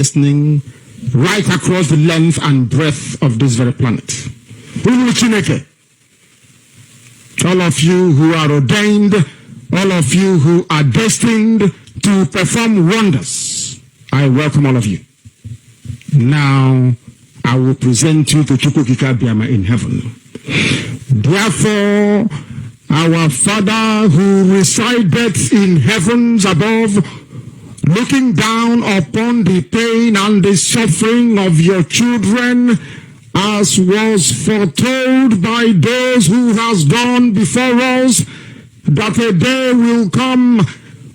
listening right across the length and breadth of this very planet. All of you who are ordained, all of you who are destined to perform wonders, I welcome all of you. Now, I will present you to Chukwukika Biama in heaven. Therefore, our Father who resideth in heavens above, looking down upon the pain and the suffering of your children, as was foretold by those who has gone before us, that a day will come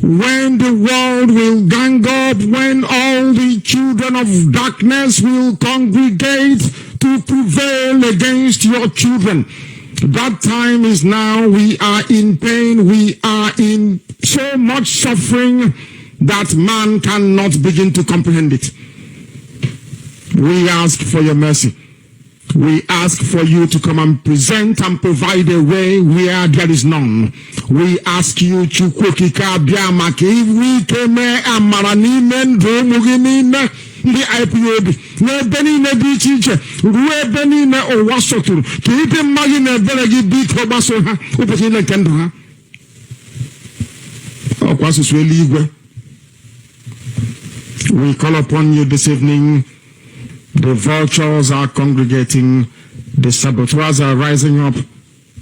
when the world will gang up, when all the children of darkness will congregate to prevail against your children. That time is now. We are in pain. We are in so much suffering that man cannot begin to comprehend it. We ask for your mercy. We ask for you to come and present and provide a way where there is none. We ask you, Chukwukika Biama, if we came amarani mendo muginine the IPOB, ne beni ne bichiche, rue beni ne owasotur, kiite magi ne belegi bit obaso ha, upesi ne kendo ha. Okwasu sweli igwe. We call upon you this evening. The vultures are congregating, the saboteurs are rising up.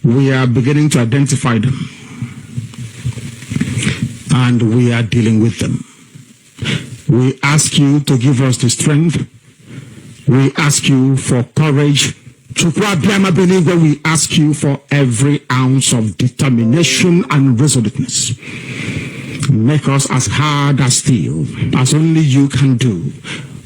We are beginning to identify them, and we are dealing with them. We ask you to give us the strength. We ask you for courage. We ask you for every ounce of determination and resoluteness. Make us as hard as steel, as only you can do.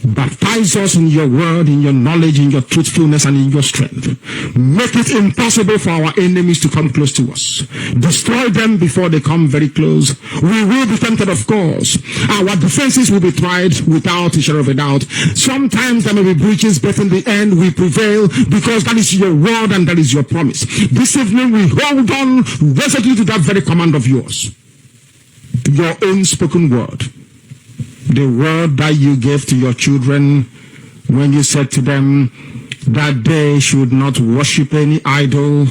Baptize us in your word, in your knowledge, in your truthfulness, and in your strength. Make it impossible for our enemies to come close to us. Destroy them before they come very close. We will be tempted, of course. Our defenses will be tried without a shadow of a doubt. Sometimes there may be breaches, but in the end we prevail, because that is your word and that is your promise. This evening we hold on resolutely to that very command of yours. Your own spoken word. The word that you gave to your children when you said to them that they should not worship any idol,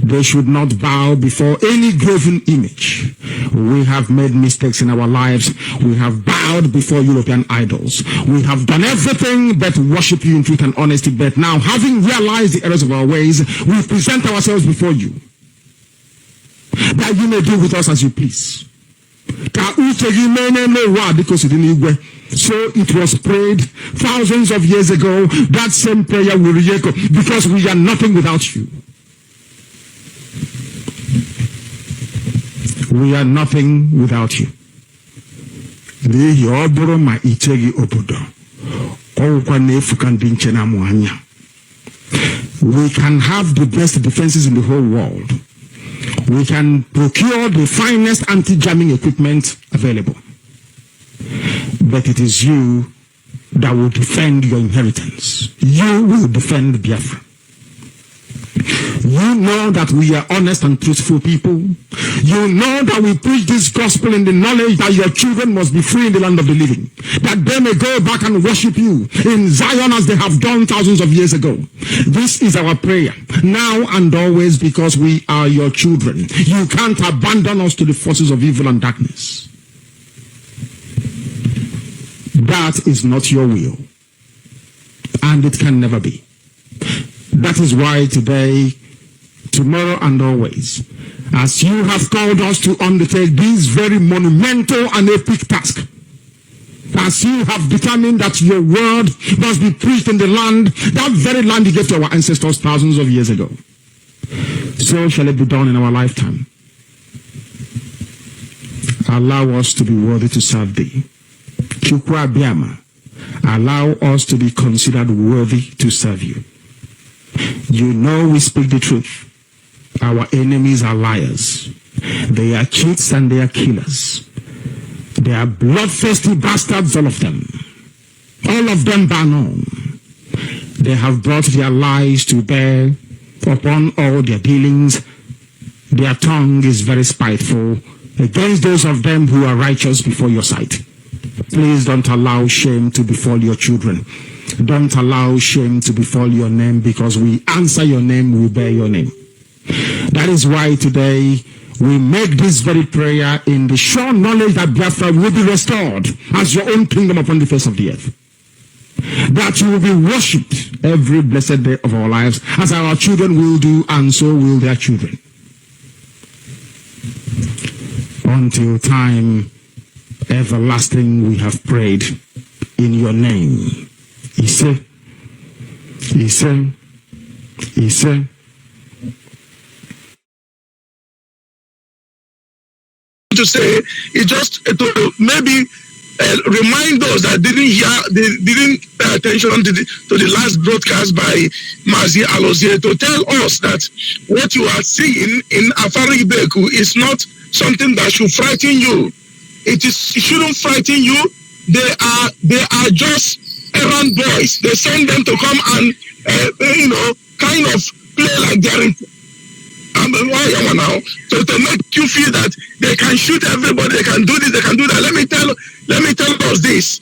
they should not bow before any graven image. We have made mistakes in our lives. We have bowed before European idols. We have done everything but worship you in truth and honesty. But now, having realized the errors of our ways, we present ourselves before you, that you may do with us as you please. So it was prayed thousands of years ago. That same prayer will re-echo, because we are nothing without you. We are nothing without you. We can have the best defenses in the whole world. We can procure the finest anti-jamming equipment available. But it is you that will defend your inheritance. You will defend Biafra. You know that we are honest and truthful people. You know that we preach this gospel in the knowledge that your children must be free in the land of the living, that they may go back and worship you in Zion as they have done thousands of years ago. This is our prayer now and always, because we are your children. You can't abandon us to the forces of evil and darkness. That is not your will, and it can never be. That is why today, tomorrow, and always, as you have called us to undertake this very monumental and epic task, as you have determined that your word must be preached in the land, that very land you gave to our ancestors thousands of years ago, so shall it be done in our lifetime. Allow us to be worthy to serve thee. Chukwa Biama, allow us to be considered worthy to serve you. You know we speak the truth. Our enemies are liars. They are cheats and they are killers. They are bloodthirsty bastards, all of them. All of them bar none. They have brought their lies to bear upon all their dealings. Their tongue is very spiteful against those of them who are righteous before your sight. Please don't allow shame to befall your children. Don't allow shame to befall your name, because we answer your name, we bear your name. That is why today we make this very prayer in the sure knowledge that Biafra will be restored as your own kingdom upon the face of the earth. That you will be worshipped every blessed day of our lives, as our children will do, and so will their children. Until time everlasting we have prayed in your name. Ise. To say it just to maybe remind those that didn't pay attention to the last broadcast by MAZI Alozie, to tell us that what you are seeing in Afari Beku is not something that should frighten you. It shouldn't frighten you. They are just errand boys. They send them to come and kind of play like they're in now, so to make you feel that they can shoot everybody, they can do this, they can do that. Let me tell us this.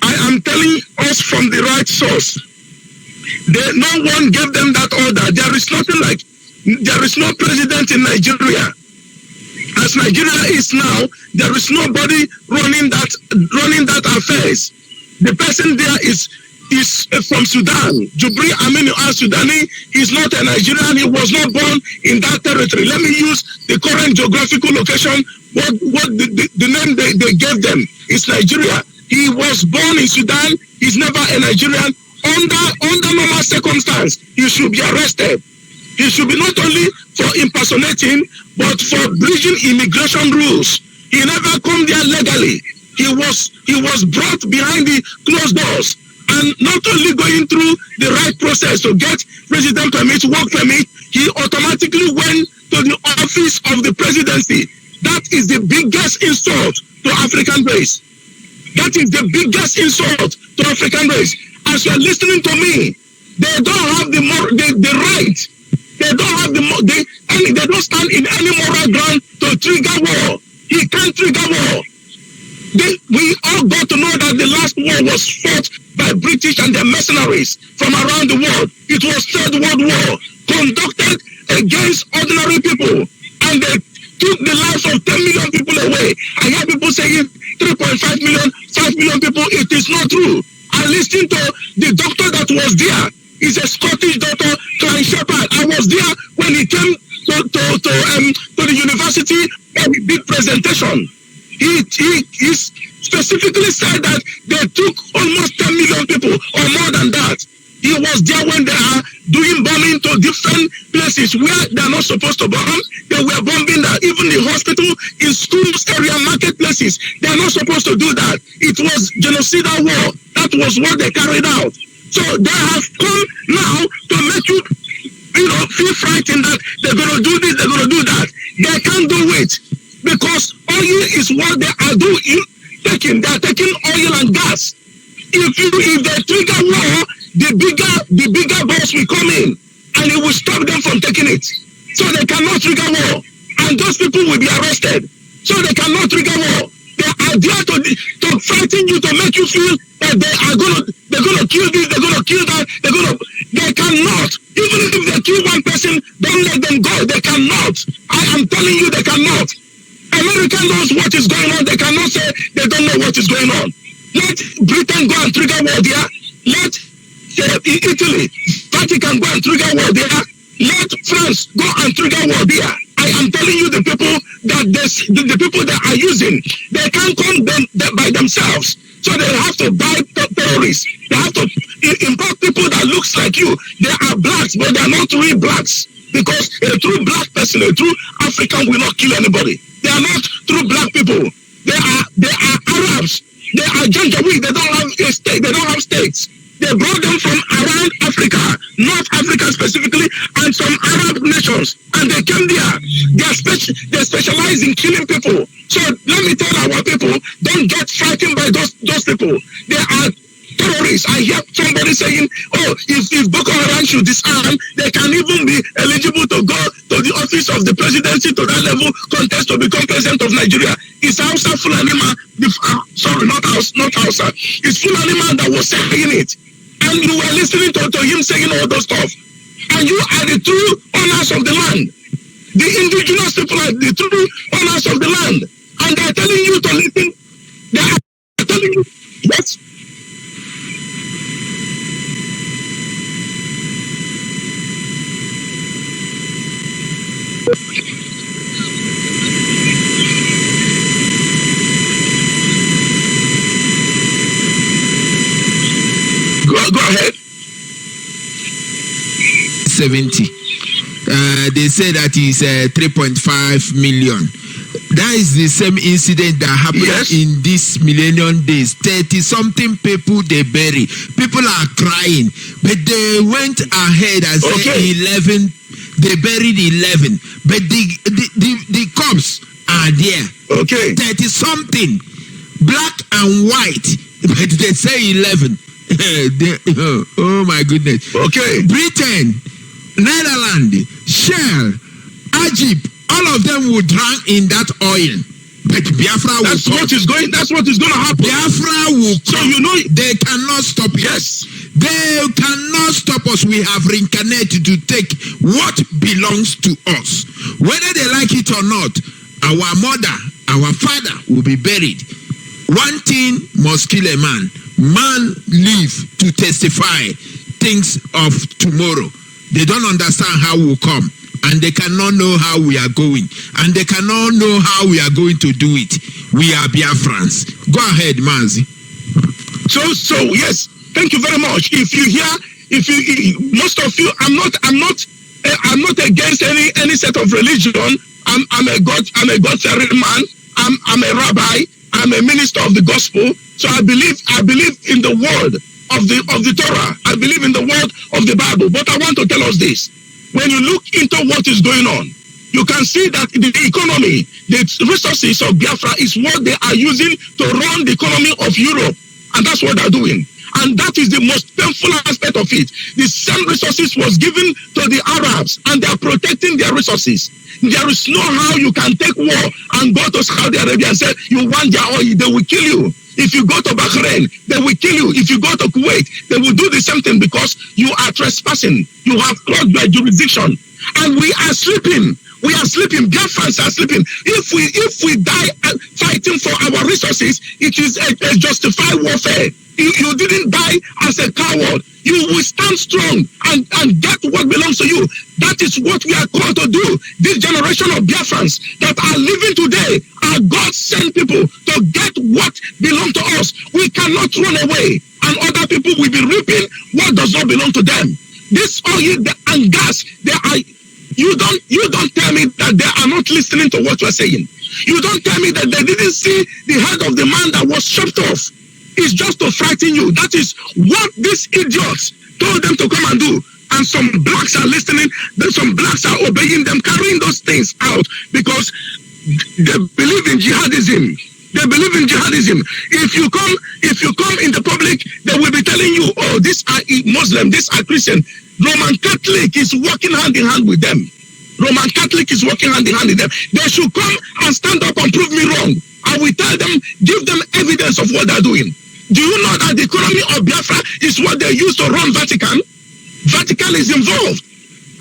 I am telling us from the right source. No one gave them that order. There is no president in Nigeria. As Nigeria is now, there is nobody running that affairs. The person there is from Sudan. Jubri Aminu al-Sudani is not a Nigerian. He was not born in that territory. Let me use the current geographical location. What the name they gave them is Nigeria. He was born in Sudan. He's never a Nigerian. Under normal circumstance, he should be arrested. He should be not only for impersonating, but for breaching immigration rules. He never come there legally. He was brought behind the closed doors. And not only going through the right process to get resident permit, work permit, he automatically went to the office of the presidency. That is the biggest insult to African race. That is the biggest insult to African race. As you are listening to me, they don't have the right. They don't have they don't stand in any moral ground to trigger war. He can't trigger war. We all got to know that the last war was fought by British and their mercenaries from around the world. It was Third World War, conducted against ordinary people, and they took the lives of 10 million people away. I hear people saying 3.5 million, 5 million people. It is not true. I listened to the doctor that was there. He's a Scottish doctor, Klein Shepherd. I was there when he came to the university and he did presentation. He specifically said that they took almost 10 million people or more than that. He was there when they are doing bombing to different places where they are not supposed to bomb. They were bombing that, even the hospital, in schools, area, marketplaces. They are not supposed to do that. It was genocidal war. That was what they carried out. So they have come now to make you feel frightened that they're going to do this, they're going to do that. They can't do it. Because oil is what they are doing. They are taking oil and gas. If they trigger war, the bigger boss will come in and it will stop them from taking it. So they cannot trigger war, and those people will be arrested. So they cannot trigger war. They are there to frighten you, to make you feel that they're gonna kill this, they're gonna kill that, they cannot. Even if they kill one person, don't let them go. They cannot. I am telling you, they cannot. America knows what is going on. They cannot say they don't know what is going on. Let Britain go and trigger war there. Let Italy, Vatican go and trigger war there. Let France go and trigger war there. I am telling you, the people the people that are using, they can't come by themselves. So they have to buy terrorists. They have to import people that looks like you. They are blacks, but they are not real blacks. Because a true black person, a true African will not kill anybody. They are not true black people. They are Arabs. They are Janjaweed. They don't have a state. They don't have states. They brought them from around Africa, North Africa specifically, and some Arab nations. And they came there. They specialize in killing people. So let me tell our people, don't get frightened by those people. They are terrorists. I hear somebody saying, oh, if Boko Haram should disarm, they can even be eligible to go to the office of the presidency to that level, contest to become president of Nigeria. It's Hausa Fulanima, sorry, not Hausa. It's Fulanima that was saying it. And you were listening to him saying all those stuff. And you are the true owners of the land. The indigenous people are the true owners of the land. And they are telling you to listen. They are telling you, yes. Go ahead. 70. They say that is 3.5 million. That is the same incident that happened in this millennium days. 30-something people they bury. People are crying, but they went ahead and said 11. They buried 11, but the corpse are there. 30-something, black and white, but they say 11. Oh my goodness. Britain, Netherlands, Shell, Egypt, all of them would drown in that oil. But Biafra will come. That's what is going to happen. Biafra will come. So you know they cannot stop us. Yes. They cannot stop us. We have reincarnated to take what belongs to us. Whether they like it or not, our mother, our father will be buried. One thing must kill a man. Man live to testify things of tomorrow. They don't understand how we'll come, and they cannot know how we are going, and they cannot know how we are going to do it. We are Biafrans. Go ahead, MAZI. So yes, thank you very much. If you most of you, I'm not against any set of religion. I'm a God-fearing man. I'm a rabbi. I'm a minister of the gospel. So I believe in the word of the Torah. I believe in the word of the Bible. But I want to tell us this. When you look into what is going on, you can see that the economy, the resources of Biafra is what they are using to run the economy of Europe. And that's what they're doing. And that is the most painful aspect of it. The same resources was given to the Arabs, and they are protecting their resources. There is no how you can take war and go to Saudi Arabia and say, you want their oil, they will kill you. If you go to Bahrain, they will kill you. If you go to Kuwait, they will do the same thing because you are trespassing. You have crossed your jurisdiction. And we are sleeping. We are sleeping. Biafrans are sleeping. If we die fighting for our resources, it is a justified warfare. You didn't die as a coward. You will stand strong and get what belongs to you. That is what we are called to do. This generation of Biafrans that are living today are God-sent people to get what belongs to us. We cannot run away, and other people will be reaping what does not belong to them. This oil and gas, they are. You don't tell me that they are not listening to what you are saying. You don't tell me that they didn't see the head of the man that was chopped off. It's just to frighten you. That is what these idiots told them to come and do. And some blacks are listening. Then some blacks are obeying them, carrying those things out because they believe in jihadism. They believe in jihadism. If you come in the public, they will be telling you, oh, these are Muslim, these are Christian. Roman Catholic is working hand in hand with them. Roman Catholic is working hand in hand with them. They should come and stand up and prove me wrong. I will tell them, give them evidence of what they're doing. Do you know that the economy of Biafra is what they use to run Vatican? Vatican is involved.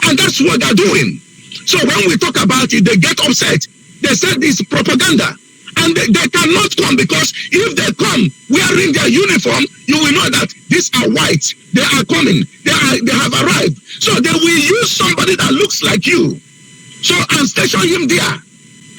And that's what they're doing. So when we talk about it, they get upset. They said it's propaganda. And they cannot come because if they come wearing their uniform, you will know that these are white. They are coming. They have arrived. So they will use somebody that looks like you. So and station him there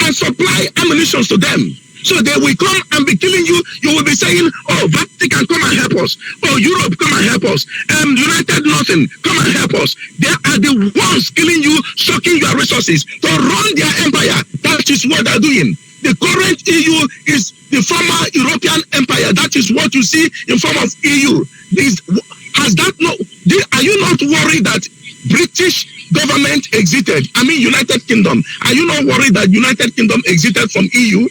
and supply ammunition to them. So they will come and be killing you. You will be saying, oh, Vatican, come and help us. Oh, Europe, come and help us. United Nothing, come and help us. They are the ones killing you, sucking your resources to run their empire. That is what they're doing. The current EU is the former European empire. That is what you see in form of EU. Are you not worried that British government exited? I mean, United Kingdom. Are you not worried that United Kingdom exited from EU?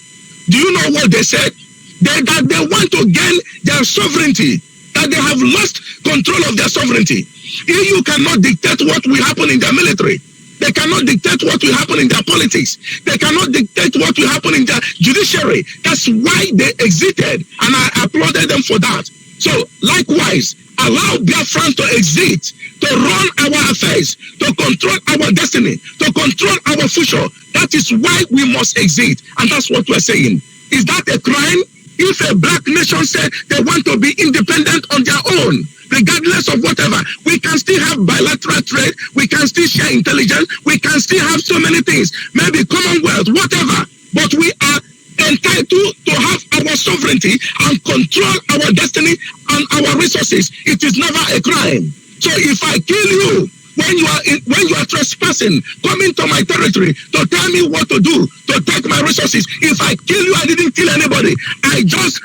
Do you know what they said? That they want to gain their sovereignty. that they have lost control of their sovereignty. EU cannot dictate what will happen in their military. They cannot dictate what will happen in their politics. They cannot dictate what will happen in their judiciary. That's why they exited, and I applauded them for that. So, likewise, allow Biafrans to exit, to run our affairs, to control our destiny, to control our future. That is why we must exit, and that's what we're saying. Is that a crime? If a black nation said they want to be independent on their own, regardless of whatever, we can still have bilateral trade, we can still share intelligence, we can still have so many things, maybe Commonwealth, whatever, but we are entitled to have our sovereignty and control our destiny and our resources. It is never a crime. So if I kill you when you are trespassing, coming to my territory to tell me what to do, to take my resources, if I kill you, I didn't kill anybody. I just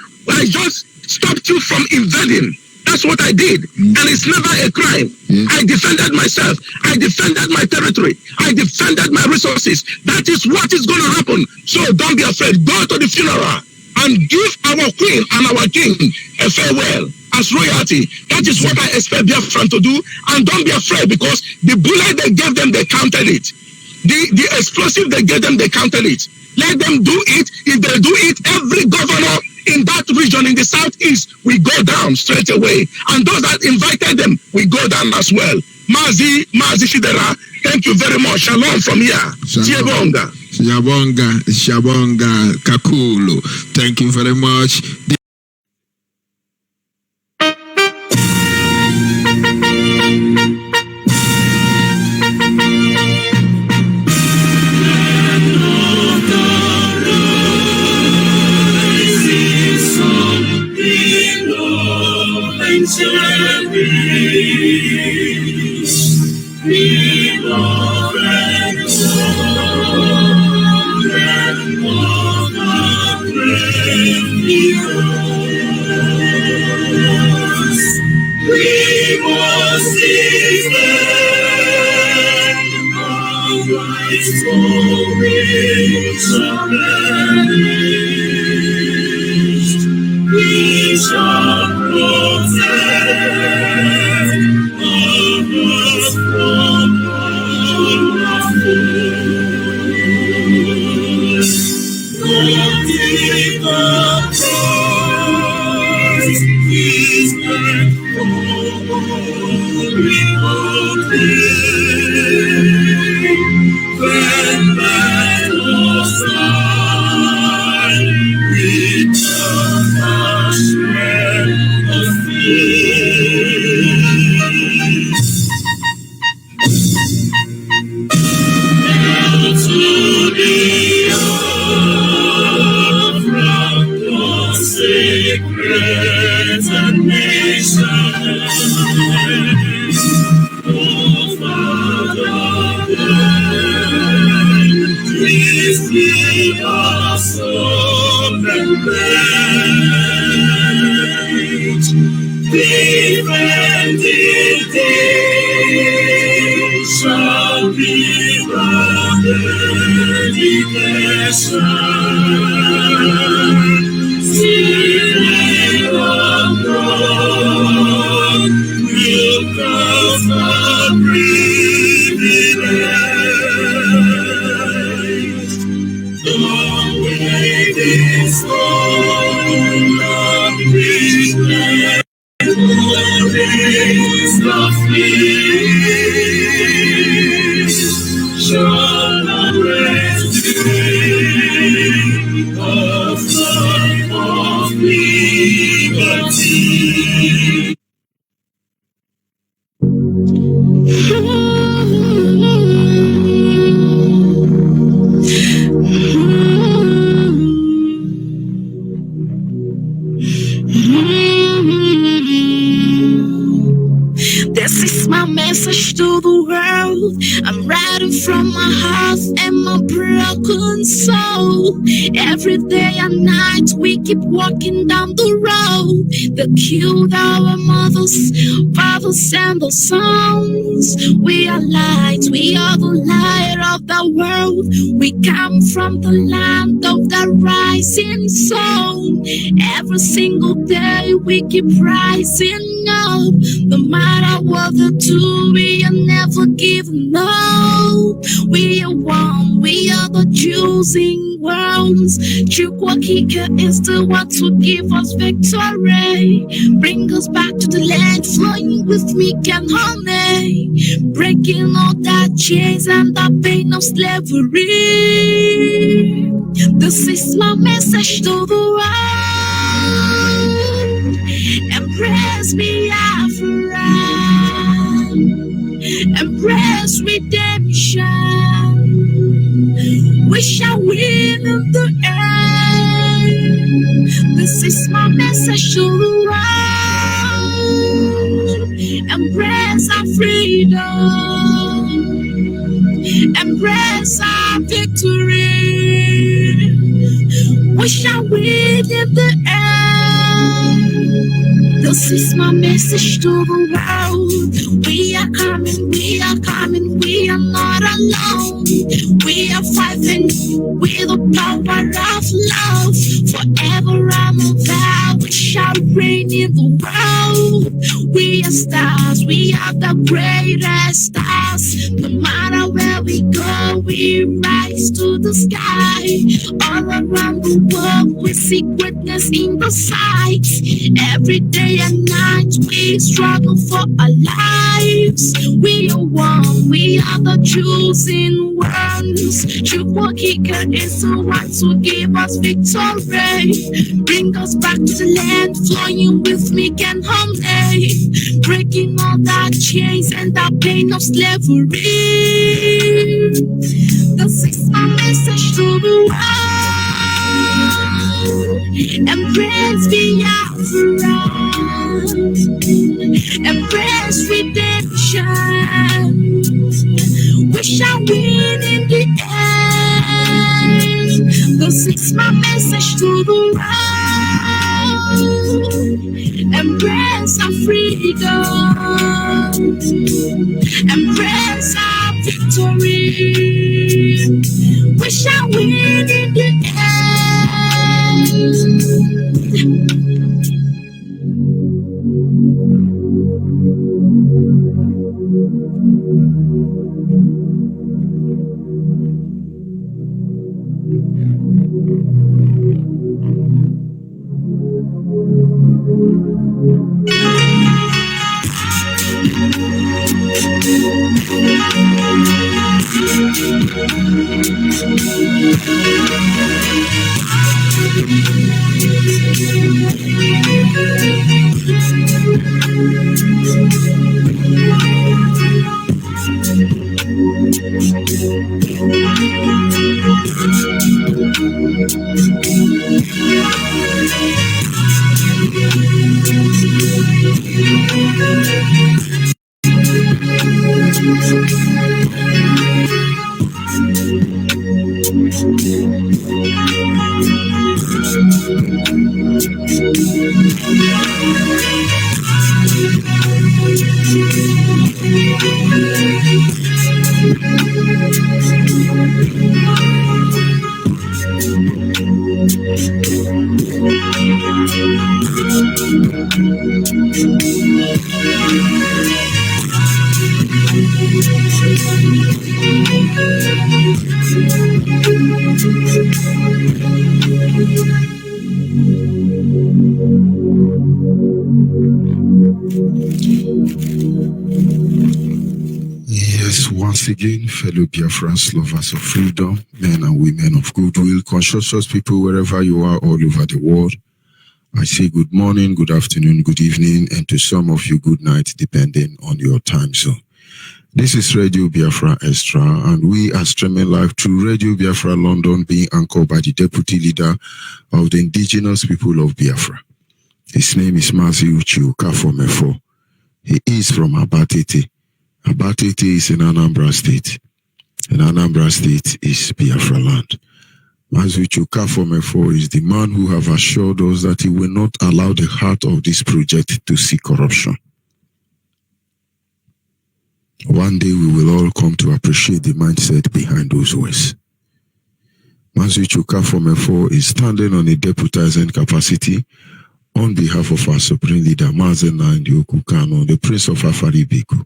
stopped you from invading. That's what I did. And it's never a crime. I defended myself. I defended my territory. I defended my resources. That is what is going to happen. So don't be afraid. Go to the funeral and give our queen and our king a farewell as royalty. That is what I expect Biafran to do. And don't be afraid, because the bullet they gave them, they counted it. The explosive they gave them, they counted it. Let them do it. If they do it, every governor in that region, in the southeast, we go down straight away. And those that invited them, we go down as well. MAZI Shidera, thank you very much. Shalom from here. Shabonga. Shabonga Kakulu. Thank you very much. Walking down the road, they killed our mothers, fathers. never send the songs. We are light, we are the light of the world. We come from the land of the rising sun. Every single day we keep rising up. No matter what they do, we are never giving up. We are one, we are the choosing ones. Chukwakika is the one to give us victory. Bring us back to the land, flowing with milk and honey. Breaking all that chains and the pain of slavery. This is my message to the world. Embrace Biafra. Embrace redemption. We shall win in the end. This is my message to the world. Embrace our freedom. Embrace our victory. We shall win in the end. This is my message to the world. We are coming, we are coming, we are not alone. We are fighting with the power of love. Forever and ever, we shall reign in the world. We are stars, we are the greatest stars. No matter where we go, we rise to the sky. All around the world, we see greatness in the sight. Every day and night, we struggle for our lives. We are one, we are the choosing ones. Chukwakika is the one to give us victory. Bring us back to the land, flowing with milk and honey. Breaking all that chains and that pain of slavery. This is my message to the world. Embrace Biafra. Embrace redemption. We shall win in the end. This is my message to the world. Embrace our freedom. Embrace our victory. We shall win in the end. Yes, once again, fellow Biafrans, lovers of freedom, men and women of goodwill, conscientious people wherever you are all over the world, I say good morning, good afternoon, good evening, and to some of you, good night, depending on your time zone. This is Radio Biafra Extra, and we are streaming live through Radio Biafra London, being anchored by the Deputy Leader of the Indigenous People of Biafra. His name is MAZI Kafomefo. He is from Abatete. Abatete is in Anambra State. And Anambra State is Biafra land. MAZI Kafomefo is the man who have assured us that he will not allow the heart of this project to see corruption. One day we will all come to appreciate the mindset behind those words. MAZI Chuka from F4 is standing on a deputizing capacity on behalf of our Supreme Leader, MAZI Kano, the Prince of Afari-Beku,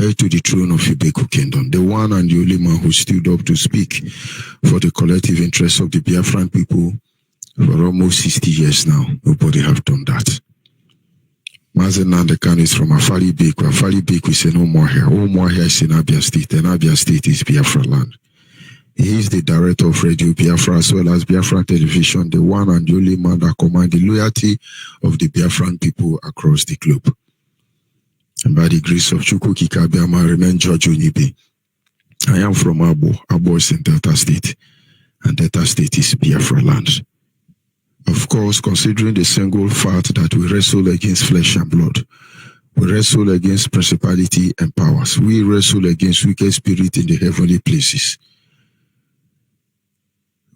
heir to the throne of Ibeku Kingdom, the one and the only man who stood up to speak for the collective interests of the Biafran people for almost 60 years now. Nobody have done that. MAZI Kano is from Afari-Beku. Afari-Beku is in Umuahia. Umuahia is in Abia State, and Abia State is Biafra land. He is the director of Radio Biafra as well as Biafra Television, the one and the only man that commands the loyalty of the Biafran people across the globe. And by the grace of Chukwu Kikabiama, I remain Judge Onyeibe. I am from Abo. Abo is in Delta State, and Delta State is Biafra land. Of course, considering the single fact that we wrestle against flesh and blood, we wrestle against principality and powers, we wrestle against wicked spirit in the heavenly places.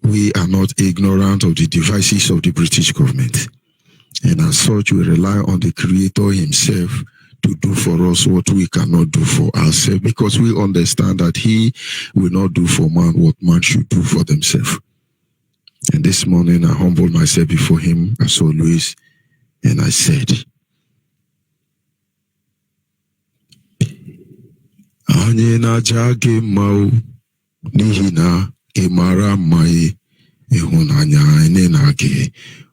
We are not ignorant of the devices of the British government. And as such, we rely on the Creator himself to do for us what we cannot do for ourselves, because we understand that he will not do for man what man should do for themselves. And this morning, I humbled myself before him, as always, and I said, Anye na jage mau nihina Imara mai ihunanya enenage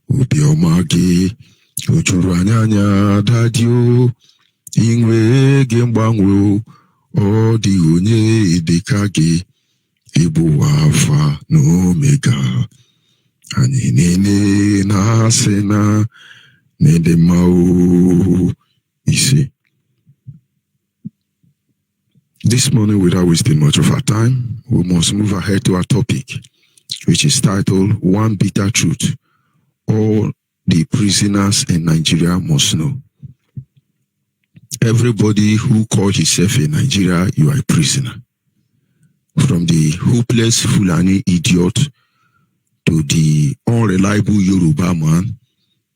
ubiomage ujuranyanya dadio inwe gembangwe odi onye idekage ibu alpha no omega ani nene na sena nede mau isi. This morning, without wasting much of our time, we must move ahead to our topic, which is titled One Bitter Truth All the Prisoners in Nigeria Must Know. Everybody who calls himself in Nigeria, you are a prisoner. From the hopeless Fulani idiot to the unreliable Yoruba man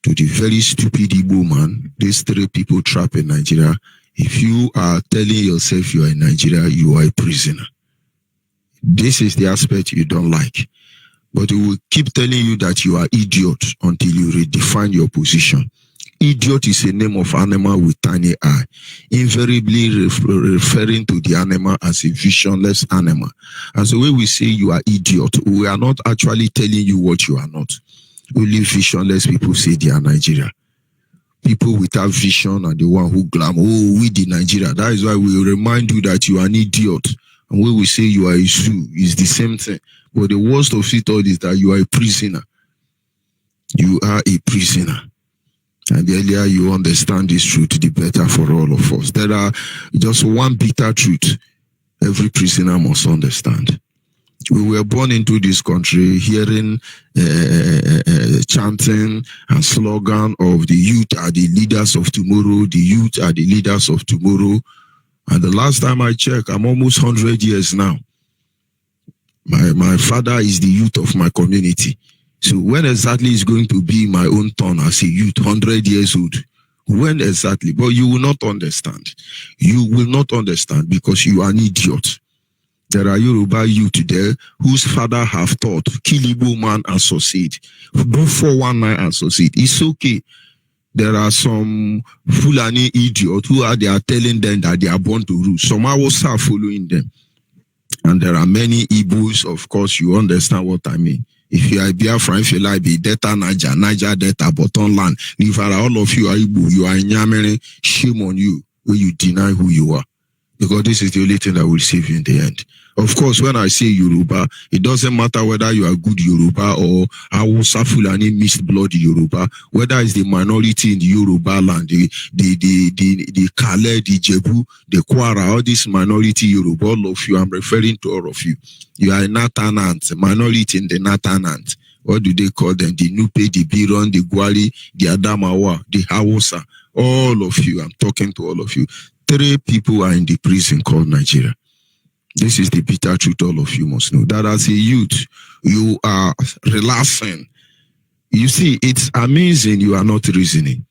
to the very stupid Igbo man, these three people trapped in Nigeria. If you are telling yourself you are in Nigeria, you are a prisoner. This is the aspect you don't like. But we will keep telling you that you are idiot until you redefine your position. Idiot is a name of animal with tiny eye, invariably referring to the animal as a visionless animal. As the way we say you are idiot, we are not actually telling you what you are not. Only visionless people say they are Nigeria. People without vision are the one who glam, oh, we the Nigeria. That is why we remind you that you are an idiot. And when we say you are a Jew, it's the same thing. But the worst of it all is that you are a prisoner. You are a prisoner. And the earlier you understand this truth, the better for all of us. There are just one bitter truth every prisoner must understand. We were born into this country hearing chanting and slogan of the youth are the leaders of tomorrow, the youth are the leaders of tomorrow. And the last time I checked, I'm almost 100 years now. My father is the youth of my community. So when exactly is going to be my own turn as a youth, 100 years old? When exactly? But you will not understand. You will not understand because you are an idiot. There are Yoruba youth there whose father have taught, kill Igbo man and succeed. Do 419 and succeed. It's okay. There are some Fulani idiots who are telling them that they are born to rule. Some are also following them. And there are many Igbos, of course, you understand what I mean. If you are Biafra, if you like, be Delta Niger Delta, Bottom land, if all of you are Igbo, you are Nyamere, shame on you when you deny who you are. Because this is the only thing that will save you in the end. Of course, when I say Yoruba, it doesn't matter whether you are good Yoruba or Hausa Fulani mixed blood Yoruba, whether it's the minority in the Yoruba land, the Kale, the Jebu, the Kwara, all this minority Yoruba, all of you, I'm referring to all of you. You are a Natanant, minority in the Natanant. What do they call them? The Nupe, the Biron, the Gwari, the Adamawa, the Hausa. All of you, I'm talking to all of you. 3 people are in the prison called Nigeria. This is the bitter truth all of you must know. That as a youth, you are relaxing. You see, it's amazing you are not reasoning.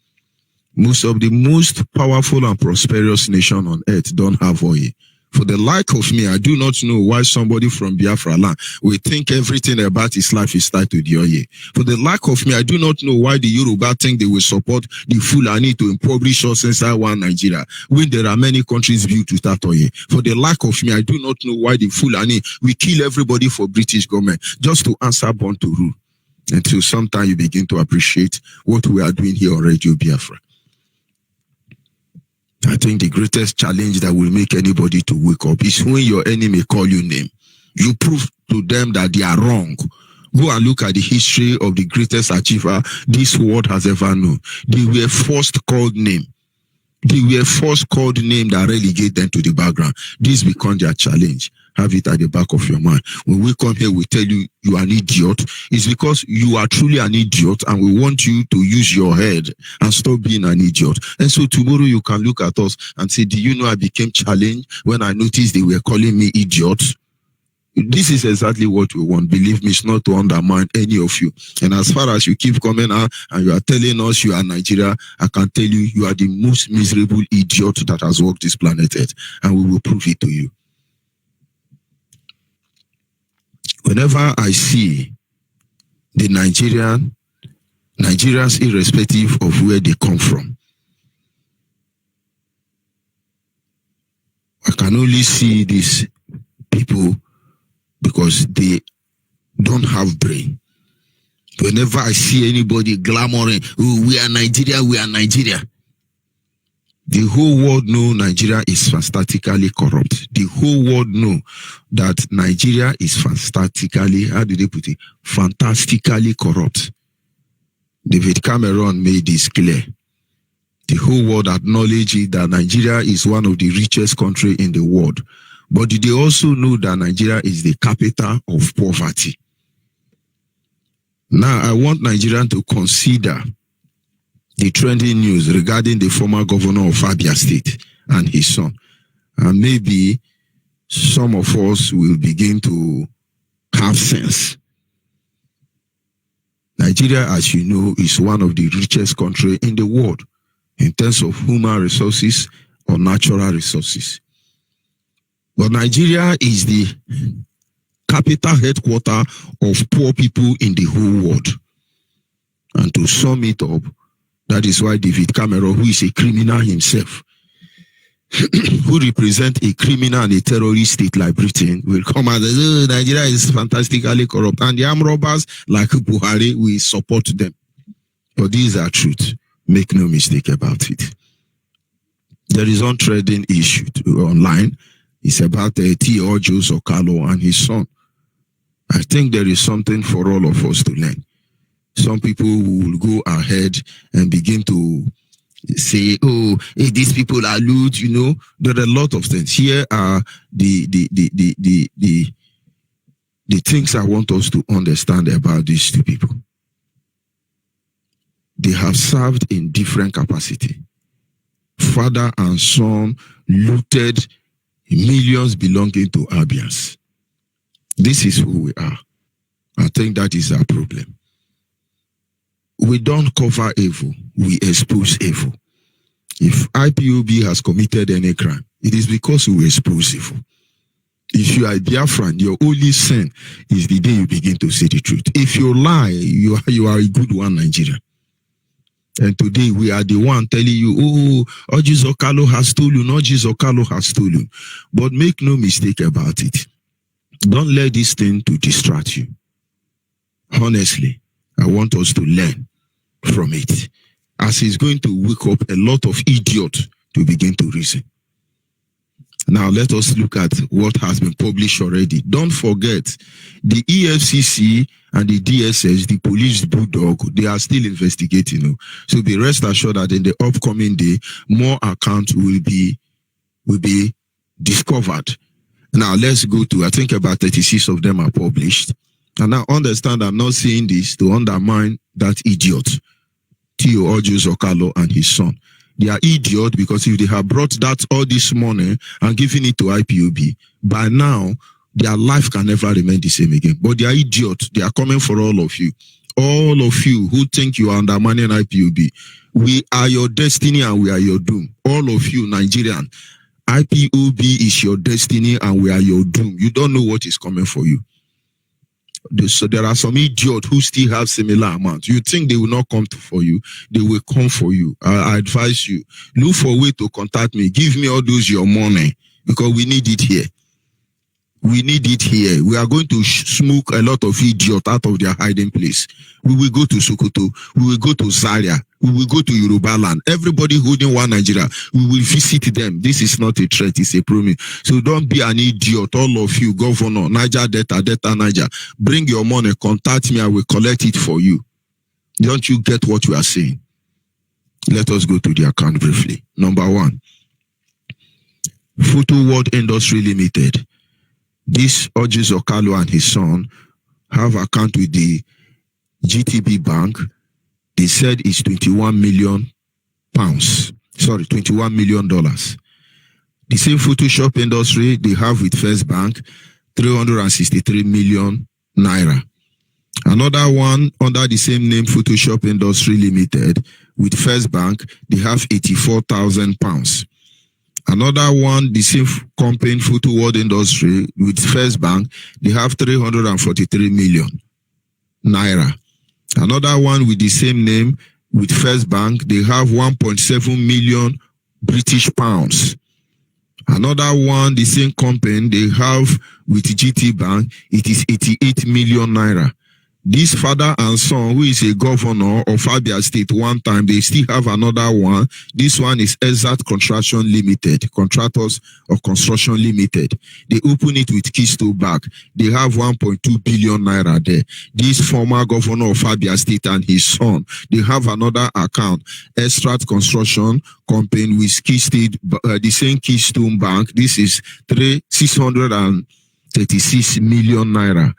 Most of the most powerful and prosperous nation on earth don't have oil. For the like of me, I do not know why somebody from Biafra land will think everything about his life is tied to the oil. For the like of me, I do not know why the Yoruba think they will support the Fulani to impoverish us inside one Nigeria, when there are many countries built with that oil. For the like of me, I do not know why the Fulani will kill everybody for British government just to answer born to rule. Until sometime you begin to appreciate what we are doing here on Radio Biafra. I think the greatest challenge that will make anybody to wake up is when your enemy call you name. You prove to them that they are wrong. Go and look at the history of the greatest achiever this world has ever known. They were first called name. They were first called name that relegate them to the background. This becomes their challenge. Have it at the back of your mind. When we come here, we tell you you are an idiot. It's because you are truly an idiot and we want you to use your head and stop being an idiot. And so tomorrow you can look at us and say, do you know I became challenged when I noticed they were calling me idiot? This is exactly what we want. Believe me, it's not to undermine any of you. And as far as you keep coming out and you are telling us you are Nigeria, I can tell you, you are the most miserable idiot that has walked this planet Earth. And we will prove it to you. Whenever I see the Nigerians, irrespective of where they come from, I can only see these people because they don't have brain. Whenever I see anybody glamoring, oh, we are Nigeria, we are Nigeria. The whole world know Nigeria is fantastically corrupt. The whole world know that Nigeria is fantastically, how do they put it? Fantastically corrupt. David Cameron made this clear. The whole world acknowledges that Nigeria is one of the richest countries in the world. But they also know that Nigeria is the capital of poverty. Now, I want Nigerians to consider the trending news regarding the former governor of Abia State and his son. And maybe some of us will begin to have sense. Nigeria, as you know, is one of the richest countries in the world in terms of human resources or natural resources. But Nigeria is the capital headquarters of poor people in the whole world. And to sum it up, that is why David Cameron, who is a criminal himself, who represents a criminal and a terrorist state like Britain, will come out and say, oh, Nigeria is fantastically corrupt. And the armed robbers like Buhari will support them. But these are truth. Make no mistake about it. There is one trending issue online. It's about T.O. Joseph Okalo and his son. I think there is something for all of us to learn. Some people will go ahead and begin to say, oh, hey, these people are lewd, you know. There are a lot of things. Here are the things I want us to understand about these two people. They have served in different capacity. Father and son looted millions belonging to Abians. This is who we are. I think that is our problem. We don't cover evil, we expose evil. If IPOB has committed any crime, it is because we expose evil. If you are a Biafran, your only sin is the day you begin to say the truth. If you lie, you are a good one, Nigeria. And today we are the one telling you, oh, Onyeibe Okalo has stolen, Onyeibe Okalo has stolen. But make no mistake about it. Don't let this thing to distract you. Honestly, I want us to learn from it. As it's going to wake up a lot of idiots to begin to reason. Now let us look at what has been published already. Don't forget, the EFCC and the DSS, the police bulldog, they are still investigating. So be rest assured that in the upcoming day, more accounts will be discovered. Now let's go to, I think about 36 of them are published. And now understand, I'm not saying this to undermine that idiot, T.O. Onyeibe Okalo and his son. They are idiots because if they have brought that all this money and given it to IPOB, by now, their life can never remain the same again. But they are idiots. They are coming for all of you. All of you who think you are undermining IPOB, We are your destiny and we are your doom. All of you Nigerian, IPOB is your destiny and we are your doom. You don't know what is coming for you. So there are some idiots who still have similar amounts. You think they will not come for you? They will come for you. I advise you, look for a way to contact me. Give me all those your money because we need it here. We need it here. We are going to smoke a lot of idiots out of their hiding place. We will go to Sokoto. We will go to Zaria. We will go to Yoruba land. Everybody holding one Nigeria, we will visit them. This is not a threat, it's a promise. So don't be an idiot, all of you, Governor, Niger Delta, Niger. Bring your money, contact me, I will collect it for you. Don't you get what we are saying? Let us go to the account briefly. Number 1, Photo World Industry Limited. This Onyeibe Okalo and his son have account with the GTB Bank. They said it's 21 million pounds. Sorry, $21 million. The same Photoshop industry they have with First Bank, 363 million naira. Another one under the same name, Photoshop Industry Limited, with First Bank, they have 84,000 pounds. Another one, the same company, Photo World Industry, with First Bank, they have 343 million naira. Another one with the same name, with First Bank, they have 1.7 million British pounds. Another one, the same company, they have with GT Bank, it is 88 million naira. This father and son, who is a governor of Abia State one time, they still have another one. This one is Exact Construction Limited, Contractors of Construction Limited. They open it with Keystone Bank. They have 1.2 billion naira there. This former governor of Abia State and his son, they have another account, Extract Construction Company with Keystone, the same Keystone Bank. This is 636 million naira.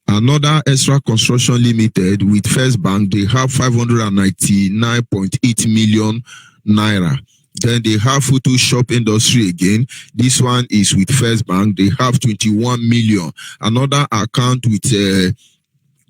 Another Extra Construction Limited with First Bank, they have 599.8 million naira. Then they have Photoshop Industry again. This one is with First Bank. They have 21 million. Another account with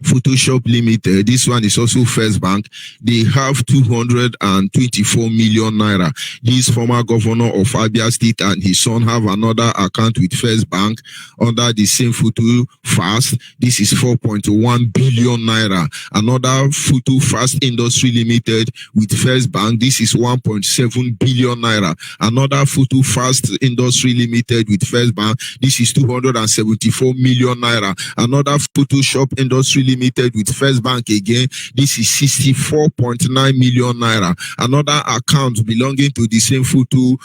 Photoshop Limited. This one is also First Bank. They have 224 million naira. This former governor of Abia State and his son have another account with First Bank under the same Photo Fast. This is 4.1 billion naira. Another Photo Fast Industry Limited with First Bank. This is 1.7 billion naira. Another Photo Fast Industry Limited with First Bank. This is 274 million naira. Another Photoshop Industry Limited with First Bank again, this is 64.9 million naira. Another account belonging to the same Photo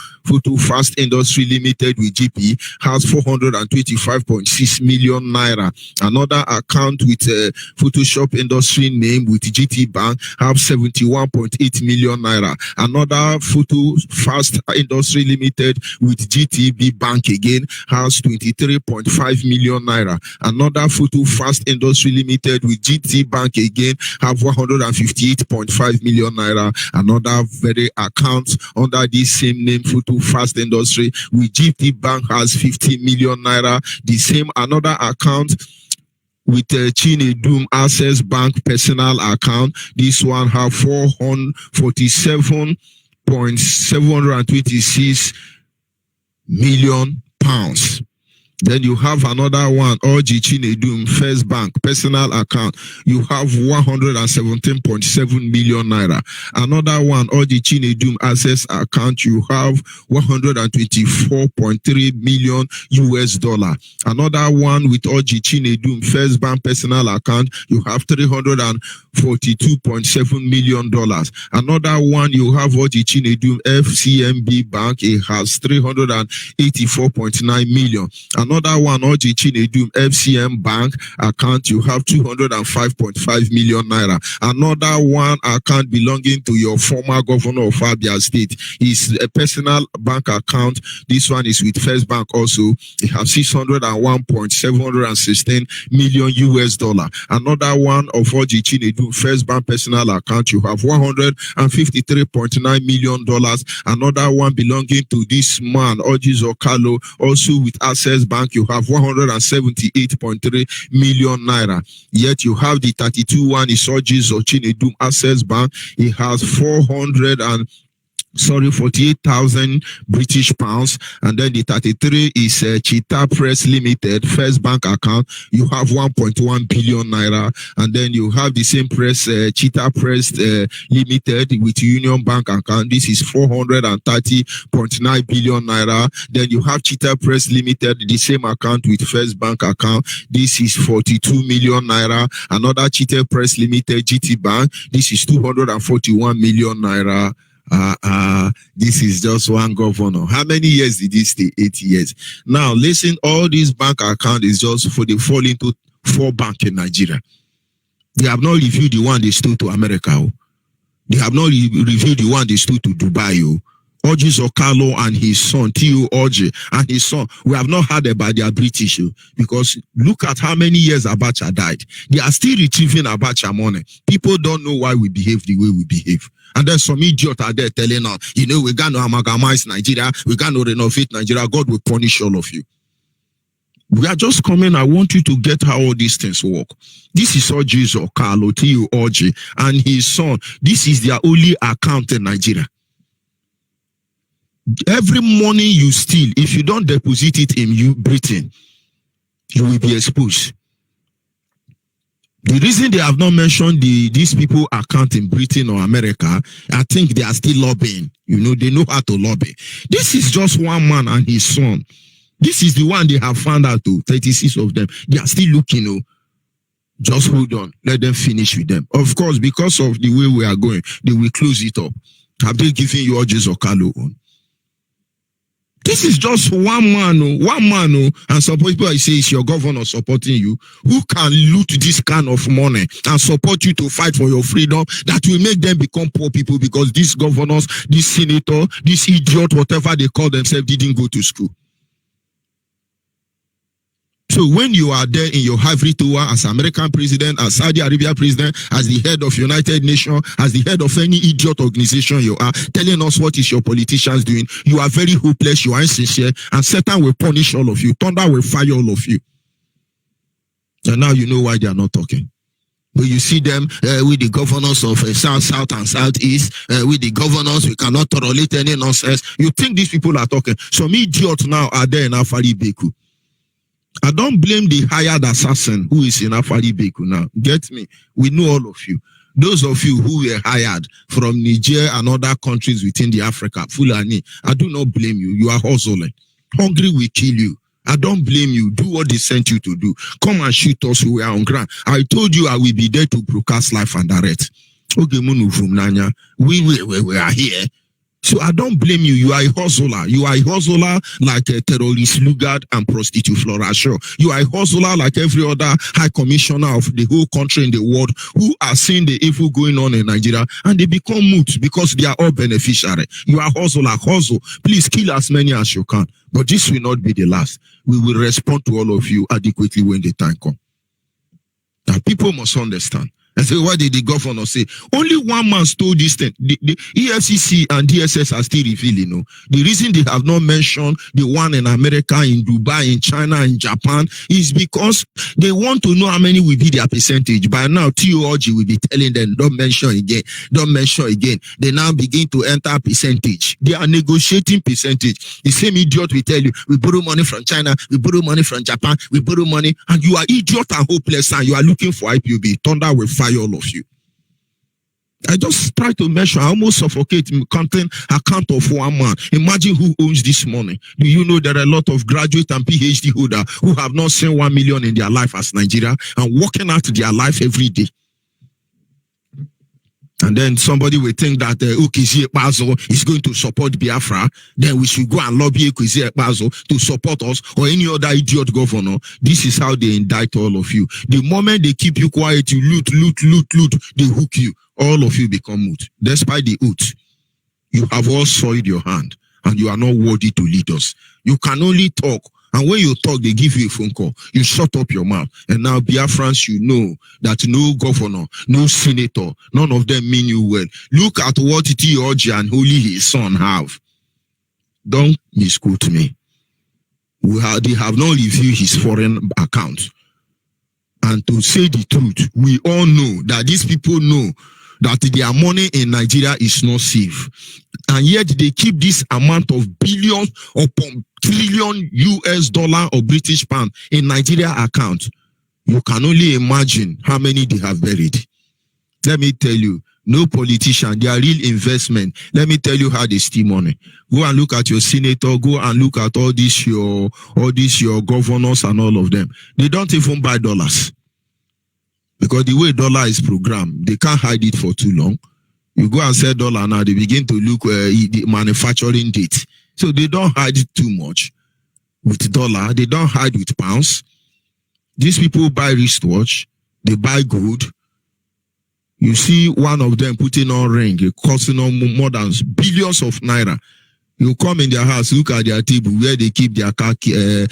Fast Industry Limited with GP has 425.6 million naira. Another account with Photoshop Industry name with GT Bank have 71.8 million naira. Another Photo Fast Industry Limited with GTB Bank again has 23.5 million naira. Another Photo Fast Industry Limited with GT Bank again have 158.5 million naira. Another very account under this same name, Photo Fast Industry with GT Bank has 50 million naira. The same another account with Chinedum Access Bank personal account. This one have 447.726 million pounds. Then you have another one, Oji Chinedum First Bank personal account. You have 117.7 million naira. Another one, Oji Chinedum Access account. You have 124.3 million US dollar. Another one with Oji Chinedum First Bank personal account. You have 342.7 million dollars. Another one you have Oji Chinedum FCMB Bank. It has 384.9 million. Another one, Oji Chinedum FCM Bank account, you have 205.5 million naira. Another one account belonging to your former governor of Abia State is a personal bank account. This one is with First Bank also. It has 601.716 million US dollar. Another one of Oji Chinedum First Bank personal account, you have 153.9 million dollars. Another one belonging to this man, Onyeibe Okalo, also with Access Bank Bank, you have 178.3 million naira. Yet you have the 32 one, Isoji Zochinedum Access Bank. It has 48,000 British pounds, and then the 33 is Cheetah Press Limited First Bank account. You have 1.1 billion naira, and then you have the same press Cheetah Press Limited with Union Bank account. This is 430.9 billion naira. Then you have Cheetah Press Limited, the same account with First Bank account. This is 42 million naira. Another Cheetah Press Limited GT Bank. This is 241 million naira. This is just one governor. How many years did he stay? 8 years. Now, listen, all these bank account is just for the fall into 4 banks in Nigeria. They have not reviewed the one they stole to America. They have not reviewed the one they stole to Dubai. Orji Zokalo and his son, T.O. Orji and his son, we have not heard about their British, because look at how many years Abacha died. They are still retrieving Abacha money. People don't know why we behave the way we behave. And then some idiot are there telling us, we're going to amalgamize Nigeria, we're going to renovate Nigeria, God will punish all of you. We are just coming. I want you to get how all these things work. This is Orji Zokalo, T.O. Orji and his son. This is their only account in Nigeria. Every money you steal, if you don't deposit it in Britain, you will be exposed. The reason they have not mentioned these people account in Britain or America, I think they are still lobbying. They know how to lobby. This is just one man and his son. This is the one they have found out, 36 of them. They are still looking, Just hold on. Let them finish with them. Of course, because of the way we are going, they will close it up. Have they given you Orji Zokalo on? This is just one man, and some people say it's your governor supporting you, who can loot this kind of money and support you to fight for your freedom, that will make them become poor people, because these governors, this senator, this idiot, whatever they call themselves, didn't go to school. So when you are there in your ivory tower as American president, as Saudi Arabia president, as the head of United Nations, as the head of any idiot organization you are, telling us what is your politicians doing, you are very hopeless, you are insincere, and Satan will punish all of you. Thunder will fire all of you. And now you know why they are not talking. But you see them with the governors of South, and Southeast, with the governors, we cannot tolerate any nonsense. You think these people are talking. Some idiots now are there in Afari Beku. I don't blame the hired assassin who is in Afari Beku now. Get me? We know all of you. Those of you who were hired from Niger and other countries within the Africa, Fulani, I do not blame you. You are hustling. Hungry will kill you. I don't blame you. Do what they sent you to do. Come and shoot us. We are on ground. I told you I will be there to broadcast live and direct. Okay, we are here. So I don't blame you. You are a hustler. You are a hustler like a terrorist, Lugard, and prostitute Flora Shaw. You are a hustler like every other high commissioner of the whole country in the world who are seeing the evil going on in Nigeria, and they become mute because they are all beneficiary. You are hustler, hustle. Please kill as many as you can. But this will not be the last. We will respond to all of you adequately when the time comes. Now, people must understand. And say, what did the governor say? Only one man stole this thing. The EFCC and DSS are still revealing. The reason they have not mentioned the one in America, in Dubai, in China, in Japan is because they want to know how many will be their percentage. By now, TORG will be telling them, don't mention again, don't mention again. They now begin to enter percentage. They are negotiating percentage. The same idiot will tell you, we borrow money from China, we borrow money from Japan, we borrow money, and you are idiot and hopeless, and you are looking for IPOB. Thunder will fire all of you. I just try to measure. I almost suffocate counting account of one man. Imagine who owns this money. Do you know there are a lot of graduate and PhD holder who have not seen 1 million in their life as Nigeria and working out their life every day? And then somebody will think that Okezie Ekpazo is going to support Biafra. Then we should go and lobby Okezie Ekpazo to support us or any other idiot governor. This is how they indict all of you. The moment they keep you quiet, you loot, they hook you. All of you become mute. Despite the oath, you have all soiled your hand and you are not worthy to lead us. You can only talk. And when you talk, they give you a phone call. You shut up your mouth. And now, Biafrans, you know that no governor, no senator, none of them mean you well. Look at what TORG and Holy his son have. Don't misquote me. They have not reviewed his foreign account. And to say the truth, we all know that these people know that their money in Nigeria is not safe. And yet they keep this amount of billions upon trillion US dollar or British pound in Nigeria account. You can only imagine how many they have buried. Let me tell you, no politician, their real investment. Let me tell you how they steal money. Go and look at your senator, go and look at all these your governors and all of them. They don't even buy dollars. Because the way dollar is programmed, they can't hide it for too long. You go and sell dollar now, they begin to look the manufacturing date. So they don't hide it too much with dollar. They don't hide with pounds. These people buy wristwatch. They buy gold. You see one of them putting on ring, costing on more than billions of naira. You come in their house, look at their table where they keep their car key.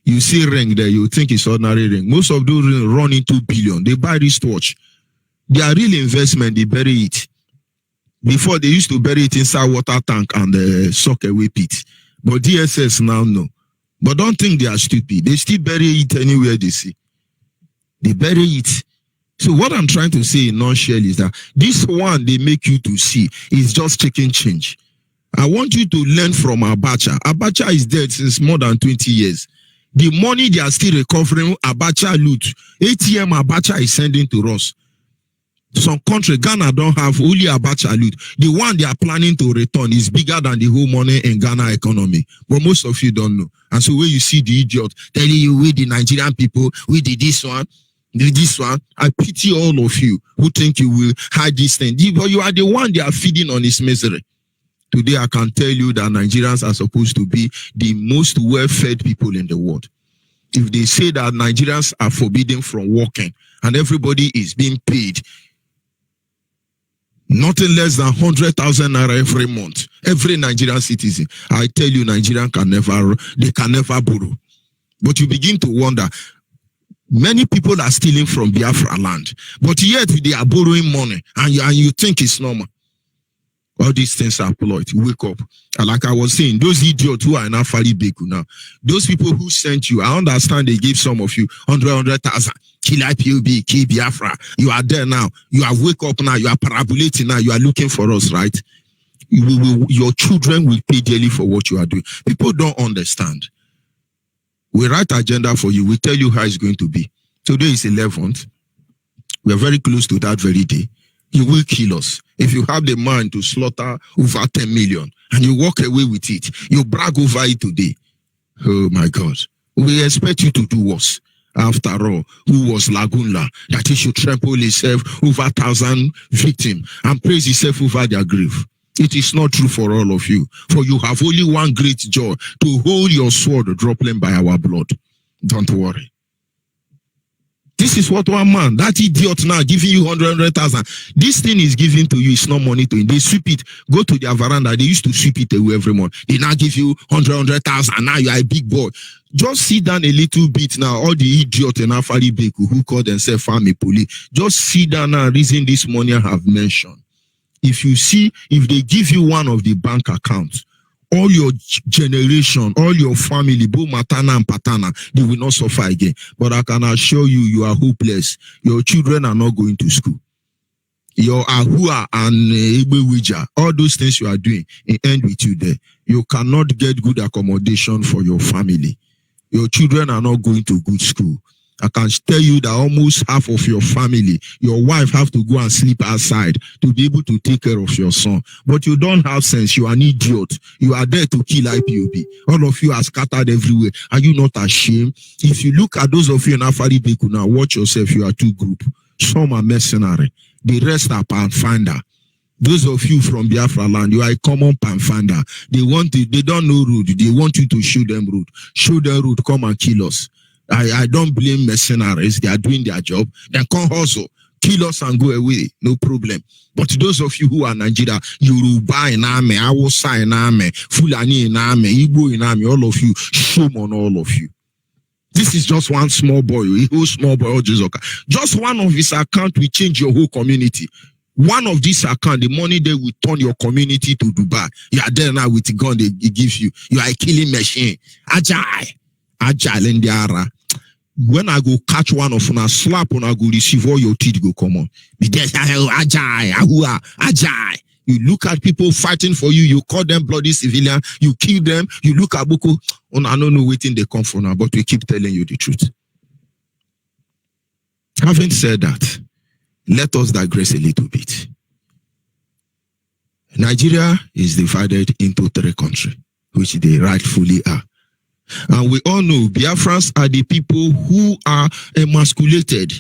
You see ring there, you think it's ordinary ring. Most of those rings run into billion. They buy wristwatch. Their real investment, they bury it. Before, they used to bury it inside water tank and sock away pit. But DSS now know. But don't think they are stupid. They still bury it anywhere they see. They bury it. So what I'm trying to say in nutshell is that this one they make you to see is just taking change. I want you to learn from Abacha. Abacha is dead since more than 20 years. The money they are still recovering, Abacha loot. ATM Abacha is sending to us. Some country, Ghana don't have only Abacha loot. The one they are planning to return is bigger than the whole money in Ghana economy. But most of you don't know. And so when you see the idiot telling you, we the Nigerian people, we did this one, I pity all of you who think you will hide this thing. But you are the one they are feeding on his misery. Today, I can tell you that Nigerians are supposed to be the most well-fed people in the world. If they say that Nigerians are forbidden from working and everybody is being paid nothing less than 100,000 naira every month, every Nigerian citizen, I tell you, Nigerian can never borrow. But you begin to wonder, many people are stealing from Biafra land, but yet they are borrowing money, and you think it's normal. All these things are ploy. Wake up. And like I was saying, those idiots who are in Afari Beku now, those people who sent you, I understand they gave some of you 100,000. Kill IPOB, kill Biafra. You are there now. You are wake up now. You are parabolating now. You are looking for us, right? Your children will pay dearly for what you are doing. People don't understand. We write agenda for you. We tell you how it's going to be. Today is 11th. We are very close to that very day. You will kill us. If you have the mind to slaughter over 10 million and you walk away with it, you brag over it today. Oh my God. We expect you to do worse. After all, who was Lagunla that he should trample himself over 1,000 victims and praise himself over their grave? It is not true for all of you. For you have only one great joy, to hold your sword droplet by our blood. Don't worry. This is what one man, that idiot now giving you 100,000. This thing is given to you, it's not money to him. They sweep it, go to their veranda. They used to sweep it away every month. They now give you 100,000. Now you are a big boy. Just sit down a little bit now. All the idiots in Afari Beku who call themselves family police, just sit down now and reason this money I have mentioned. If you see, if they give you one of the bank accounts, all your generation, all your family, both matana and patana, they will not suffer again. But I can assure you, you are hopeless. Your children are not going to school. Your Ahua and Ebewija, all those things you are doing, it end with you there. You cannot get good accommodation for your family. Your children are not going to good school. I can tell you that almost half of your family, your wife have to go and sleep outside to be able to take care of your son. But you don't have sense. You are an idiot. You are there to kill IPOB. All of you are scattered everywhere. Are you not ashamed? If you look at those of you in Afari Beku now, watch yourself. You are two groups. Some are mercenary. The rest are panfinder. Those of you from Biafra land, you are a common panfinder. They don't know road. They want you to show them road. Show them road. Come and kill us. I don't blame mercenaries. They are doing their job. Then come hustle, kill us and go away. No problem. But those of you who are Nigeria, Yoruba in army, Hausa in army, Fulani in army, Igbo in army, all of you, shame on all of you. This is just one small boy, a whole small boy, just one of his account will change your whole community. One of these account, the money they will turn your community to Dubai. You are there now with a gun they give you. You are a killing machine. Agile in the ara. When I go catch one of una slap when I go receive all your teeth go come on. Be there, agile. You look at people fighting for you, you call them bloody civilian, you kill them, you look at Boko, I don't know waiting they come from now, but we keep telling you the truth. Having said that, let us digress a little bit. Nigeria is divided into 3 countries, which they rightfully are. And we all know Biafrans are the people who are emasculated,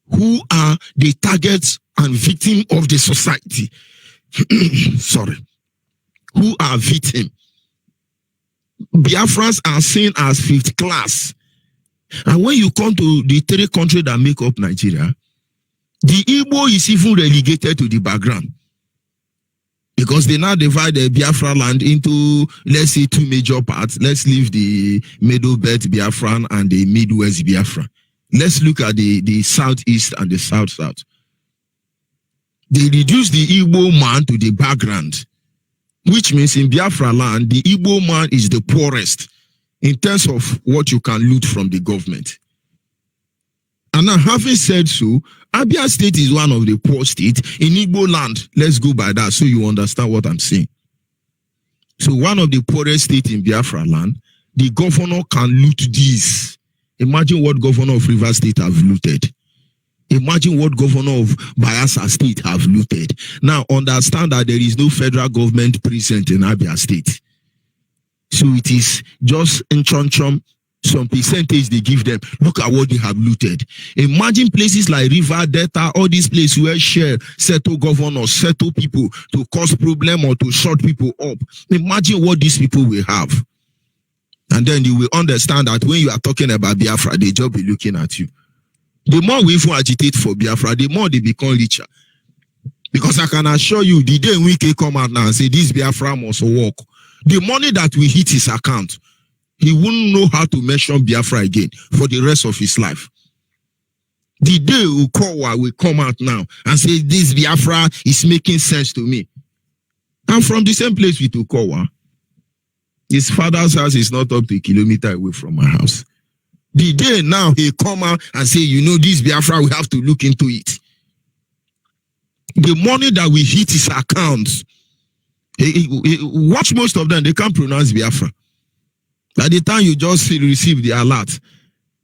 who are the targets and victim of the society. Sorry. Who are victim. Biafrans are seen as 5th class. And when you come to the 3 countries that make up Nigeria, the Igbo is even relegated to the background. Because they now divide the Biafra land into, let's say, 2 major parts. Let's leave the middle belt Biafran and the Midwest Biafra. Let's look at the southeast and the south-south. They reduce the Igbo man to the background, which means in Biafra land, the Igbo man is the poorest in terms of what you can loot from the government. And now, having said so, Abia State is one of the poor states in Igbo land. Let's go by that so you understand what I'm saying. So one of the poorest states in Biafra land, the governor can loot these. Imagine what governor of Rivers State have looted. Imagine what governor of Bayelsa State have looted. Now understand that there is no federal government present in Abia State. So it is just in chom some percentage they give them. Look at what they have looted. Imagine places like River Delta, all these places where share settle governors, settle people to cause problem or to shut people up. Imagine what these people will have. And then you will understand that when you are talking about Biafra, they just be looking at you. The more we even agitate for Biafra, the more they become richer. Because I can assure you, the day we can come out now and say this Biafra must work, the money that we hit his account, he wouldn't know how to mention Biafra again for the rest of his life. The day Ukowa will come out now and say this Biafra is making sense to me. I'm from the same place with Ukowa. His father's house is not up to a kilometer away from my house. The day now he come out and say, you know, this Biafra, we have to look into it. The money that we hit his accounts, watch most of them, they can't pronounce Biafra. By the time you just receive the alert,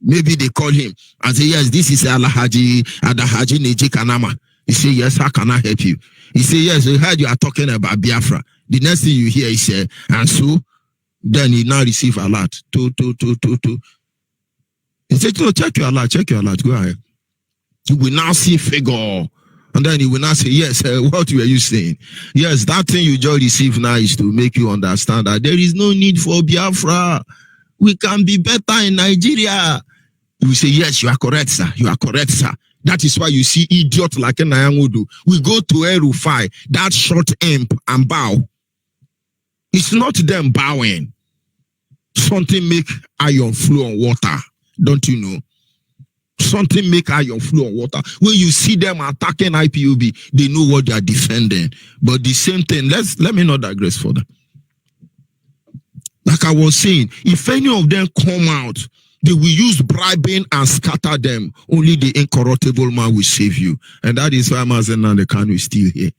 maybe they call him and say, yes, this is Adahaji Neji Kanama. He say, yes, how can I help you? He say, yes, we heard you are talking about Biafra. The next thing you hear is, and so, then he now receive alert. He said, no, check your alert, go ahead. You will now see figure. And then he will now say, yes, what were you saying? Yes, that thing you just received now is to make you understand that there is no need for Biafra. We can be better in Nigeria. You will say, yes, you are correct, sir. You are correct, sir. That is why you see idiot like Nayangudu. We go to Erufai, that short imp and bow. It's not them bowing. Something make iron flow on water. Don't you know? Something make iron flow on water. When you see them attacking IPOB, they know what they are defending. But the same thing, let me not digress further. Like I was saying, if any of them come out, they will use bribing and scatter them. Only the incorruptible man will save you. And that is why Mazen and the Kanu is still here.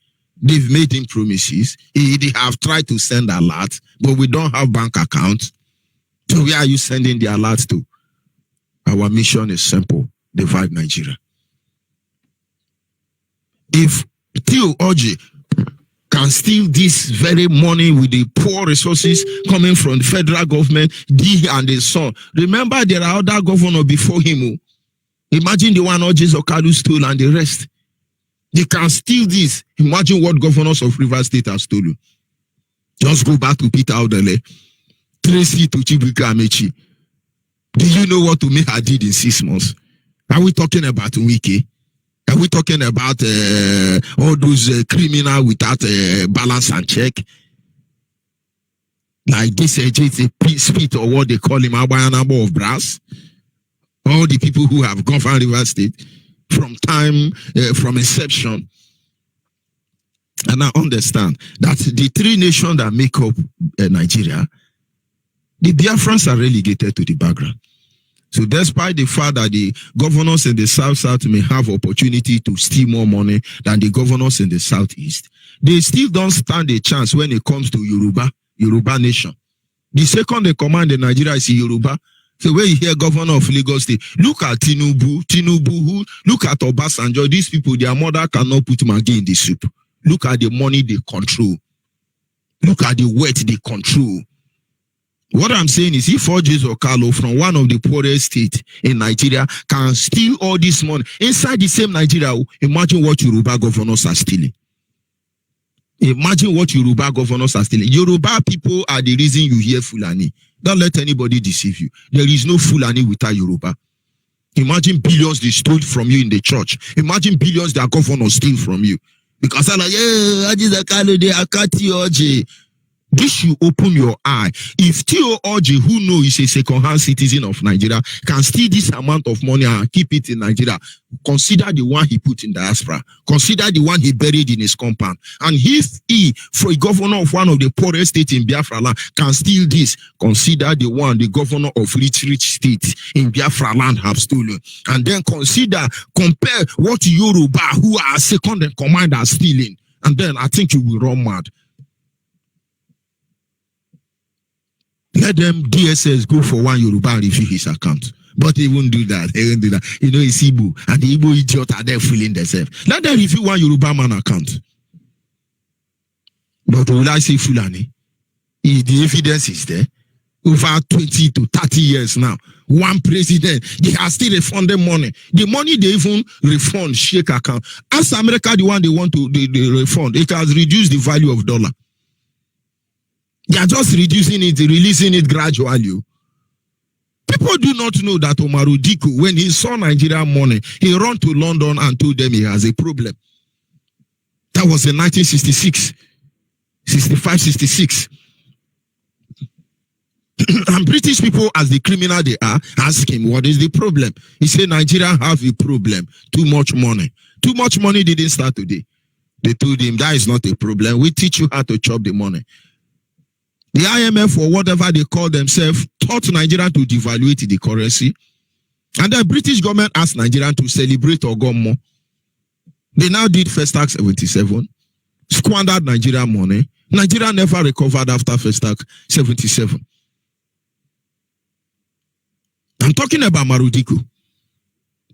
They've made him promises. They have tried to send alerts, but we don't have bank accounts. So where are you sending the alerts to? Our mission is simple. Divide Nigeria. If Theo Oji can steal this very money with the poor resources coming from the federal government, he and his son. Remember, there are other governors before him. Imagine the one Oji Zokadu stole and the rest. They can steal this. Imagine what governors of Rivers State have stolen. Just go back to Peter Odele. Tracy to Chibuka Amechi. Do you know what Umeha did in 6 months? Are we talking about Wiki? Are we talking about all those criminals without balance and check? Like this spit or what they call him, Abayanabo of brass? All the people who have governed River State from inception, And I understand that the three nations that make up Nigeria, the Biafrans are relegated to the background. So despite the fact that the governors in the South may have opportunity to steal more money than the governors in the Southeast, they still don't stand a chance when it comes to Yoruba nation. The second in command in Nigeria is Yoruba. So when you hear governor of Lagos State, look at Tinubu, look at Obasanjo, these people, their mother cannot put Maggi in the soup. Look at the money they control. Look at the wealth they control. What I'm saying is, if Orji Okalo from one of the poorest states in Nigeria can steal all this money inside the same Nigeria, imagine what Yoruba governors are stealing. Imagine what Yoruba governors are stealing. Yoruba people are the reason you hear Fulani. Don't let anybody deceive you. There is no Fulani without Yoruba. Imagine billions they stole from you in the church. Imagine billions that governors steal from you. Because I'm like, this should open your eye. If Theo Orji, who knows is a second-hand citizen of Nigeria, can steal this amount of money and keep it in Nigeria, consider the one he put in diaspora. Consider the one he buried in his compound. And if he, for a governor of one of the poorest states in Biafra land, can steal this, consider the one the governor of rich states in Biafra land have stolen. And then compare what Yoruba, who are second in command, are stealing. And then I think you will run mad. Let them DSS go for one Yoruba and review his account. But he won't do that. He won't do that. You know, it's Igbo. And the Igbo idiot are there fooling themselves. Let them review one Yoruba man account. But will I say Fulani? The evidence is there. Over 20 to 30 years now. One president, they are still refunding money. The money they even refund, shake account. As America, the one they want to they refund, it has reduced the value of dollar. They are just reducing it, releasing it gradually. People do not know that Umaru Diko, when he saw Nigerian money, he ran to London and told them he has a problem. That was in 1966, 65, 66. And British people, as the criminal they are, ask him, what is the problem? He said, Nigeria have a problem. Too much money. Too much money didn't start today. They told him, that is not a problem. We teach you how to chop the money. The IMF, or whatever they call themselves, taught Nigeria to devaluate the currency. And the British government asked Nigeria to celebrate Ogomo. They now did Festac 77, squandered Nigerian money. Nigeria never recovered after Festac 77. I'm talking about Marudiko.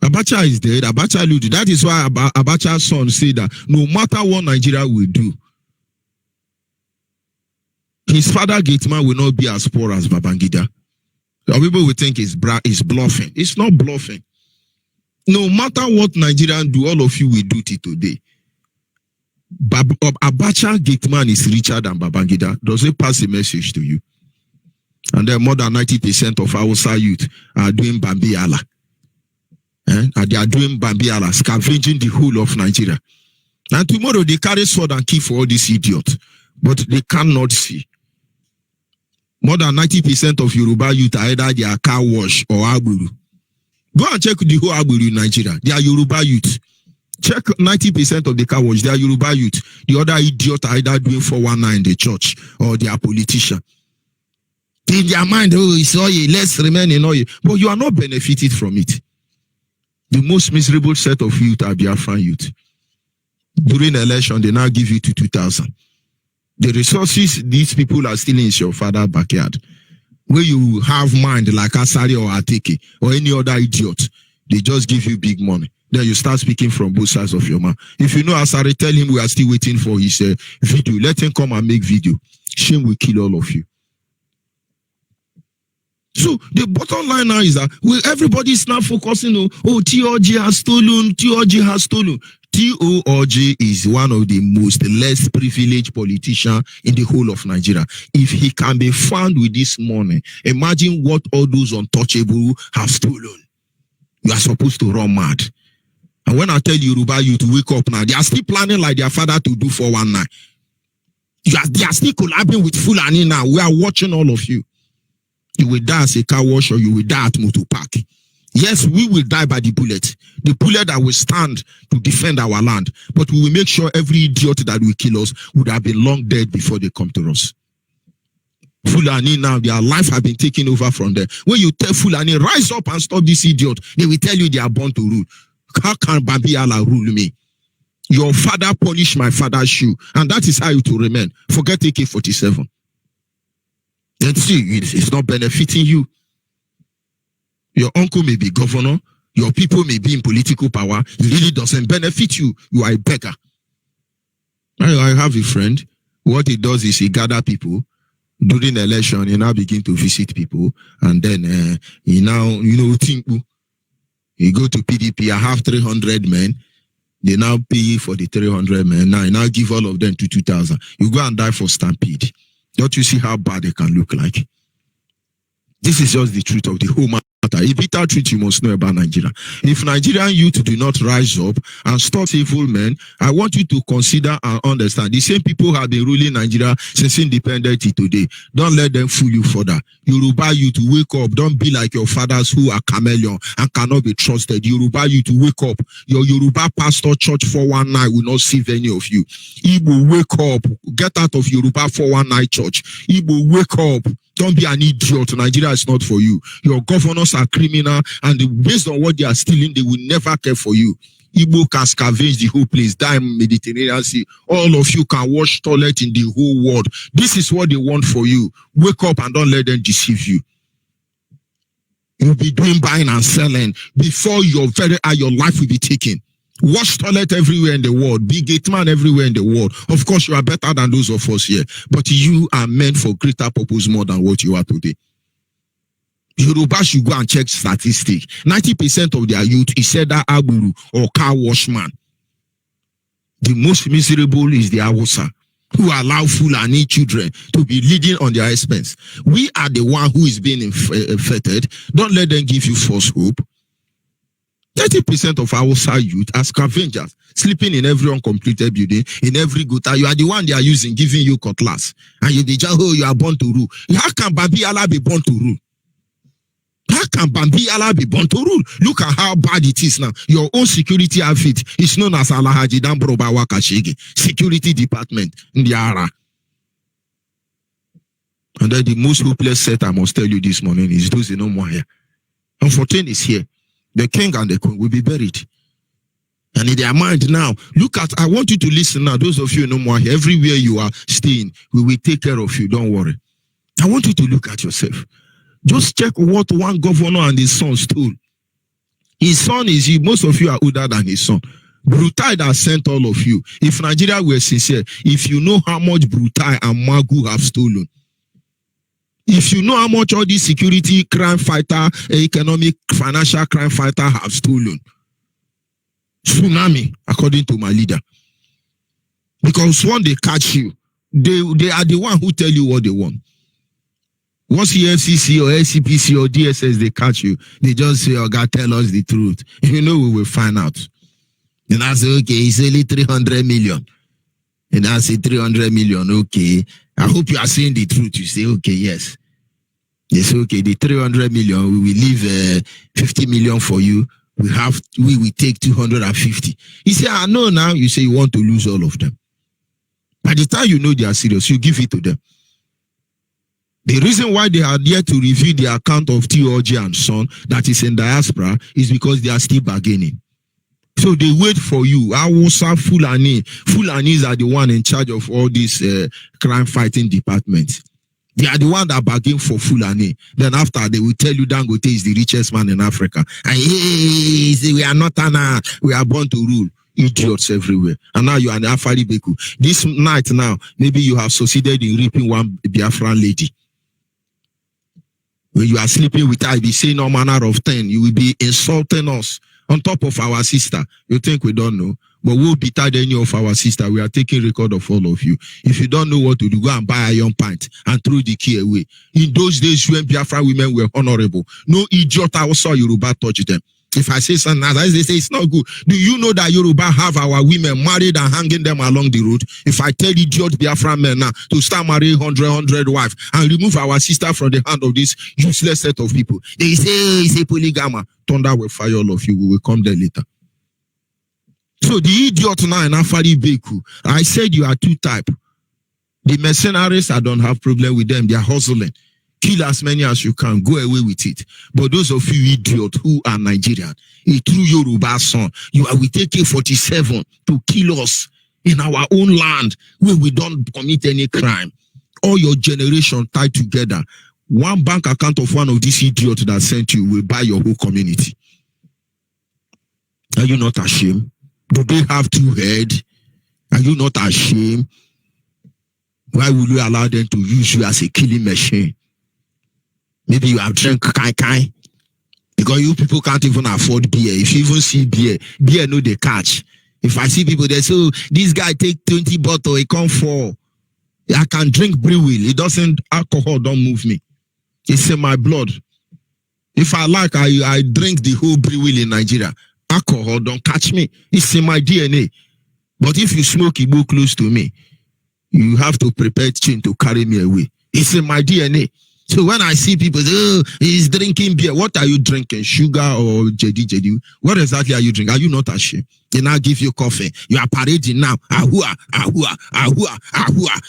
Abacha is dead. Abacha alluded. That is why Abacha's son said that no matter what Nigeria will do, his father Gateman will not be as poor as Babangida. Some people will think it's bluffing. It's not bluffing. No matter what Nigerians do, all of you will do it today. Abacha Gateman is richer than Babangida. Does it pass a message to you? And then more than 90% of Hausa youth are doing Bambiala. And they are doing Bambiala, scavenging the whole of Nigeria. And tomorrow they carry sword and kill for all these idiots. But they cannot see. More than 90% of Yoruba youth are either they are car wash or Agburu. Go and check the whole Agburu in Nigeria. They are Yoruba youth. Check 90% of the car wash. They are Yoruba youth. The other idiot are either doing 419 in the church or they are politician. In their mind, oh, it's oil, let's remain in oil. But you are not benefited from it. The most miserable set of youth are Biafran youth. During election, they now give you to 2,000. The resources these people are stealing is your father's backyard. Where you have mind like Asari or Ateke or any other idiot, they just give you big money. Then you start speaking from both sides of your mouth. If you know Asari, tell him we are still waiting for his video. Let him come and make video. Shame will kill all of you. So the bottom line now is that everybody is now focusing on, oh, TOG has stolen, TOG has stolen. TOG is one of the most less privileged politicians in the whole of Nigeria. If he can be found with this money, imagine what all those untouchable have stolen. You are supposed to run mad. And when I tell Yoruba you to wake up now, they are still planning like their father to do 419. They are still collabing with Fulani now. We are watching all of you. You will die as a car wash or you will die at Motor Park. Yes, we will die by the bullet that will stand to defend our land. But we will make sure every idiot that will kill us would have been long dead before they come to us. Fulani now, their life have been taken over from them. When you tell Fulani, rise up and stop this idiot, they will tell you they are born to rule. How can Babiala rule me? Your father polished my father's shoe, and that is how it will remain. Forget AK-47. Then see, it's not benefiting you. Your uncle may be governor, your people may be in political power, it really doesn't benefit you. You are a beggar. I have a friend, what he does is he gather people. During the election, he now begin to visit people, and then he now, think he go to PDP. I have 300 men. They now pay for the 300 men. Now, he now give all of them to 2,000. You go and die for stampede. Don't you see how bad they can look like? This is just the truth of the whole matter. A bitter truth you must know about Nigeria. If Nigerian youth do not rise up and stop evil men, I want you to consider and understand. The same people have been ruling Nigeria since independence today. Don't let them fool you further. Yoruba youth, wake up. Don't be like your fathers who are chameleon and cannot be trusted. Yoruba youth, wake up. Your Yoruba pastor church 419 will not save any of you. Igbo, wake up. Get out of Yoruba 419 church. Igbo, wake up. Don't be an idiot. Nigeria is not for you. Your governors are criminal, and based on what they are stealing, they will never care for you. Igbo can scavenge the whole place, die in Mediterranean Sea. All of you can wash toilet in the whole world. This is what they want for you. Wake up and don't let them deceive you. You'll be doing buying and selling before your very eye, your life will be taken. Wash toilet everywhere in the world. Be gate man everywhere in the world. Of course, you are better than those of us here. But you are meant for greater purpose more than what you are today. Yoruba should go and check statistics. 90% of their youth is either Agburu or car washman. The most miserable is the Hausa, who allow Fulani children to be leading on their expense. We are the one who is being infected. Don't let them give you false hope. 30% of our youth are scavengers, sleeping in every uncompleted building, in every gutter. You are the one they are using, giving you cutlass. And you you are born to rule. How can Babiala be born to rule? How can Babiala be born to rule? Look at how bad it is now. Your own security outfit is known as Alahaji Dambroba Wakashege, Security Department in the Ara. And then the most hopeless set I must tell you this morning is those no more here. Unfortunately is here. The king and the queen will be buried. And in their mind now, look at, I want you to listen now, those of you no more here, everywhere you are staying, we will take care of you, don't worry. I want you to look at yourself. Just check what one governor and his son stole. His son is you, most of you are older than his son. Brutai that sent all of you. If Nigeria were sincere, if you know how much Brutai and Magu have stolen, if you know how much all these security crime fighter, economic, financial crime fighter have stolen. Tsunami, according to my leader. Because when they catch you, they are the one who tell you what they want. Once the FCC or SCPC or DSS, they catch you, they just say, oh God, tell us the truth. You know we will find out. And I say, okay, it's only 300 million. And I say 300 million, okay. I hope you are saying the truth. You say, okay, yes. Yes, okay, the 300 million, we will leave 50 million for you. We will take 250. You say, I know now. You say you want to lose all of them. By the time you know they are serious, you give it to them. The reason why they are there to review the account of T.O.J. and son that is in diaspora is because they are still bargaining. So they wait for you. Awusa Fulani. Fulanis are the one in charge of all these crime fighting departments. They are the one that bargain for Fulani. Then after they will tell you Dangote is the richest man in Africa. And hey, say we are not we are born to rule. Idiots everywhere. And now you are an Afari Beku. This night now, maybe you have succeeded in raping one Biafran lady. When you are sleeping with her, you be saying all manner of things. You will be insulting us on top of our sister. You think we don't know? But we'll be tired any of our sister. We are taking record of all of you. If you don't know what to do, go and buy a young pint and throw the key away. In those days, when Biafra women were honorable, no idiot also Yoruba touched them. If I say something, as they say it's not good. Do you know that Yoruba have our women married and hanging them along the road? If I tell idiot Biafra men now to start marrying 100 wives and remove our sister from the hand of this useless set of people, they say it's a polygamy. Thunder will fire all of you. We will come there later. So the idiot now in Afari Beku, I said you are two type. The mercenaries, I don't have problem with them. They are hustling. Kill as many as you can. Go away with it. But those of you idiots who are Nigerian, a true Yoruba son, you are with AK-47 to kill us in our own land where we don't commit any crime. All your generation tied together. One bank account of one of these idiots that sent you will buy your whole community. Are you not ashamed? Do they have two heads? Are you not ashamed? Why will you allow them to use you as a killing machine? Maybe you have drank kai. Because you people can't even afford beer. If you even see beer no they catch. If I see people they say, oh, this guy take 20 bottles, it come for. I can drink brew-will. It doesn't, alcohol don't move me. It's in my blood. If I like, I drink the whole brew-will in Nigeria. Alcohol don't catch me. It's in my DNA. But if you smoke, you go close to me. You have to prepare chain to carry me away. It's in my DNA. So when I see people say, oh, he's drinking beer, what are you drinking? Sugar or JD? What exactly are you drinking? Are you not ashamed? They now give you coffee. You are parading now. Ahua.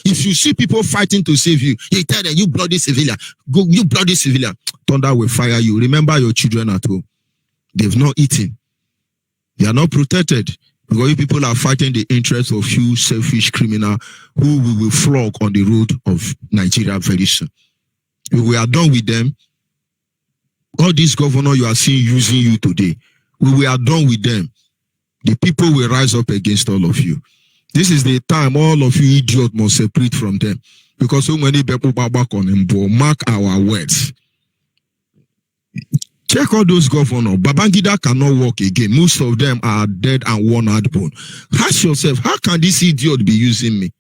If you see people fighting to save you, you tell them, you bloody civilian. Go, you bloody civilian. Thunder will fire you. Remember your children at home. They've not eaten. They are not protected. Because you people are fighting the interests of you selfish criminal who we will flog on the road of Nigeria very soon. If we are done with them, all these governors you are seeing using you today, we are done with them. The people will rise up against all of you. This is the time all of you idiots must separate from them. Because so many people back on them, mark our words. Check all those governors. Babangida cannot walk again. Most of them are dead and worn out bone. Ask yourself, how can this idiot be using me?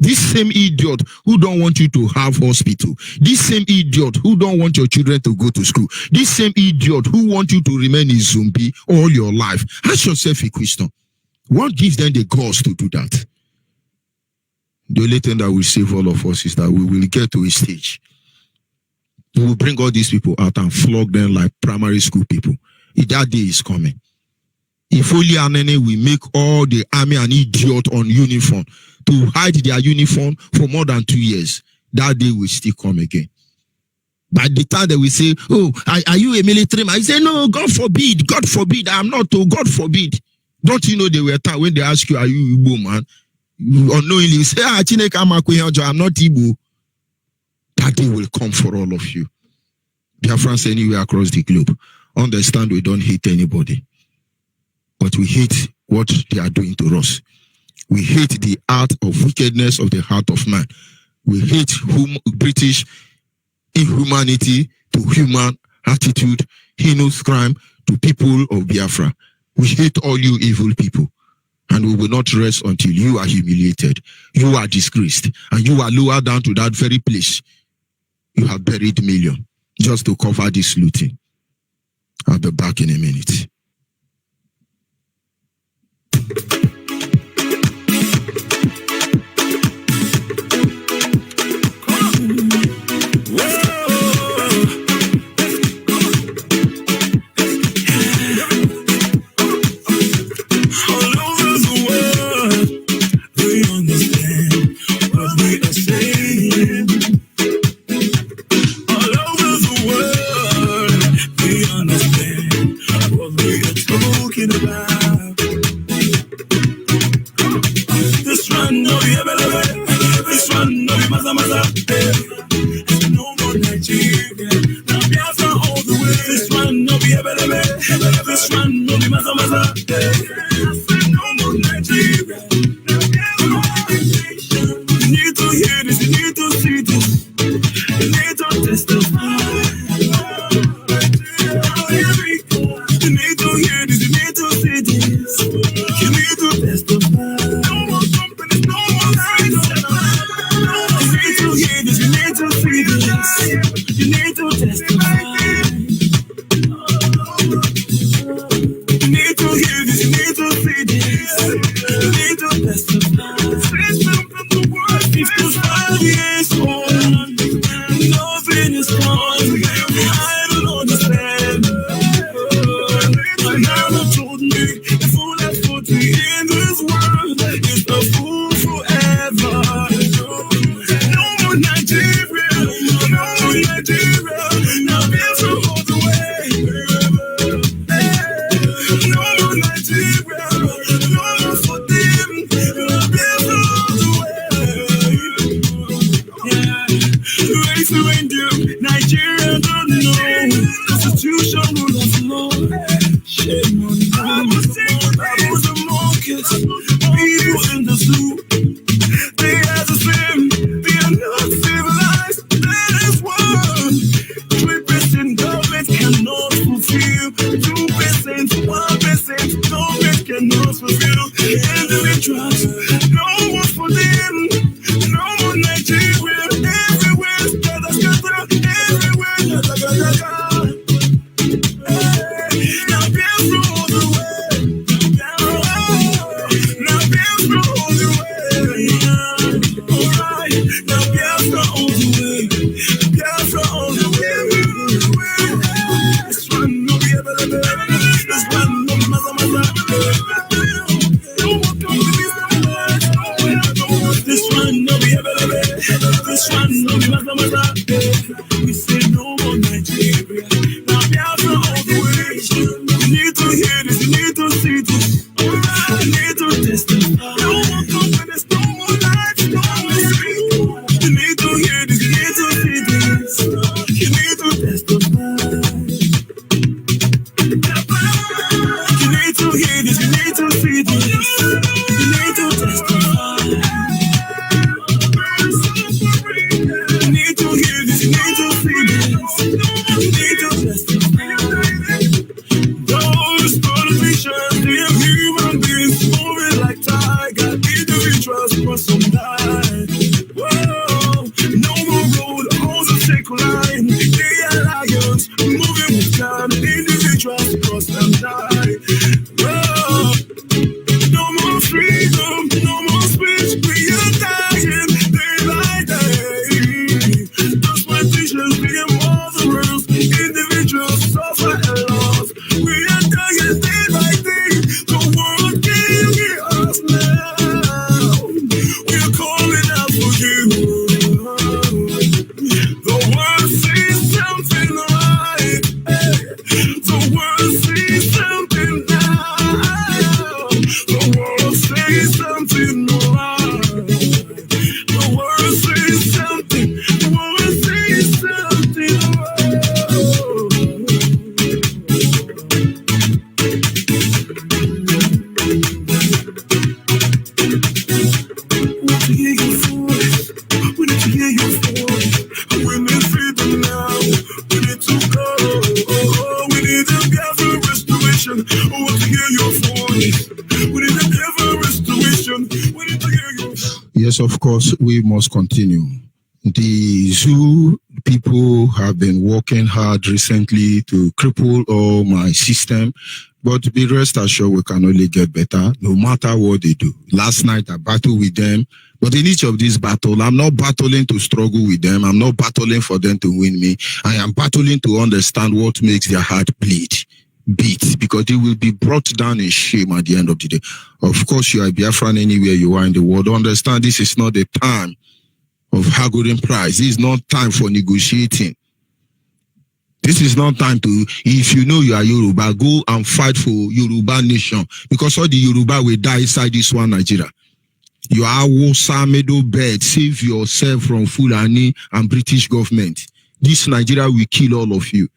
This same idiot who don't want you to have hospital. This same idiot who don't want your children to go to school. This same idiot who want you to remain a zombie all your life. Ask yourself a question. What gives them the guts to do that? The only thing that will save all of us is that we will get to a stage. We will bring all these people out and flog them like primary school people. That day is coming. If only Anene will make all the army an idiot on uniform to hide their uniform for more than 2 years, that day will still come again. By the time they will say, oh, are you a military man? I say, no, God forbid, I am not, oh, God forbid. Don't you know they were time when they ask you, are you Igbo, man? Unknowingly, you say, I'm not Igbo. That day will come for all of you. Biafrans anywhere across the globe. Understand we don't hate anybody. But we hate what they are doing to us. We hate the art of wickedness of the heart of man. We hate British inhumanity to human attitude, heinous crime to people of Biafra. We hate all you evil people. And we will not rest until you are humiliated, you are disgraced, and you are lowered down to that very place. You have buried millions just to cover this looting. I'll be back in a minute. I don't understand. My mama told me the fool that put me in this world is the fool forever. No more Nigeria, no more Nigeria. Now Biafra all the way. No more Nigeria, no more for them. Now Biafra all the way. Yeah, race around you, Nigeria don't know. Constitution rule of law. Shame on you. I was the market, people in the zoo. They are the same, they are not civilized. That is one. 3% government cannot fulfill. 2%, 1% government cannot fulfill. Individuals, no one for them. No more Nigeria. Everywhere, scatter, everywhere, now Biafra all the way. Now Biafra all the way. Alright, now Biafra all the way. Biafra all the way. This one no be able to. This one no be no one come to this. This one no be able to. This one no be we say no more Nigeria. Now Biafra all the way. You need to hear this, you need to see this. You need to testify. No more confidence, no more life, no more sleep. You need to hear this, you need to see this. You need to testify. You need to hear this, you need to see this. You need to testify. You need to hear this, you need to see this. You need to testify. Those politicians, they're human beings moving like tiger. Individuals must die. Whoa, no more road, all the circle line. They are lions, moving with God. Individuals must die. Whoa, no more freedom, no more speech. We are dying day by day. Those politicians, they are more the rules. Individuals suffer a lot. We are dying day by day. The world can hear us now. We are calling out for you. The world sees something right. The world sees something now. The world sees something right. The world sees something. The world sees something We need to hear your voice. We need to hear your voice. We need freedom now. We need to go. We need a Biafra restoration. We want to hear your voice. We need a Biafra restoration. We need to hear your voice. Yes, of course, we must continue. The zoo people have been working hard recently to cripple all my system, but be rest assured we can only get better no matter what they do. Last night I battled with them, but in each of these battles, I'm not battling to struggle with them. I'm not battling for them to win me. I am battling to understand what makes their heart beat, because they will be brought down in shame at the end of the day. Of course, you are Biafran anywhere you are in the world. Understand this is not the time of haggling price. This is not time for negotiating. This is not time to, if you know you are Yoruba, go and fight for Yoruba nation, because all the Yoruba will die inside this one Nigeria. You are Wosa Meadow Bed. Save yourself from Fulani and British government. This Nigeria will kill all of you.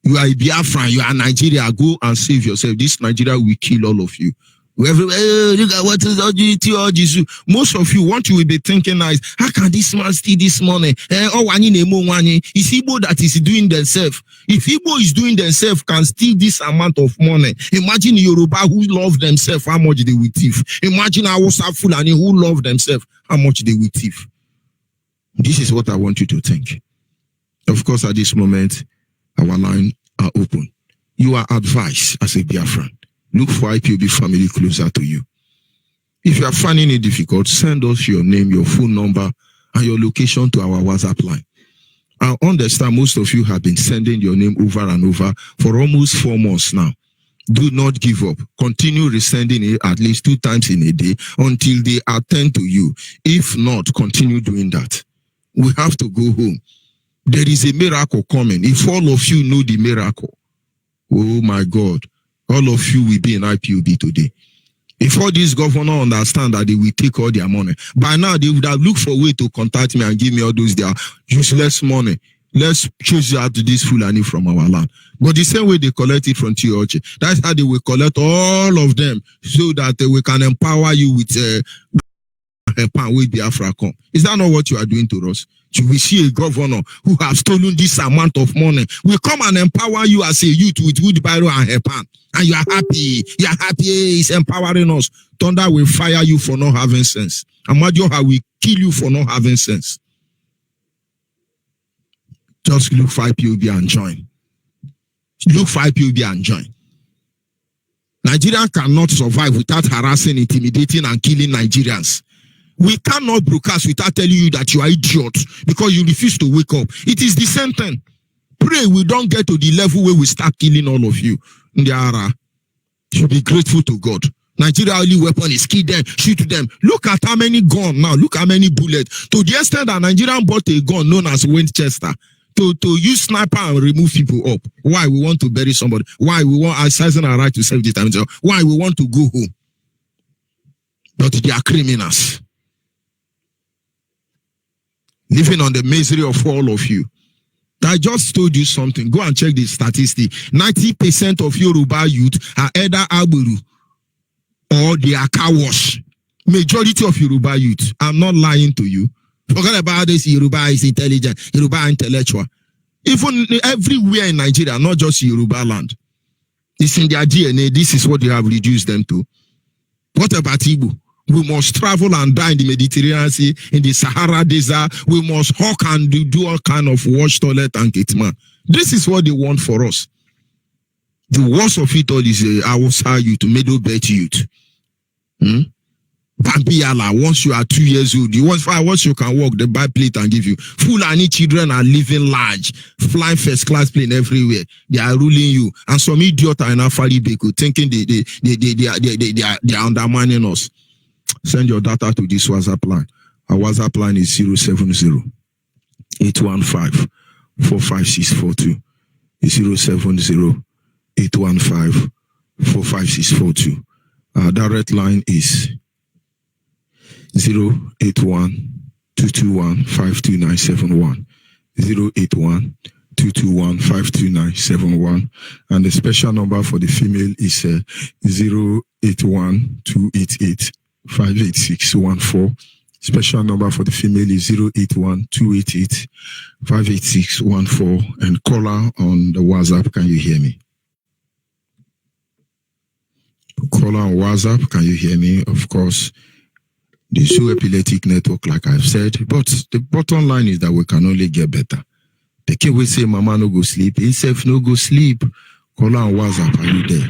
You are Biafran, you are Nigeria, go and save yourself. This Nigeria will kill all of you. Look at what is LGBT. Most of you, what you will be thinking is, how can this man steal this money? It's Igbo that is doing themselves. If Igbo is doing themselves, can steal this amount of money. Imagine Yoruba who love themselves, how much they will thief. Imagine Hausa Fulani who love themselves, how much they will thief. This is what I want you to think. Of course, at this moment, our lines are open. You are advised as a Biafran. Look for IPOB family closer to you. If you are finding it difficult, send us your name, your phone number, and your location to our WhatsApp line. I understand most of you have been sending your name over and over for almost 4 months now. Do not give up. Continue resending it at least 2 times in a day until they attend to you. If not, continue doing that. We have to go home. There is a miracle coming. If all of you know the miracle, oh my God, all of you will be in IPOB today. If all these governors understand that they will take all their money, by now they would have looked for a way to contact me and give me all those their useless money. Let's chase out this Fulani from our land. But the same way they collect it from Tioche, that's how they will collect all of them so that we can empower you with a pan with Biafra come. Is that not what you are doing to us? You will see a governor who has stolen this amount of money. We come and empower you as a youth with wheelbarrow and a pan. And you are happy. You are happy. He's empowering us. Thunder will fire you for not having sense. Amadioha will kill you for not having sense. Just look for IPOB and join. Look for IPOB and join. Nigeria cannot survive without harassing, intimidating, and killing Nigerians. We cannot broadcast without telling you that you are idiots because you refuse to wake up. It is the same thing. Pray we don't get to the level where we start killing all of you. Ndiara, should be grateful to God. Nigeria only weapon is kill them, shoot them. Look at how many guns now. Look how many bullets. To the extent that Nigerian bought a gun known as Winchester to use sniper and remove people up. Why we want to bury somebody? Why we want exercising our right to self-defense? Why we want to go home? But they are criminals. Living on the misery of all of you. I just told you something. Go and check the statistic. 90% of Yoruba youth are either Aburu or they are car wash. Majority of Yoruba youth. I'm not lying to you. Forget about this. Yoruba is intelligent. Yoruba intellectual. Even everywhere in Nigeria, not just Yoruba land. It's in their DNA. This is what they have reduced them to. What about Igbo? We must travel and die in the Mediterranean Sea, in the Sahara Desert. We must hawk and do all kind of wash, toilet, and kitman. This is what they want for us. The worst of it all is Awusa youth, Middle Belt youth. Bambiala, once you are 2 years old, once you can walk, they buy plate and give you. Fulani children are living large, flying first class plane everywhere. They are ruling you. And some idiot are in Afari Beko thinking they are undermining us. Send your data to this WhatsApp line. Our WhatsApp line is 070-815-45642. 070-815-45642. Our direct line is 081-221-52971. 081-221-52971. And the special number for the female is 081-288-58614. Special number for the female is 081-288-58614. And caller on the WhatsApp, can you hear me? Caller on WhatsApp, can you hear me? Of course, the so epileptic network, like I've said, but the bottom line is that we can only get better. The kid will say, Mama no go sleep, himself no go sleep. Caller on WhatsApp, are you there?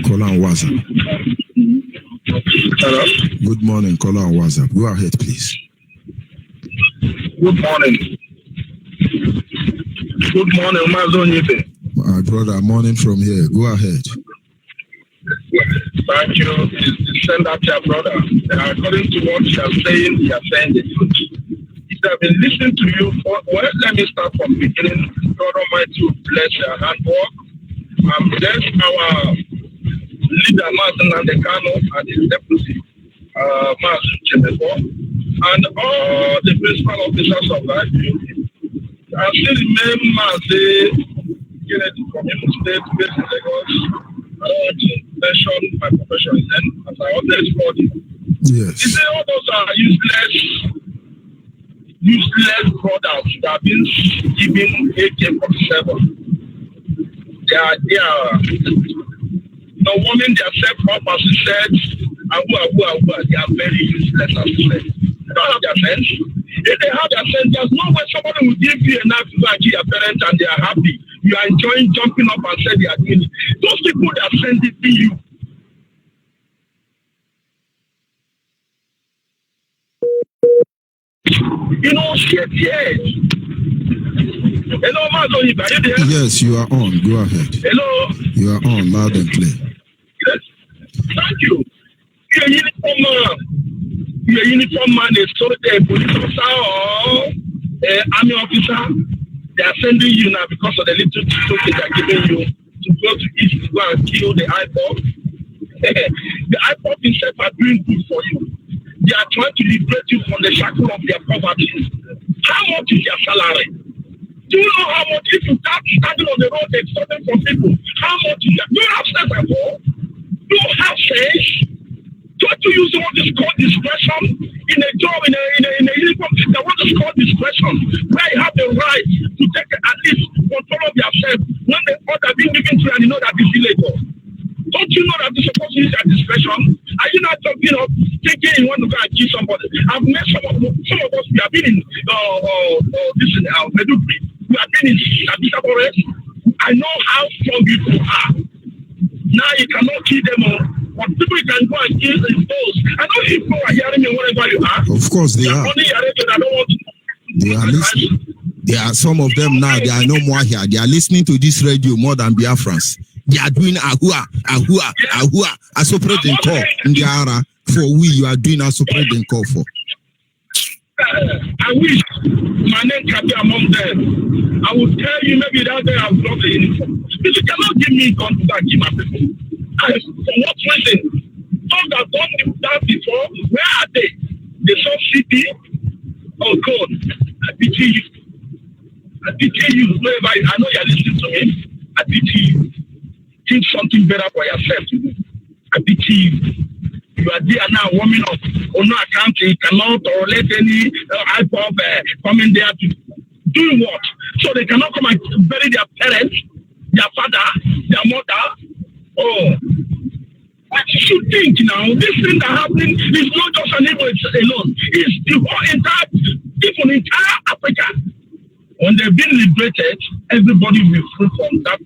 Caller on WhatsApp. Hello. Good morning, caller on WhatsApp. Go ahead, please. Good morning. Good morning, Onyeibe. My brother, morning from here. Go ahead. Thank you. It's send out your brother. According to what you are saying the truth. If I've been listening to you let me start from the beginning. God Almighty will bless your handwork. Bless our leader, Martin and the Kano, and his deputy, Martin Chemefo, and all the principal officers of that community. I still remain MAZI, from Imo State, based in Lagos. I don't want to mention my profession then, as I always call it. Yes. You say all those are useless products that have been given AK-47. They are warming themselves up, as you said, and they are very useless, as you said. They don't have their sense. If they have their sense, there's no way somebody will give you enough to go and kill your parents and they are happy. You are enjoying jumping up and say they are doing it. Those people that are sending you. You know, shit, yes. Hello, Onyeibe, are you there? Yes, you are on. Go ahead. Hello. You are on, loud and clear. Yes. Thank you. You're a uniform man. You're a uniform man, a soldier, a police officer, or army officer. They are sending you now because of the little token they are giving you to go to East to go and kill the IPOP. The IPOP itself are doing good for you. They are trying to liberate you from the shackle of their poverty. How much is their salary? Do you know how much if you start standing on the road extorting from people? How much is that? Do you have sense at all? Do you have sense? Try to use what is called discretion in a job, in a uniform. That what is called discretion, where you have the right to take at least control of yourself when the order being given to you and you know that it's illegal. Don't you know that you're supposed to use your discretion? Are you not talking of thinking you want to go and kill somebody? I've met some of us, we have been in this in Medugri. We have been in Sabisa Forest. I know how strong people are. Now you cannot kill them all. But people can go and kill those. I know people are hearing me wherever you are. Of course they are. Only I don't want to. They are listening. There are some of them now, they are no more here. They are listening to this radio more than Biafrans. They are doing ahua, a separate call in the ara for we, you are doing a separate call for. I wish my name can be among them. I will tell you maybe that day I've got the uniform. But you cannot give me gun to back my people. For what reason? Those that done that before, where are they? The subsidy? Oh God, I pity you. I pity you. Wherever I know you're listening to me. I pity you. Think something better for yourself. I pity you. You are there now warming up on no account. You cannot or let any IPOP come in there to do what? So they cannot come and bury their parents, their father, their mother. Oh, what you should think now? This thing that happening is not just an Igbo alone. It's the whole entire Africa. When they've been liberated, everybody will be free from that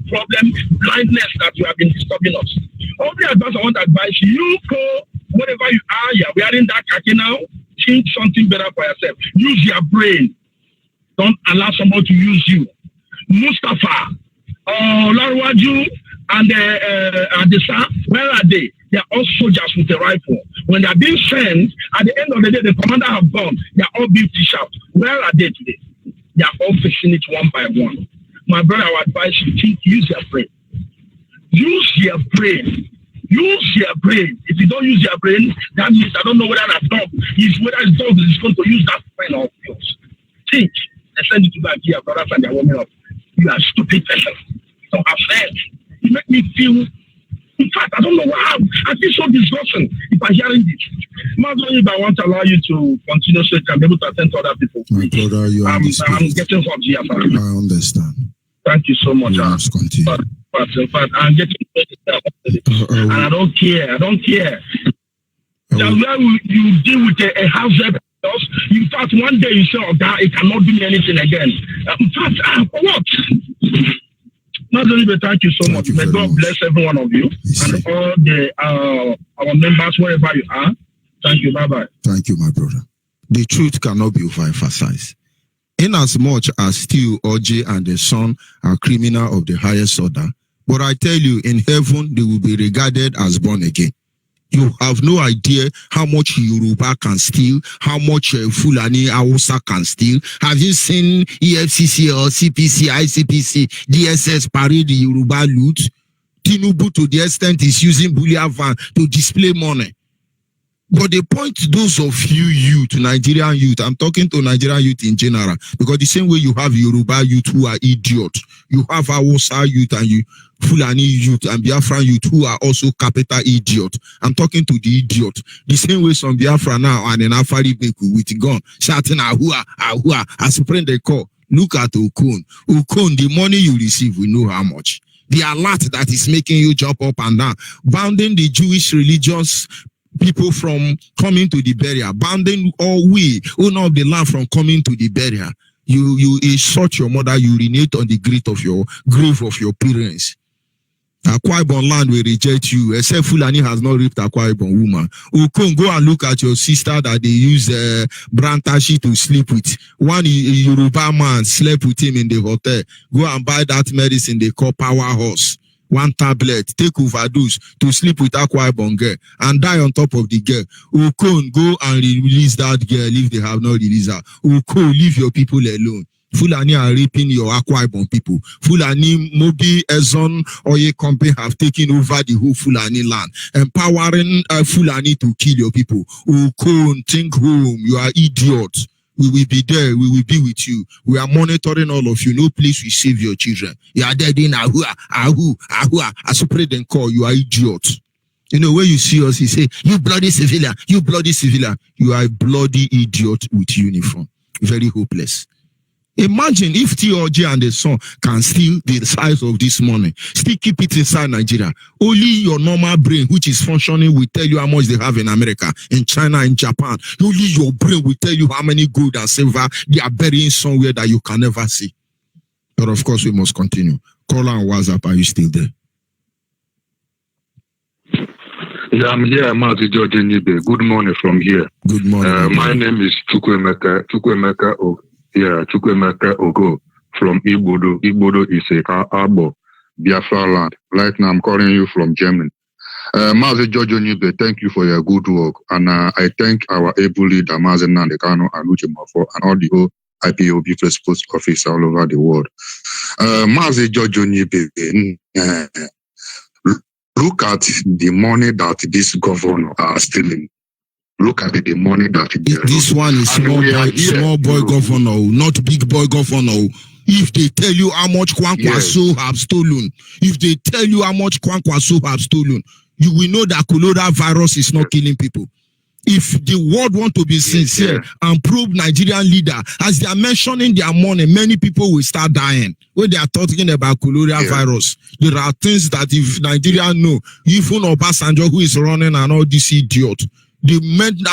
problem, blindness that you have been disturbing us. Only advice I want to advise you, go wherever you are, you're wearing that khaki now, think something better for yourself. Use your brain. Don't allow somebody to use you. Mustafa, Larwaju, and Adisa, where are they? They are all soldiers with a rifle. When they are being sent, at the end of the day, the commander have gone. They are all being fished out. Where are they today? They are all fixing it one by one. My brother, I would advise you, use your brain. Use your brain. Use your brain. If you don't use your brain, that means I don't know whether that dog is going to use that brain of yours. Think. I send it to back here, brothers and their women up. You are a stupid person. You don't have sense. You make me feel. In fact, I don't know why I feel so disgusting if I'm hearing this. Onyeibe, I want to allow you to continue so you can be able to attend to other people. My brother, you are I'm getting hot here. I understand. Thank you so much. Yes, continue. But in fact, I'm getting and I don't care. I don't care. That's where you deal with a house help. In fact, one day you say, oh, God, it cannot do me anything again. In fact, for what? Onyeibe, thank you so much. May God bless every one of you and all the our members wherever you are. Thank you. Bye-bye. Thank you, my brother. The truth cannot be overemphasized. Inasmuch as still OJ and the son are criminal of the highest order, but I tell you, in heaven, they will be regarded as born again. You have no idea how much Yoruba can steal, how much Fulani Hausa can steal. Have you seen EFCC or CPC, ICPC, DSS parade the Yoruba loot? Tinubu, to the extent, is using bullion van to display money. But the point, those of you, Nigerian youth, I'm talking to Nigerian youth in general, because the same way you have Yoruba youth who are idiots, you have Hausa youth and you Fulani youth and Biafra youth who are also capital idiots. I'm talking to the idiot. The same way some Biafra now and an Afari Beku with gun shouting ahua, as friend they call. Look at Okon. Okon, the money you receive, we know how much. The alert that is making you jump up and down, bounding the Jewish religious people from coming to the burial, bounding all we, owner of the land, from coming to the burial. You insult your mother, you urinate on the grave of your parents. Akwa Ibom land will reject you, except Fulani has not raped Akwa Ibom woman. Okon, go and look at your sister that they use Brantashi to sleep with. One Yoruba man slept with him in the hotel. Go and buy that medicine they call power horse. One tablet, take overdose to sleep with Akwa Ibom girl and die on top of the girl. Okon, go and release that girl if they have not released her. Okon, leave your people alone. Fulani are raping your Akwa Ibom people. Fulani, Mobi, Ezon, Oye Company have taken over the whole Fulani land, empowering Fulani to kill your people. Okon, think home. You are idiots. We will be there. We will be with you. We are monitoring all of you. No place will save your children. You are dead in Ahua. As you pray then call, you are idiots. You know, when you see us, you say, you bloody civilian, you bloody civilian. You are a bloody idiot with uniform. Very hopeless. Imagine if TOG and the son can steal the size of this money, still keep it inside Nigeria. Only your normal brain, which is functioning, will tell you how much they have in America, in China, in Japan. Only your brain will tell you how many gold and silver they are burying somewhere that you can never see. But of course, we must continue. Call and WhatsApp, are you still there? Yeah, I'm here, MAZI George Onyeibe. Good morning from here. Good morning. My name is Chukwemeka Ogo from Igbodo. Igbodo is a Abo, Biafra land. Right now, I'm calling you from Germany. MAZI George Onyeibe, thank you for your good work. And I thank our able leader, MAZI Nandekano and Uchemafo, and all the whole IPOB First Post Office all over the world. MAZI George Onyeibe, look at the money that this governor are stealing. Look at the money that this one is small boy governor, not big boy governor. If they tell you how much Kwankwaso have stolen, if they tell you how much Kwankwaso have stolen, you will know that coronavirus is not killing people. If the world want to be sincere and probe Nigerian leader, as they are mentioning their money, many people will start dying. When they are talking about coronavirus, there are things that if Nigeria know, even Obasanjo who is running and all this idiot, the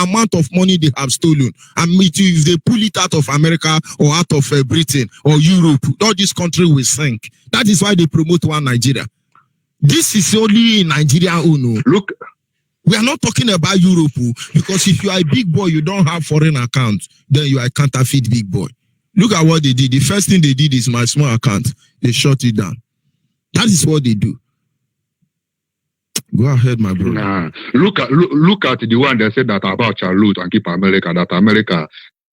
amount of money they have stolen, and if they pull it out of America or out of Britain or Europe, all this country will sink. That is why they promote one Nigeria. This is only in Nigeria. Look, we are not talking about Europe, because if you are a big boy, you don't have foreign accounts, then you are a counterfeit big boy. Look at what they did. The first thing they did is my small account. They shut it down. That is what they do. Go ahead, my brother. Nah. Look at the one that said that about loot and keep America, that America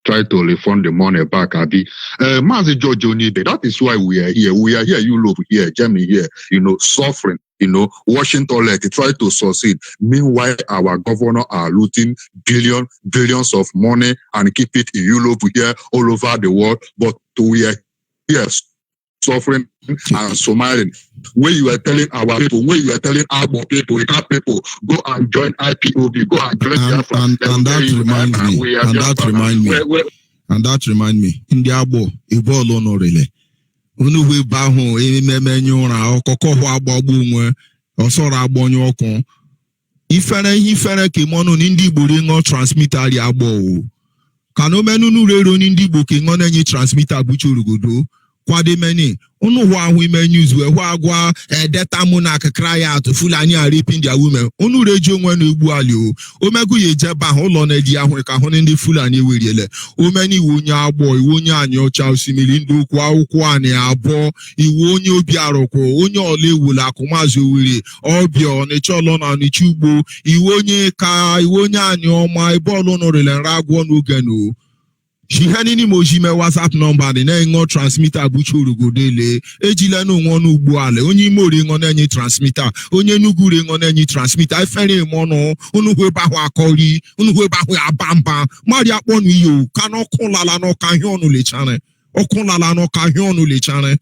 tried to refund the money back. MAZI George Onyeibe, that is why we are here. We are here, Europe here, Germany here, suffering, washing toilet, try to succeed. Meanwhile, our governor are looting billions of money and keep it in Europe here, all over the world. But we are here suffering and smiling. When you are telling our people, when you are telling our people, go and join IPOB, go and join Biafra. And that remind me, in the Abo, Ebo Lonorele. Unu we baho, menyora, okoko agbabu nwe, osora agbonyo okon. Ifere kimono nindi buringo transmitter ali abo. Kano menu rero nindi buke ngone nyi transmitter buchurugodo. Kwade many. Unu wa women news we agwa data muna cry out Fulani are raping their women. Unu rejo nwen egbu ali o. Omegu ye jeba ho lo na di ahun ka ho ndi Fulani werele. Omeni wonya agbo, wonya anyo cha osimiri ndu kwa ukwu ani abo, iwo onye obi aroko, onye ole wula akumazi owere, obio ne cholo na ni chugbo, iwo onye anyo ma ibolo no rele ragwo no gano. She had any mojime WhatsApp number, the name transmitter buchuru godele, ejila no one ubuale, only mori on any transmitter, only nugure on any transmitter, I fell in mono, unueba wakori, unueba bamba, Maria one you cannot call la no canyon le chane, or call la no canyon le chane.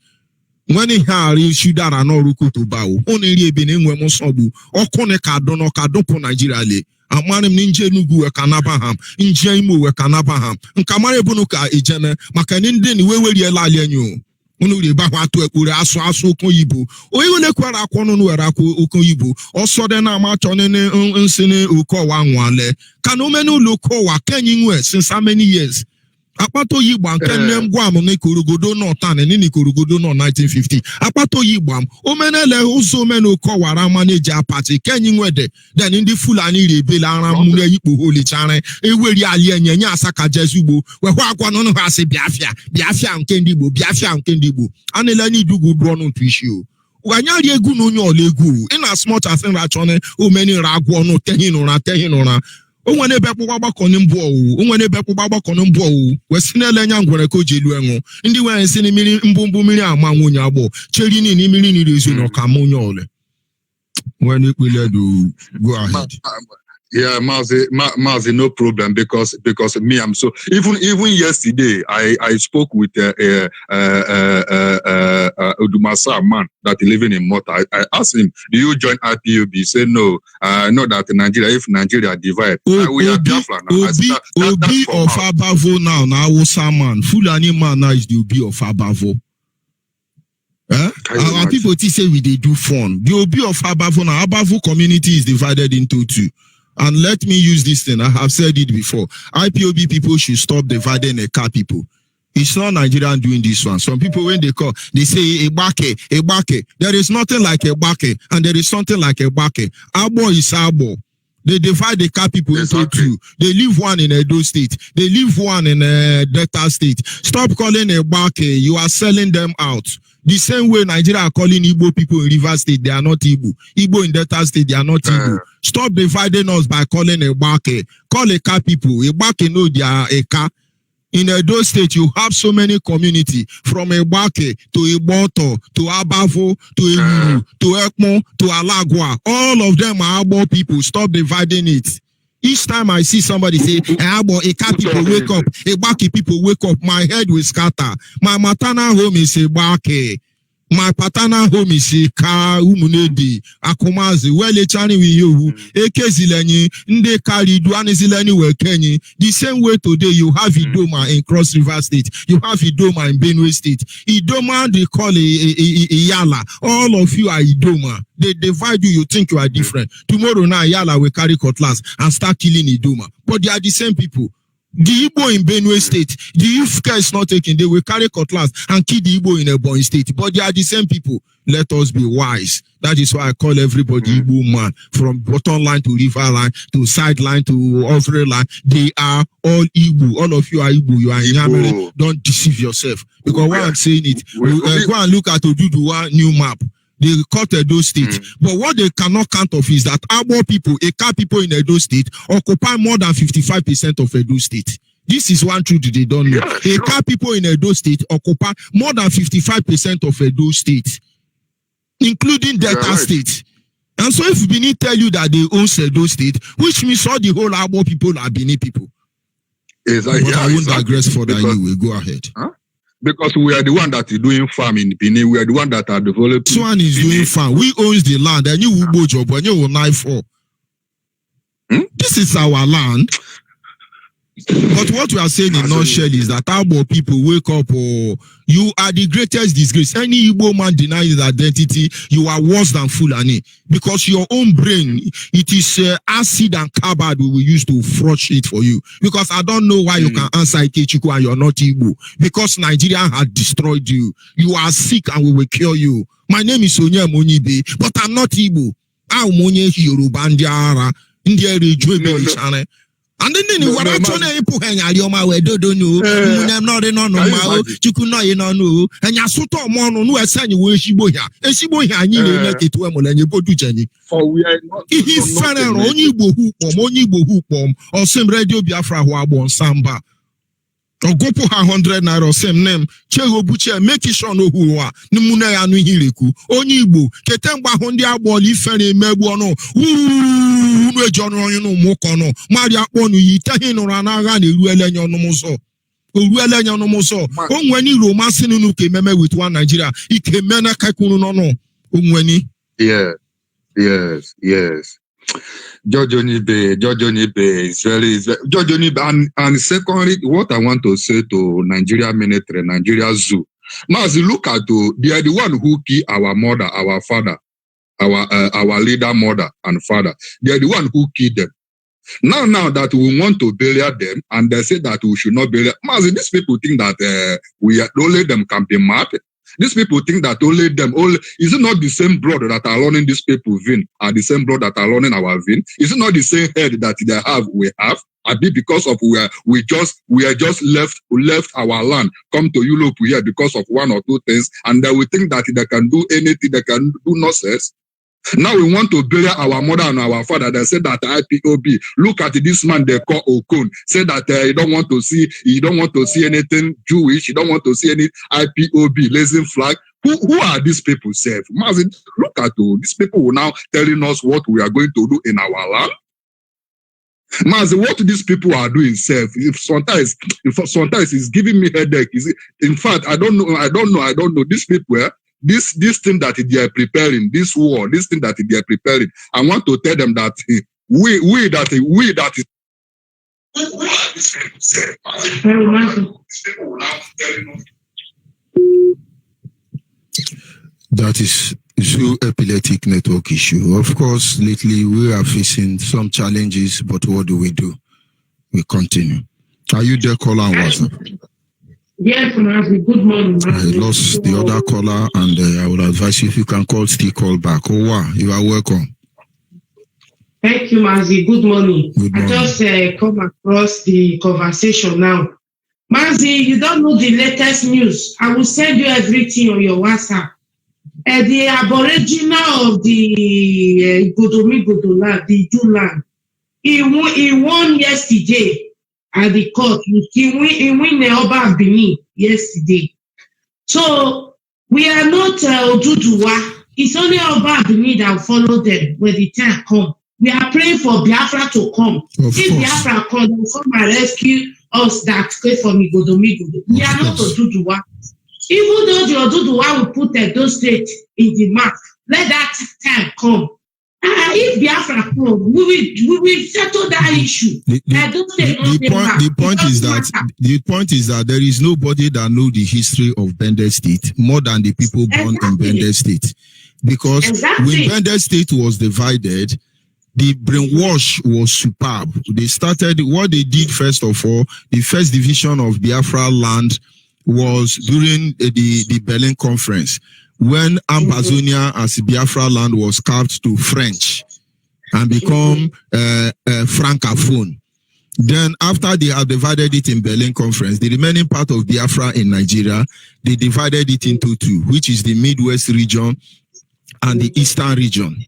When he had Shudara no ruku to bow, only benin when Mosobu, or Koneka dono kadopo Nigeria. Amanim ninje nugu we kanabaham, inje imu we kanabaham. Nkamare bunuka ejene, makaninde ni wewe liela alienyo. Unu li bahwa tu ekure aso okon yibo. Oyi le kwara akono nu era ko okon yibo. Oso de na ma chone ne nsene uko wa nwanle. Kanomenu loko wa kenyi nwe since how many years? Apato Yibam Kenem Guam Nikorogodo no Tan and Nikorogodo no 1950. Apato Yibam, Omenele also meno Kowara manager party, Kenyan Wede, then in the Fulani Rebella Mune Yipu Holy Chane, Eweri Alien Yasaka Jesubo, where Wakwano has a Biafra and Kendibo, and Eleni Dugu Brono Tissue. Wanya Yegu no Legu, in as much as in Rachone, O many Raguano, Tehinona. Onwene bepo baba konimbo onwene bepo baba konimbo wesinele nyangwere ko jeluenwo ndi we nsi ni miri mbumbu miri amanwo nyabo cheri ni miri ni rezu no kamunyo ole when you do go ahead. Yeah, MAZI, no problem because me, I'm so even yesterday I spoke with Odumasa man that living in Malta. I asked him, do you join IPOB? He said no. Know that if Nigeria divide, we are Biafra now. Obi of Abavo now Hausa man, Fulani man now is the Obi of Abavo. Our people say we they do fun. The Obi of Abavo now, Abavo community is divided into two. And let me use this thing. I have said it before. IPOB people should stop dividing a car people. It's not Nigerian doing this one. Some people, when they call, they say Ebake. There is nothing like Ebake, and there is something like Ebake. Abo is Abo. They divide the car people into two. They leave one in Edo State. They leave one in Delta State. Stop calling Ebake. You are selling them out. The same way Nigeria are calling Igbo people in River State, they are not Igbo. Igbo in Delta State, they are not Igbo. Stop dividing us by calling Ebake. Call Eka people. Ebake know they are Eka. In Edo State, you have so many community from Ebake to Iboto to Abavo to Ewu to Ekmo to Alagwa. All of them are Abo people. Stop dividing it. Each time I see somebody say, Eka people wake up, Ebake people wake up, my head will scatter. My maternal home is Ebake. My paternal home is Eka Umunedi, Akomazi, Wele Chani Wiyu, Eke Zileni, Nde Kari, Duane Zileni Wekenyi. The same way today you have Idoma in Cross River State, you have Idoma in Benue State. Idoma, they call Iyala. All of you are Idoma. They divide you, you think you are different. Tomorrow now, Iyala will carry cutlass and start killing Idoma. But they are the same people. The Igbo in Benue State, the Ifka is not taken, they will carry cutlass and kill the Igbo in Ebonyi State. But they are the same people. Let us be wise. That is why I call everybody Igbo man. From bottom line to river line, to sideline to over line. They are all Igbo. All of you are Igbo. You are Nyamere. Don't deceive yourself. Because why I'm saying it, go and look at Oduduwa new map. They cut Edo State. But what they cannot count of is that Abo people, Eka people in Edo State, occupy more than 55% of Edo State. This is one truth they don't know. Eka people in Edo State occupy more than 55% of Edo State, including Delta State. And so if Benin tell you that they own Edo State, which means all the whole Abo people are Benin people. But I won't digress further anyway. Go ahead. Huh? Because we are the one that is doing farm in Benin. We are the one that are developing. This one is doing farm. We owns the land. And you will go job when you will knife for. This is our land. But what we are saying in nutshell is that Igbo people wake up, or you are the greatest disgrace. Any Igbo man denies his identity, you are worse than Fulani. Because your own brain, it is acid and carbide we will use to flush it for you. Because I don't know why you can answer Ikechukwu and you're not Igbo. Because Nigeria had destroyed you. You are sick and we will cure you. My name is Onyeibe, but I'm not Igbo. I'm Yoruba and Diara. And then what I told you, put Hanyalioma, we don't know, I'm not in on my Chikuno, no, and Yasuto Mono, who has sent you where she boy, and she boy, I knew it to him and you go to Jenny. For we are not. He's funny, Onyeibe hoop, or some radio Biafra who are born Samba. Or go for 100 naira, same name, Cheho Buche, make it sure no who are, Numune anu Hiliku, Onyeibe, Ketemba Hondia Boli Fene Mebuano, John Mokono, Maria Onu, Yitahin or Anagani, Ruelen Nomoso. Ruelen Nomoso. When you romancing Nuke meme with one Nigeria, he came Mena Kakuno. Umweni. Yes. George Onyeibe is very George Onyeibe, and secondly, what I want to say to Nigeria military, Nigeria Zoo. MAZI, look at they are the one who killed our mother, our father, our leader, mother and father. They are the one who killed them. Now that we want to bury them, and they say that we should not bury. Mazi, these people think that only them can be mad. These people think that only is it not the same blood that are running these people vein, are the same blood that are running our vein? Is it not the same head that they have, we have? I be because of we are just left our land, come to Europe here because of one or two things, and then we think that they can do anything, they can do nonsense. Now we want to bury our mother and our father. They said that IPOB. Look at this man they call Okun. Say that he don't want to see anything Jewish. He don't want to see any IPOB raising flag. Who are these people? Self? Look at these people who now telling us what we are going to do in our land. Mazi, what these people are doing, self. If sometimes it's giving me headache. In fact, I don't know. These people. This thing that they are preparing, this war, this thing that they are preparing, I want to tell them that that is through epileptic network issue. Of course, lately we are facing some challenges, but what do? We continue. Are you there, caller on WhatsApp? Yes, Mazi. Good morning, Mazi. I lost the other caller, and I would advise you if you can still call back. Oh, wow, you are welcome. Thank you, Mazi. Good morning. Good morning. I just come across the conversation now. Mazi, you don't know the latest news. I will send you everything on your WhatsApp. The aboriginal of the Godomi, the Juland, he won yesterday at the court. He win the Oba Benin yesterday. So we are not Oduduwa. It's only Oba Benin that follow them when the time come. We are praying for Biafra to come. If Biafra come, they will come and rescue us that came from Igodomi. We are not Oduduwa. Even though the Oduduwa will put Edo State in the map, let that time come. If Biafra come, we will settle that issue. The point is that there is nobody that knows the history of Bendel State more than the people born in Bendel State. Because when Bendel State was divided, the brainwash was superb. They started, what they did first of all, the first division of Biafra land was during the Berlin Conference, when Ambazonia as Biafra land was carved to French and become Francophone. Then after they have divided it in Berlin Conference, the remaining part of Biafra in Nigeria, they divided it into two, which is the Midwest region and the Eastern region.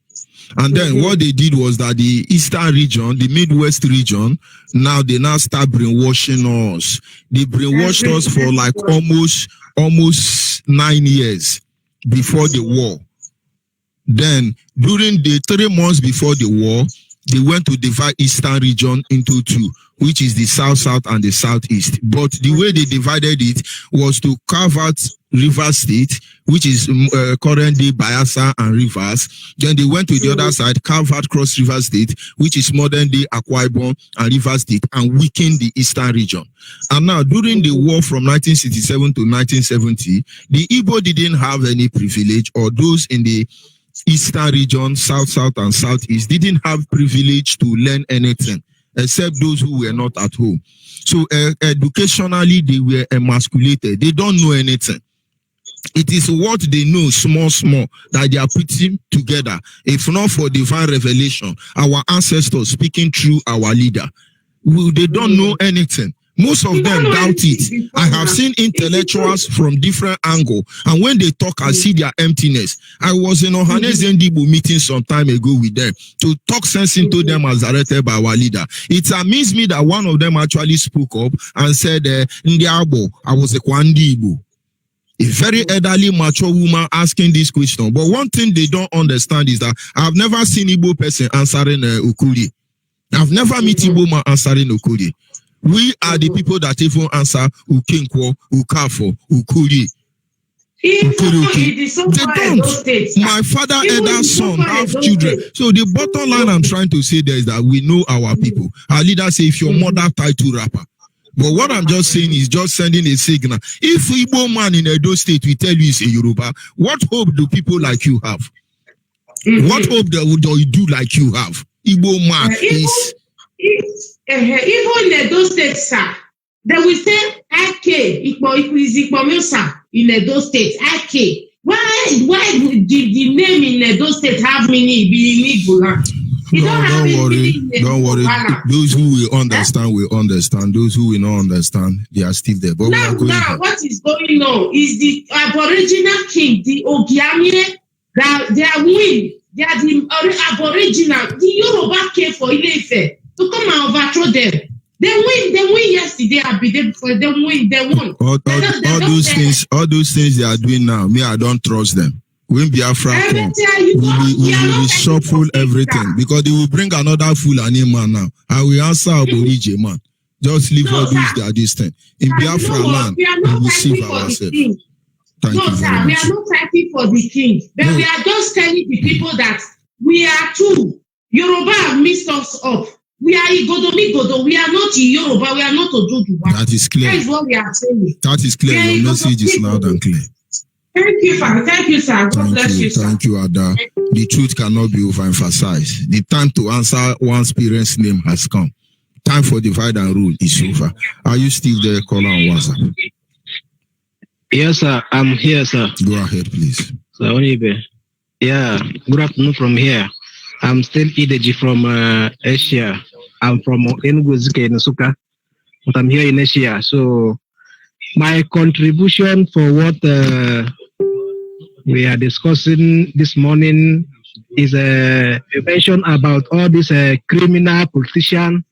And then what they did was that the Eastern region, the Midwest region, they now start brainwashing us. They brainwashed us for like almost 9 years before the war. Then during the 3 months before the war, they went to divide Eastern region into two, which is the South and the Southeast. But the way they divided it was to carve out Rivers State, which is currently Bayelsa and Rivers. Then they went to the other side, carve out Cross River State, which is modern day Akwa Ibom and Rivers State, and weaken the Eastern region. And now, during the war from 1967 to 1970, the Igbo didn't have any privilege, or those in the Eastern region, South and Southeast, didn't have privilege to learn anything, except those who were not at home. So educationally, they were emasculated. They don't know anything. It is what they know, small, that they are putting together. If not for divine revelation, our ancestors speaking through our leader, they don't know anything. Most of them doubt it. I have seen intellectuals from different angles, and when they talk, I see their emptiness. I was in Ohanes Ndibu meeting some time ago with them to talk sense into them as directed by our leader. It amazed me that one of them actually spoke up and said, Ndiabo, I was a Kwandibu. A very elderly, mature woman asking this question. But one thing they don't understand is that I've never seen Igbo person answering Ukuri. I've never met Igbo man answering Ukuri. We are the people that even answer Ukinkwo, Ukafo, Ukuri. They don't. My father and our son have children. So the bottom line I'm trying to say there is that we know our people. Our leader say if your mother tied to rapper. But what I'm just saying is just sending a signal. If Igbo man in Edo State will tell you it's a Yoruba, what hope do people like you have? What hope do you do like you have? Igbo man is... Even in those states, sir, they will say IK in those states. IK. Why did the name in those states have meaning being Igbo? Don't worry. Those who will understand will understand. Those who will not understand, they are still there. But now what is going on is the Aboriginal king, the Ogiamie, they are win. They are the Aboriginal. The Yoruba came for Ile-Ife to come and overthrow them. They win yesterday. They won. All those things they are doing now, me, I don't trust them. When Biafra come, we will shuffle everything because they will bring another Fulani man now. I will answer Aborige man. Just leave all those that distant. In Biafra land, we will save ourselves. Thank you very much. We are not fighting for the king, but we are just telling the people that we are two. Yoruba have mixed us up. We are Igodo. We are not Yoruba. We are not Oduduwa. That is clear. That is what we are saying. That is clear. Your message is loud and clear. Thank you, Father. Thank you, sir. God bless you, sir. Thank you, Ada. The truth cannot be overemphasized. The time to answer one's parent's name has come. Time for divide and rule is over. Are you still there, caller on WhatsApp? Yes, sir. I'm here, sir. Go ahead, please. So, Onyeibe. Yeah, good afternoon from here. I'm still Ideji from Asia. I'm from Enugu in Nsukka, but I'm here in Asia. So, my contribution for what we are discussing this morning is a mention about all these criminal politicians,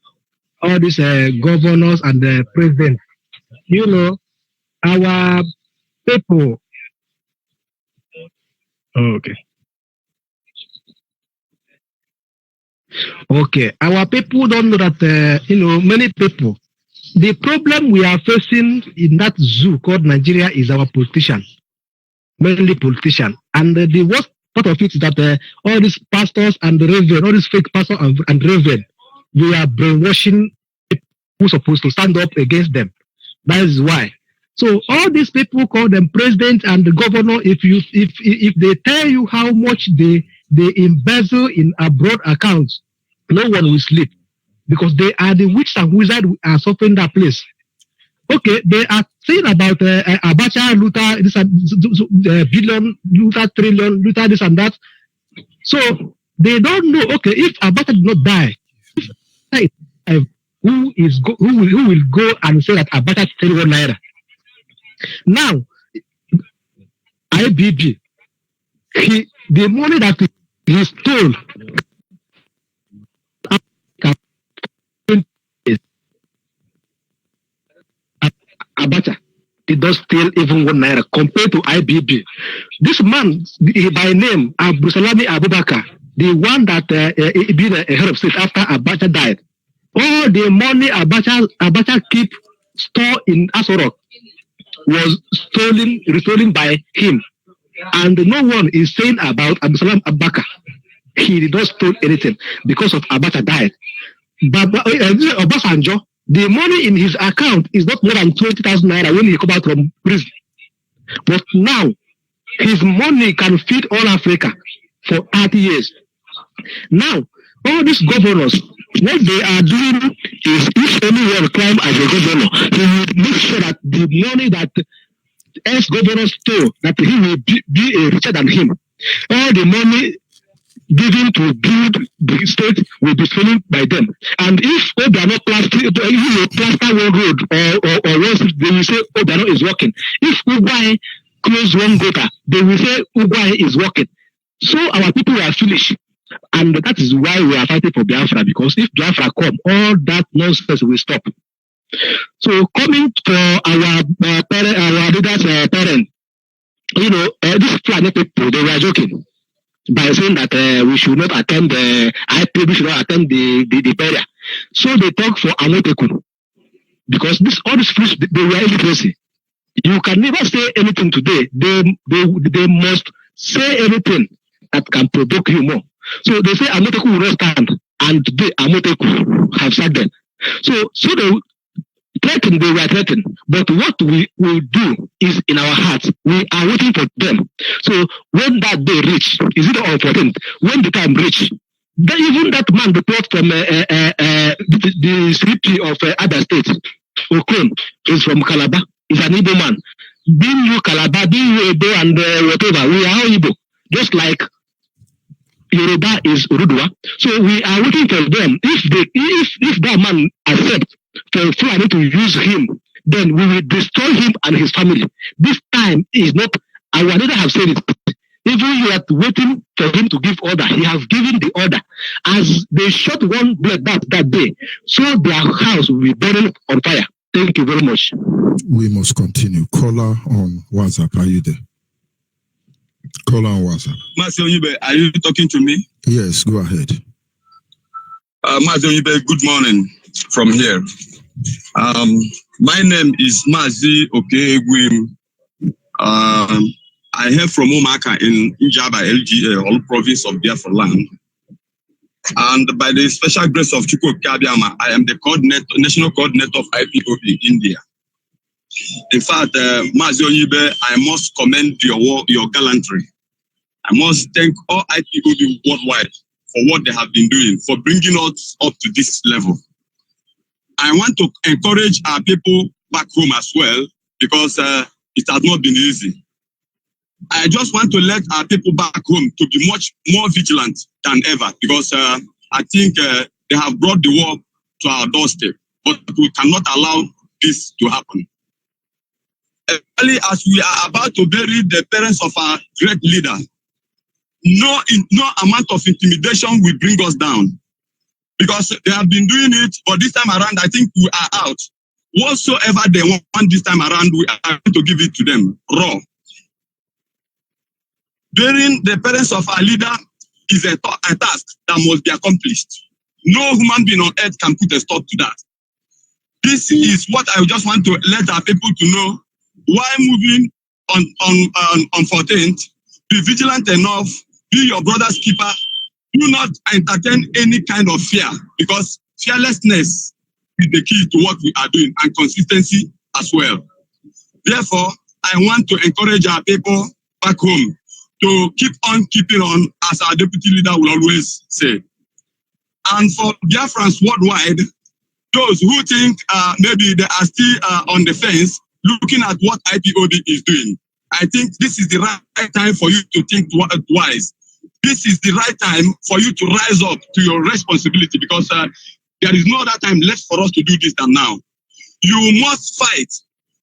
all these governors and the president. You know, our people. Okay, our people don't know that, many people. The problem we are facing in that zoo called Nigeria is our politicians, mainly politicians. And the worst part of it is that all these pastors and the reverend, all these fake pastors and reverend, we are brainwashing people who are supposed to stand up against them. That is why. So all these people call them president and the governor. If they tell you how much they embezzle in abroad accounts, no one will sleep. Because they are the witch and wizard who are suffering that place. Okay, they are saying about Abacha, Luther, this billion, Luther, trillion, Luther, this and that. So they don't know. Okay, if Abacha did not die, who will go and say that Abacha is 31 naira? Now, IBB, the money that he stole. Abacha did not steal even 1 naira compared to IBB. This man, by name, Abdusalami Abubakar, the one that been a head of state after Abacha died, all the money Abacha keep stored in Asorok was restolen by him. And no one is saying about Abdusalam Abubakar. He did not steal anything because of Abacha died. But Obasanjo, the money in his account is not more than 20,000 naira when he come out from prison. But now, his money can feed all Africa for 30 years. Now, all these governors, what they are doing is if anyone climb as a governor, he will make sure that the money that ex-governor stole, that he will be richer than him. All the money given to build the state will be stolen by them. And if Obiano plaster one road or else they will say Obiano is working. If Ugwai close one gutter, they will say Ugwai is working. So our people are foolish. And that is why we are fighting for Biafra, because if Biafra come, all that nonsense will stop. So coming to our leaders' parents, these planet people, they were joking by saying that we should not attend the IP, we should not attend the burial. So they talk for Amotekun. Because all these fools, they were illiteracy. You can never say anything today. They must say anything that can provoke you more. So they say Amotekun will not stand, and today Amotekun have sacked them. So they were threatened. But what we will do is in our hearts. We are waiting for them. So when that day reach, is it on 14th? When the time reach, Even that man report from the secretary of other states, Okon, is from Calabar. He's an Igbo man. Being you Calabar, being you Igbo and whatever, we are all Igbo. Just like Yoruba is Urudua. So we are waiting for them. If that man accepts for Fulani to use him, then we will destroy him and his family. This time is not, our leader have said it. Even you are waiting for him to give order. He has given the order. As they shot one blood that day, so their house will be burning on fire. Thank you very much. We must continue. Caller on WhatsApp. Are you there? Caller on WhatsApp. MAZI Onyeibe, are you talking to me? Yes, go ahead. MAZI Onyeibe, good morning from here. My name is MAZI Okegwim. I hail from Umaka in Njaba, LGA, all province of Biafra land. And by the special grace of Chukwu Kabiama, I am the national coordinator of IPOB in India. In fact, MAZI Onyeibe, I must commend your gallantry. I must thank all IPOB worldwide for what they have been doing, for bringing us up to this level. I want to encourage our people back home as well, because it has not been easy. I just want to let our people back home to be much more vigilant than ever, because I think they have brought the war to our doorstep, but we cannot allow this to happen. Early as we are about to bury the parents of our great leader, no amount of intimidation will bring us down, because they have been doing it, but this time around, I think we are out. Whatsoever they want this time around, we are going to give it to them raw. Burying the parents of our leader is a task that must be accomplished. No human being on earth can put a stop to that. This is what I just want to let our people to know. While moving on 14th, be vigilant enough, be your brother's keeper. Do not entertain any kind of fear, because fearlessness is the key to what we are doing, and consistency as well. Therefore, I want to encourage our people back home to keep on keeping on, as our deputy leader will always say. And for Biafrans worldwide, those who think maybe they are still on the fence, looking at what IPOB is doing, I think this is the right time for you to think twice. This is the right time for you to rise up to your responsibility, because there is no other time left for us to do this than now. You must fight.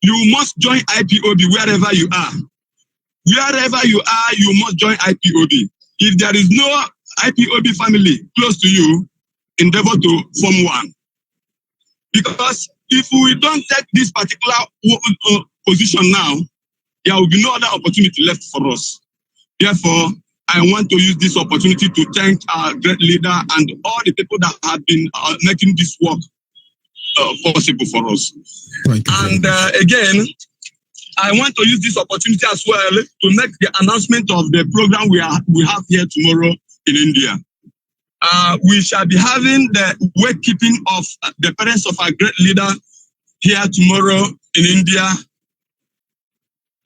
You must join IPOB wherever you are. Wherever you are, you must join IPOB. If there is no IPOB family close to you, endeavor to form one. Because if we don't take this particular position now, there will be no other opportunity left for us. Therefore, I want to use this opportunity to thank our great leader and all the people that have been making this work possible for us. Thank you. And again, I want to use this opportunity as well to make the announcement of the program we have here tomorrow in India. We shall be having the wakekeeping of the parents of our great leader here tomorrow in India.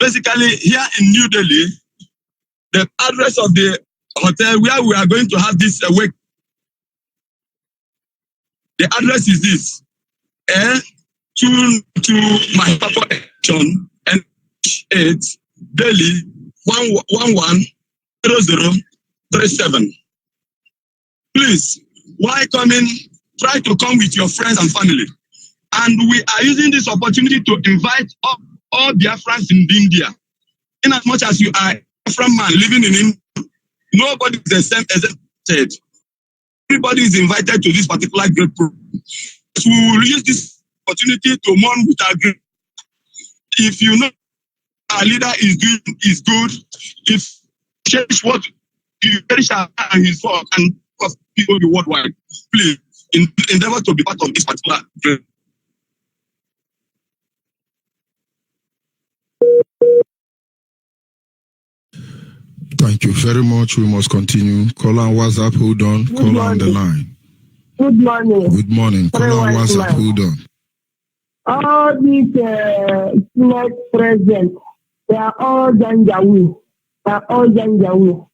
Basically, here in New Delhi, the address of the hotel where we are going to have this wake. The address is this: to my papa John and8 Delhi 110037. Please, while coming, try to come with your friends and family. And we are using this opportunity to invite all Biafrans in India. In as much as you are a Biafran man living in India, nobody is the same as said. Everybody is invited to this particular great program. So we will use this opportunity to mourn with our great. If you know our leader is doing is good, if change what you perish and his work and people be worldwide, please endeavor to be part of this particular great. Thank you very much. We must continue. Call on WhatsApp. Hold on. Call on the line. Good morning. Good morning. Call on WhatsApp. Hold on. All these Senate presidents, they are all Janjaweed. They are all Janjaweed.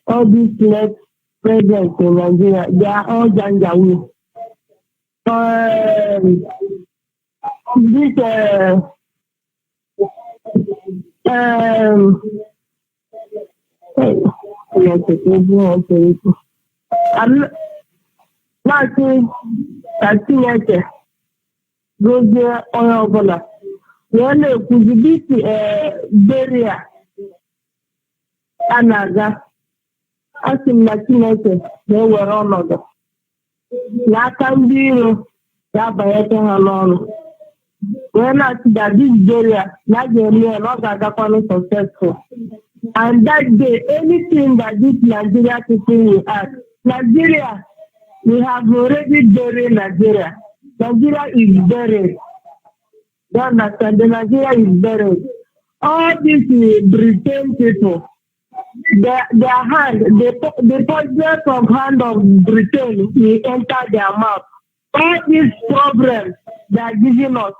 all these next presidents in Nigeria, they are all Janjaweed. This Chineke gozie onye ọbụla wee na-ekwuzi dịsi beria a na-aga asị m na Chineke na-ewere ọnọdụ n'aka ndị iro ga-abanyete ha n'ọnụ wee na-asị that this beria na a ga-eme ya na ọ ga-agakwanụ successful. And that day, anything that this Nigeria people will ask, Nigeria, we have already buried Nigeria. Nigeria is buried. You understand? The Nigeria is buried. All these Britain people, their hand, the poisonous of hand of Britain will enter their mouth. All these problems they are giving us,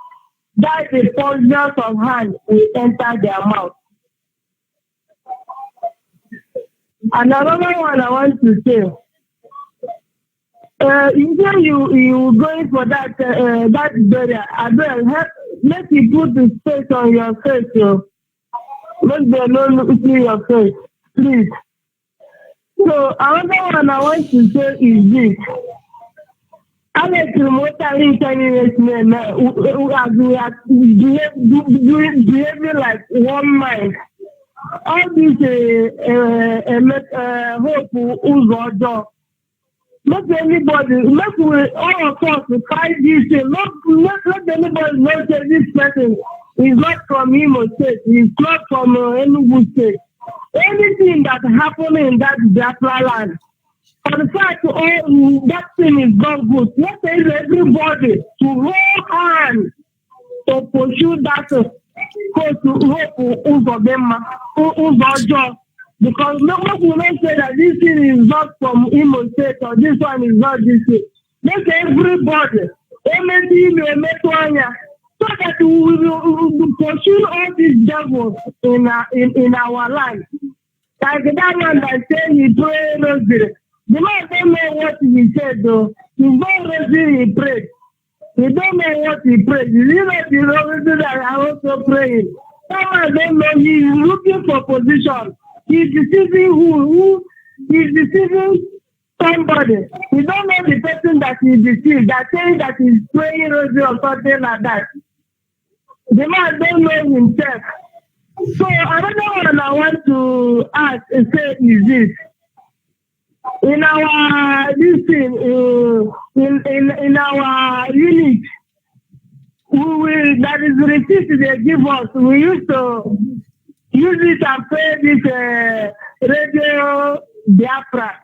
that the poisonous of hand will enter their mouth. And another one I want to say, you going for that burial, let you put the space on your face, let them not see your face, please. So another one I want to say is this. I like to motivate men who are behaving like one mind. All this hope who's our job. Not anybody, not all of us fight this thing. Not anybody knows that this person is not from Imo State, he's not from Enugu State. Anything that happened in that Biafra land, for the fact that thing is not good, let's say everybody to hold hands to pursue that who's job. Because nobody will not say that this thing is not from Imo State or this one is not this thing. Let everybody, so that we will pursue all these devils in our life. Like that man that said he prayed rosary. The man don't know what he said though. He's not rosary he prayed. He don't know what he prayed. You know the rosary that I also praying. Someone don't know, he's looking for position. He's deceiving who? He's deceiving somebody. He don't know the person that he deceived, that saying that he's praying rosary or something like that. The man don't know himself. So another one I want to ask and say is this. In our in our unit, that is the receipt they give us. We used to use it and pay this radio Biafra.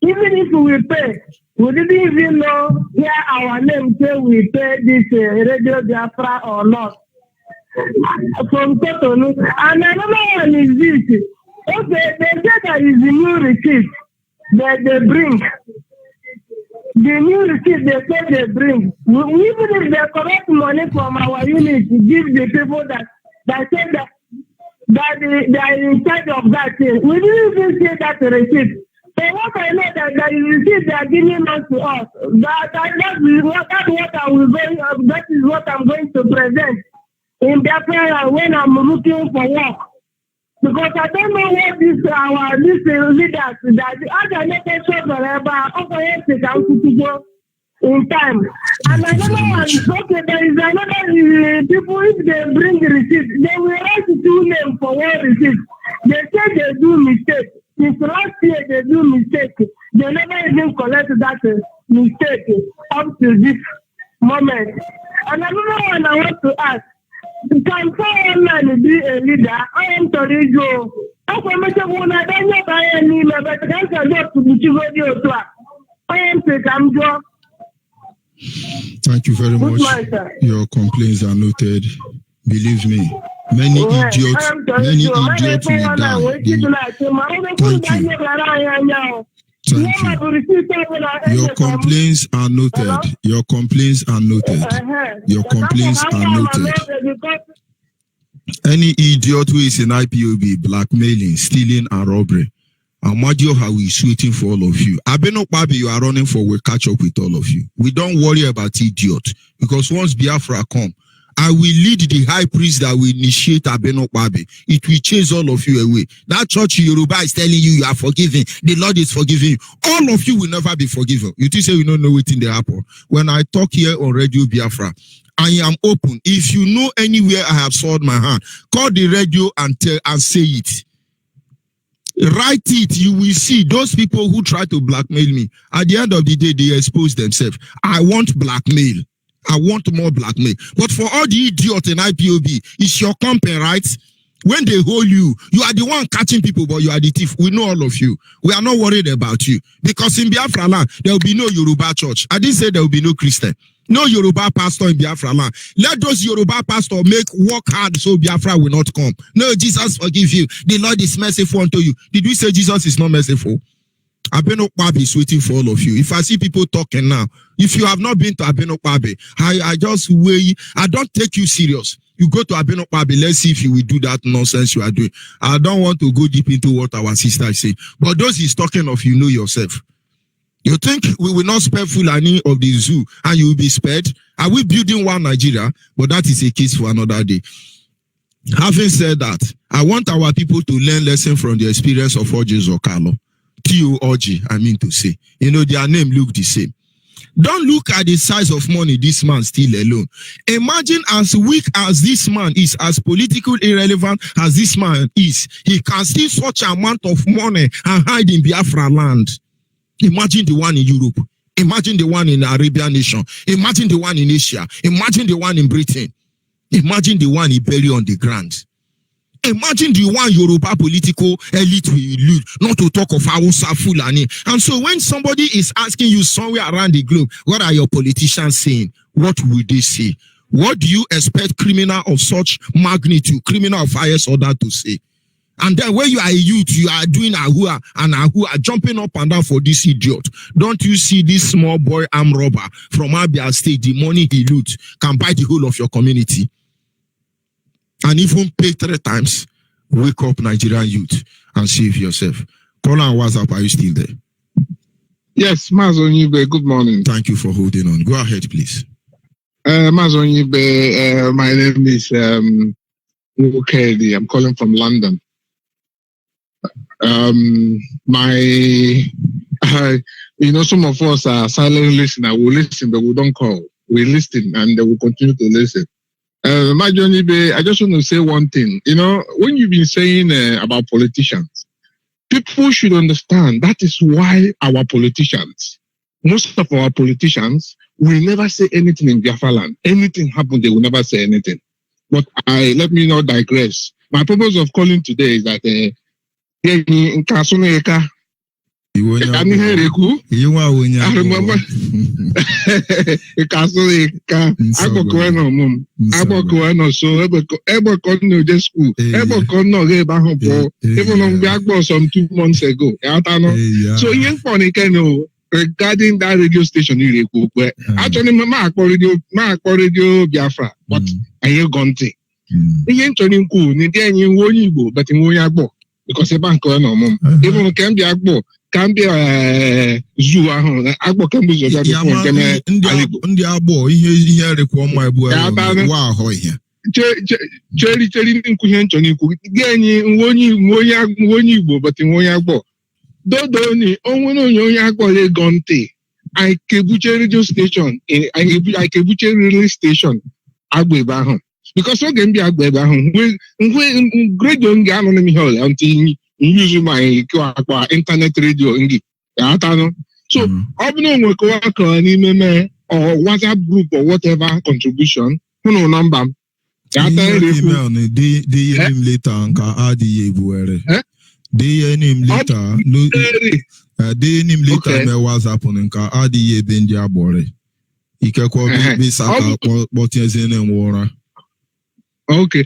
Even if we pay, we didn't even know where our name say we pay this radio Biafra or not. From Cotonou. And another one is this. Okay, they say that is the new receipt that they bring. The new receipt they say they bring. Even if they collect money from our unit to give the people that say that they are in charge of that thing. We didn't even see that receipt. So what I know that the receipt they are giving us to us, that is what I'm going to present in Biafra when I'm looking for work. Because I don't know what these leaders that other nations can go in time. And another one, okay, there is another people, if they bring the receipt, they will write 2 names for one receipt. They say they do mistake. Since last year they do mistake. They never even collect that mistake up to this moment. And another one I want to ask, can someone be a leader? I am sorry, Joe. I am Thank you very much. Your complaints are noted. Believe me, many idiots will die. Thank you. Your complaints are noted. Your complaints are noted. Your complaints are noted. Any idiot who is in IPOB, blackmailing, stealing, and robbery, Amadioha is waiting for all of you. Abeno Pabi, you are running for, will catch up with all of you. We don't worry about idiot. Because once Biafra come, I will lead the high priest that will initiate Abeno Pabi. It will chase all of you away. That church Yoruba is telling you are forgiven. The Lord is forgiving you. All of you will never be forgiven. You think say we don't know what in the apple. When I talk here on Radio Biafra, I am open. If you know anywhere I have sold my hand, call the radio and tell and say it. Write it. You will see those people who try to blackmail me. At the end of the day, they expose themselves. I want blackmail. I want more blackmail. But for all the idiots in IPOB, it's your company, right? When they hold you, you are the one catching people, but you are the thief. We know all of you. We are not worried about you. Because in Biafra land, there will be no Yoruba church. I didn't say there will be no Christian. No Yoruba pastor in Biafra land. Let those Yoruba pastors work hard so Biafra will not come. No, Jesus forgive you. The Lord is merciful unto you. Did we say Jesus is not merciful? Abeno Kwabi is waiting for all of you. If I see people talking now, if you have not been to Abeno Kwabi, I just wait. I don't take you serious. You go to Abeno Kwabi, let's see if you will do that nonsense you are doing. I don't want to go deep into what our sister is saying. But those he's talking of, you know yourself. You think we will not spare Fulani of the zoo and you will be spared? Are we building one Nigeria? But that is a case for another day. Having said that, I want our people to learn lesson from the experience of Oji Zokalo. T-O-O-G, I mean to say. You know, their name look the same. Don't look at the size of money this man still alone. Imagine as weak as this man is, as political irrelevant as this man is, he can steal such amount of money and hide in Biafra land. Imagine the one in Europe. Imagine the one in the Arabian nation. Imagine the one in Asia. Imagine the one in Britain. Imagine the one he buried on the ground. Imagine the one Yoruba political elite will lead, not to talk of Hausa Fulani. And so when somebody is asking you somewhere around the globe, what are your politicians saying? What will they say? What do you expect criminal of such magnitude, criminal of highest order to say? And then when you are a youth, you are doing ahua and ahua, jumping up and down for this idiot. Don't you see this small boy arm robber from Abia State, the money he loot can buy the whole of your community? And even pay 3 times, wake up Nigerian youth and save yourself. Call on WhatsApp, are you still there? Yes, MAZI Onyeibe, good morning. Thank you for holding on. Go ahead, please. MAZI Onyeibe, my name is Ukedi. I'm calling from London. Some of us are silent listeners. We listen, but we don't call. We listen, and we continue to listen. MAZI Onyeibe, I just want to say one thing. When you've been saying about politicians, people should understand that is why our politicians, most of our politicians, will never say anything in Biafra land. Anything happens, they will never say anything. But let me not digress. My purpose of calling today is that I remember some 2 months ago. So regarding that radio station, actually, my radio Biafra, but I hear Gonte. Because a bank even can be Agbo, can be a zoo. Agbo can be I Kebuche radio station, I Kebuche relay station, Agbo. Because so can be a baby great young anonymous hall until using my internet radio. So, or WhatsApp group or whatever contribution, no number. Email later and add the name later. The name later me WhatsApp and add the Benja Bore. Be Saka, what is in and water. Okay.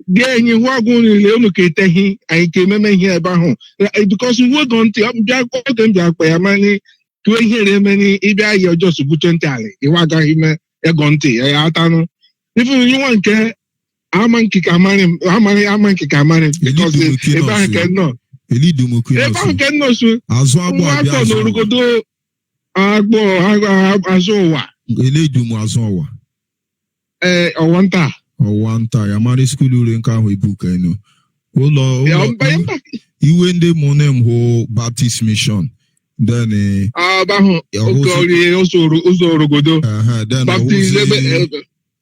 Then you are going to locate him. I came here about home because we were going to money to hear many. If you just a good entirely, you are going to a gonti. If you want to, I'm kick a money because if I cannot, Elidumu Ebe ahụ nke nọ so. Azụ agbọ abịa Nwa azụ. n'orugodo agbọ azụ ụwa. Elidumu azụ ụwa. Ọwanta. Ọwanta ya mara skulu ure nke ahụ ebuka enu. Ụlọ iwe ndị mụnem hụ Baptist Mission. Then ahụ oke ọrịa ụzọ orogodo. Then Baptist ebe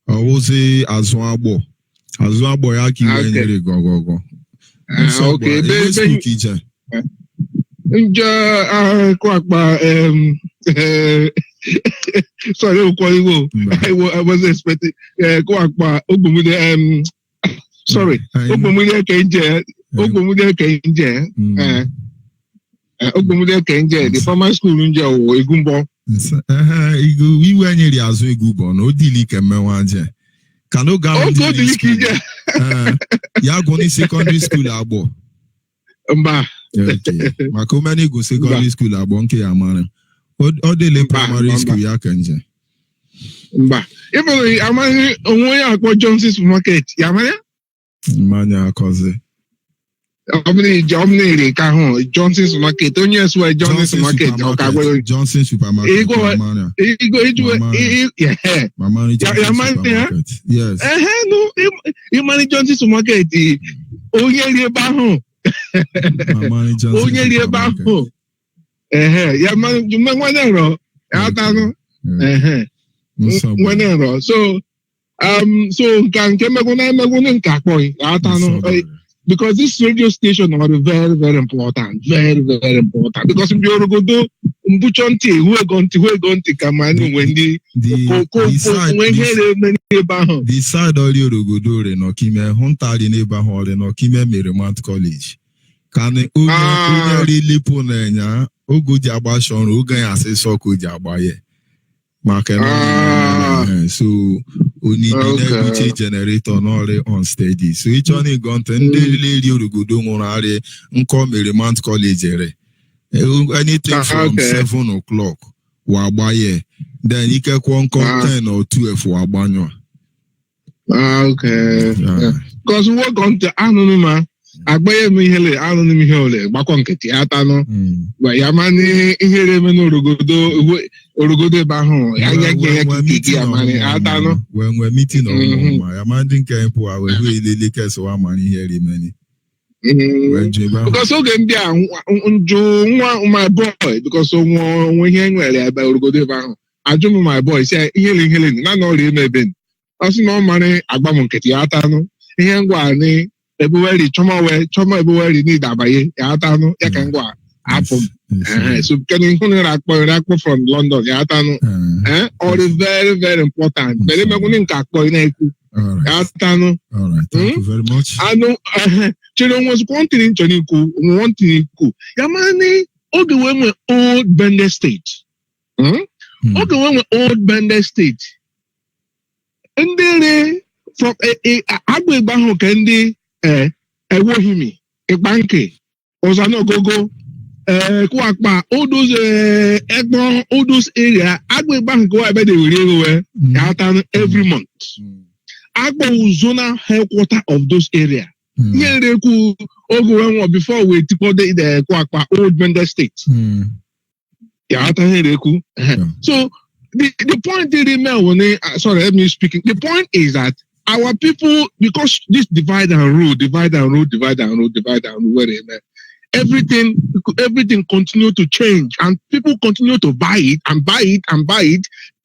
ọwụzi azụ agbọ. Azụ agbọ ya ka iwe nyere gọgọgọ. Okay, ebe nje akpa sorry, I wasn't expecting akpa ogbumude sorry, ogbumude kenje the former school nje o Egumbo. Iwe nyere azụ Egumbo na odili kemewaje. Kano ga ya gụnị secondary school agbọ. Mba. Maka omeni go secondary school agbọ nke ya mara. Ọ dịle primary school ya kenje. Mba. Ebe amaghị onwe ya akpọ Johnson's Market. Ya mara? Mmanya akọzi. Omni ka hụ Johnson's Market. Onye eswe Johnson's Market. Johnson Supermarket. Igo yes. No, Imani Johnson's Market. Onye ri ebe ahụ. Onye ri ebe ahụ. Ya nwanne nrọ. Atanụ. Nwanne nrọ. So nke megwune nke akpọghị. Atanụ. Because this radio station are very, very important. Very, very important. Because we are going to Mbuchonti, who are going to come and when the side of the Rogodore, no Kime, Huntari neighborhood, no Kime Merrimount College. Can really Ponena, Ogo Jabashon, Uga, as a Soko Jabaye. So only the generator not on steady. So each one gone to the lady who go do monare uncle Merrimount College. Anything from 7 o'clock wabaye. Then you can call 10 or 12 for Abanyo. Okay. Because we work on the anonymous. Agbaye mi hele anonym hele gbakonketi atano wa yamani ihere meno orogodo ba ho anya kiki yamani atano when we meeting on my yamani kempo awe ile keso wa mani here many because oge ndị a nju nwa my boy because onwe ihe nwere ebe orogodo ba ho ajum my boy say ihe na no re meben osi no mani agbamonketi atano ihe ngwa ni February, Choma February need abaye, Yatano, Yakangwa, Apple. So can you rakpo from London, Yatano? All is very, very important. Very important. Yatano. All right, thank you very much. I know children was wanting to Yamani, all the way with old Bender State. All the way with old Bender State. And then from a Agwe Baho Candy. Ewohimi, Ekbanke, Ozano Gogo, Kwakpa, all those Egbon, all those area, Agwe Bank go about the Yatan every month. Agbo zona headquarter of those area. Here they could go before we took the Kwakpa old Bender State. Yatan Hereku. So the point they remember sorry, let me speak. The point is that our people, because this divide and rule, everything continue to change, and people continue to buy it.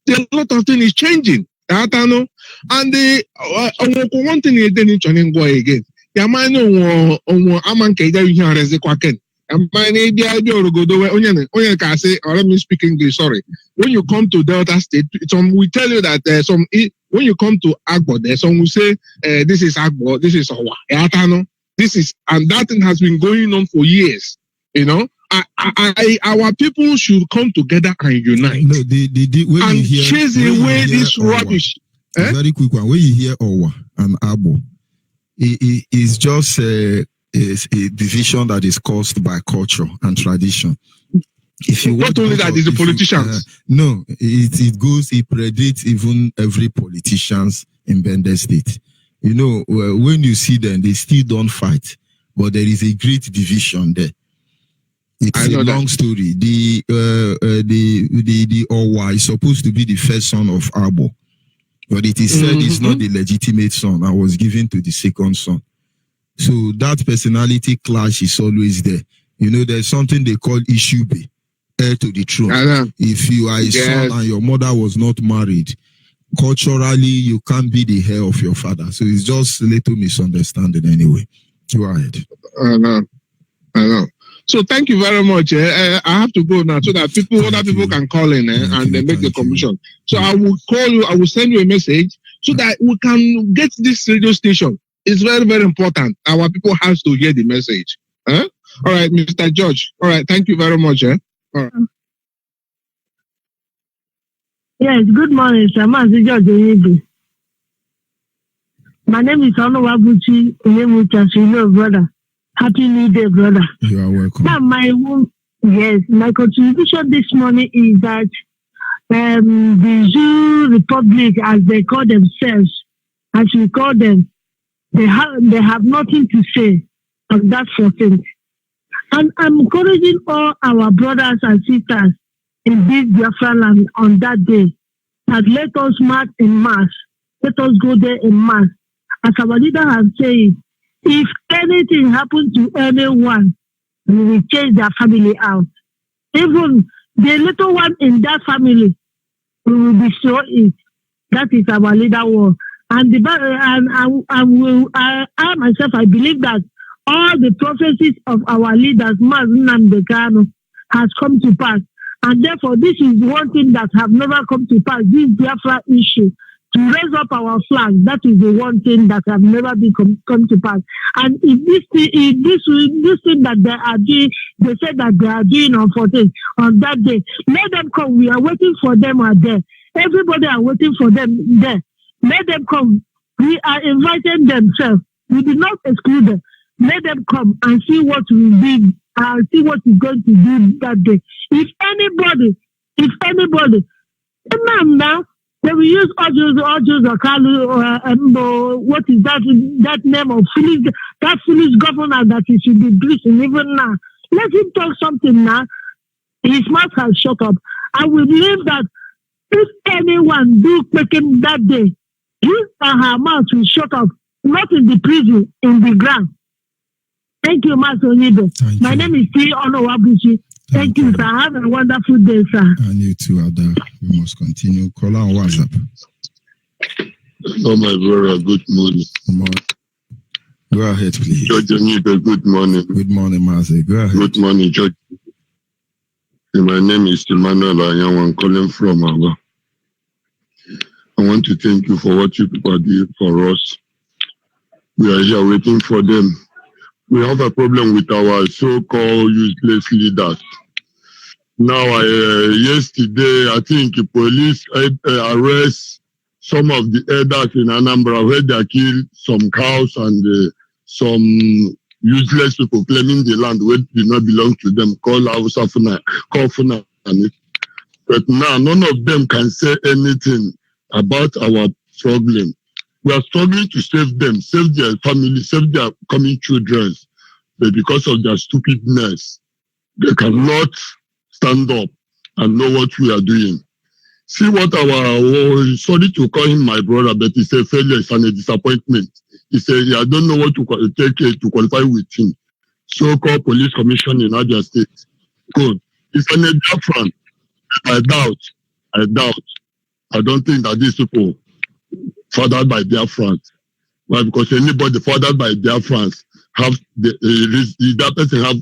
A lot of things is changing. And the one thing is then in go again. Yamano amanke you hear as a quacken. And my name say, or let me speak English, sorry. When you come to Delta State, we tell you that when you come to Agbo, there some will say, this is Agbo, this is Owa. This is, and that thing has been going on for years. You know, our people should come together and unite. No, and chase away this rubbish. Very quick one. When you hear Owa and Agbo, it is just a division that is caused by culture and tradition. If you not only that, is the politicians. No, it predates even every politicians in Bender State. You know, when you see them, they still don't fight. but there is a great division there. It's a long story. The Owa is supposed to be the first son of Abo, but it is said it's not the legitimate son. I was given to the second son. So that personality clash is always there. You know, there's something they call Ishube, heir to the throne. If you are a son and your mother was not married, culturally you can't be the heir of your father. So it's just a little misunderstanding anyway. Go ahead. I know. So thank you very much. I have to go now so that other people can call in and they make the commission. So I will call you. I will send you a message so that we can get this radio station. It's very, very important. Our people have to hear the message. All right, Mr. George. All right, thank you very much. All right. Yes, good morning, sir. MAZI George Onyeibe. My name is Onyeibe Onyeibe, brother. Happy New Day, brother. You are welcome. Now, my contribution this morning is that the Zoo Republic, as they call themselves, as we call them, they have nothing to say on that 14th. And I'm encouraging all our brothers and sisters in this Biafra land on that day that let us march in mass. Let us go there in mass. As our leader has said, if anything happens to anyone, we will change their family out. Even the little one in that family, we will destroy it. That is our leader word. And I myself, I believe that all the prophecies of our leaders, MAZI, has come to pass. And therefore, this is one thing that have never come to pass, this Biafra issue. To raise up our flag, that is the one thing that have never been come to pass. And if this thing that they are doing, they said that they are doing on 14th, on that day, let them come. We are waiting for them out there. Everybody are waiting for them there. Let them come. We are inviting themselves. We did not exclude them. Let them come and see what we did and see what we're going to do that day. If anybody, now, they will use Ojos or Kalu or what is that name of that foolish governor that he should be greasing even now. Let him talk something now. His mouth has shut up. I will believe that if anyone do quicken that day, his and her mouth will shut up, not in the prison, in the ground. Thank you, MAZI Onyeibe. My name is T. Onyeibe. Thank you, sir. Have a wonderful day, sir. And you too, Ada. We must continue. Call on WhatsApp. Oh, my brother, good morning. Good morning. Go ahead, please. George Onyeibe, good morning. Good morning, MAZI. Go ahead. Good morning, George. My name is Emmanuel Anyanwu. I'm calling from Aba. I want to thank you for what you people are doing for us. We are here waiting for them. We have a problem with our so-called useless leaders. Now, yesterday, I think the police arrest some of the elders in Anambra where they killed some cows and some useless people claiming the land where did not belong to them, called Funa. But now, none of them can say anything about our struggling. We are struggling to save them, save their family, save their coming children. But because of their stupidness, they cannot stand up and know what we are doing. See what sorry to call him my brother, but it's a failure, it's a disappointment. He said, I don't know what to take to qualify with him. So-called police commission in Abia State. Good. He's an Biafran. I doubt. I don't think that these people fathered by Biafrans. Why? Because anybody fathered by Biafrans have that person have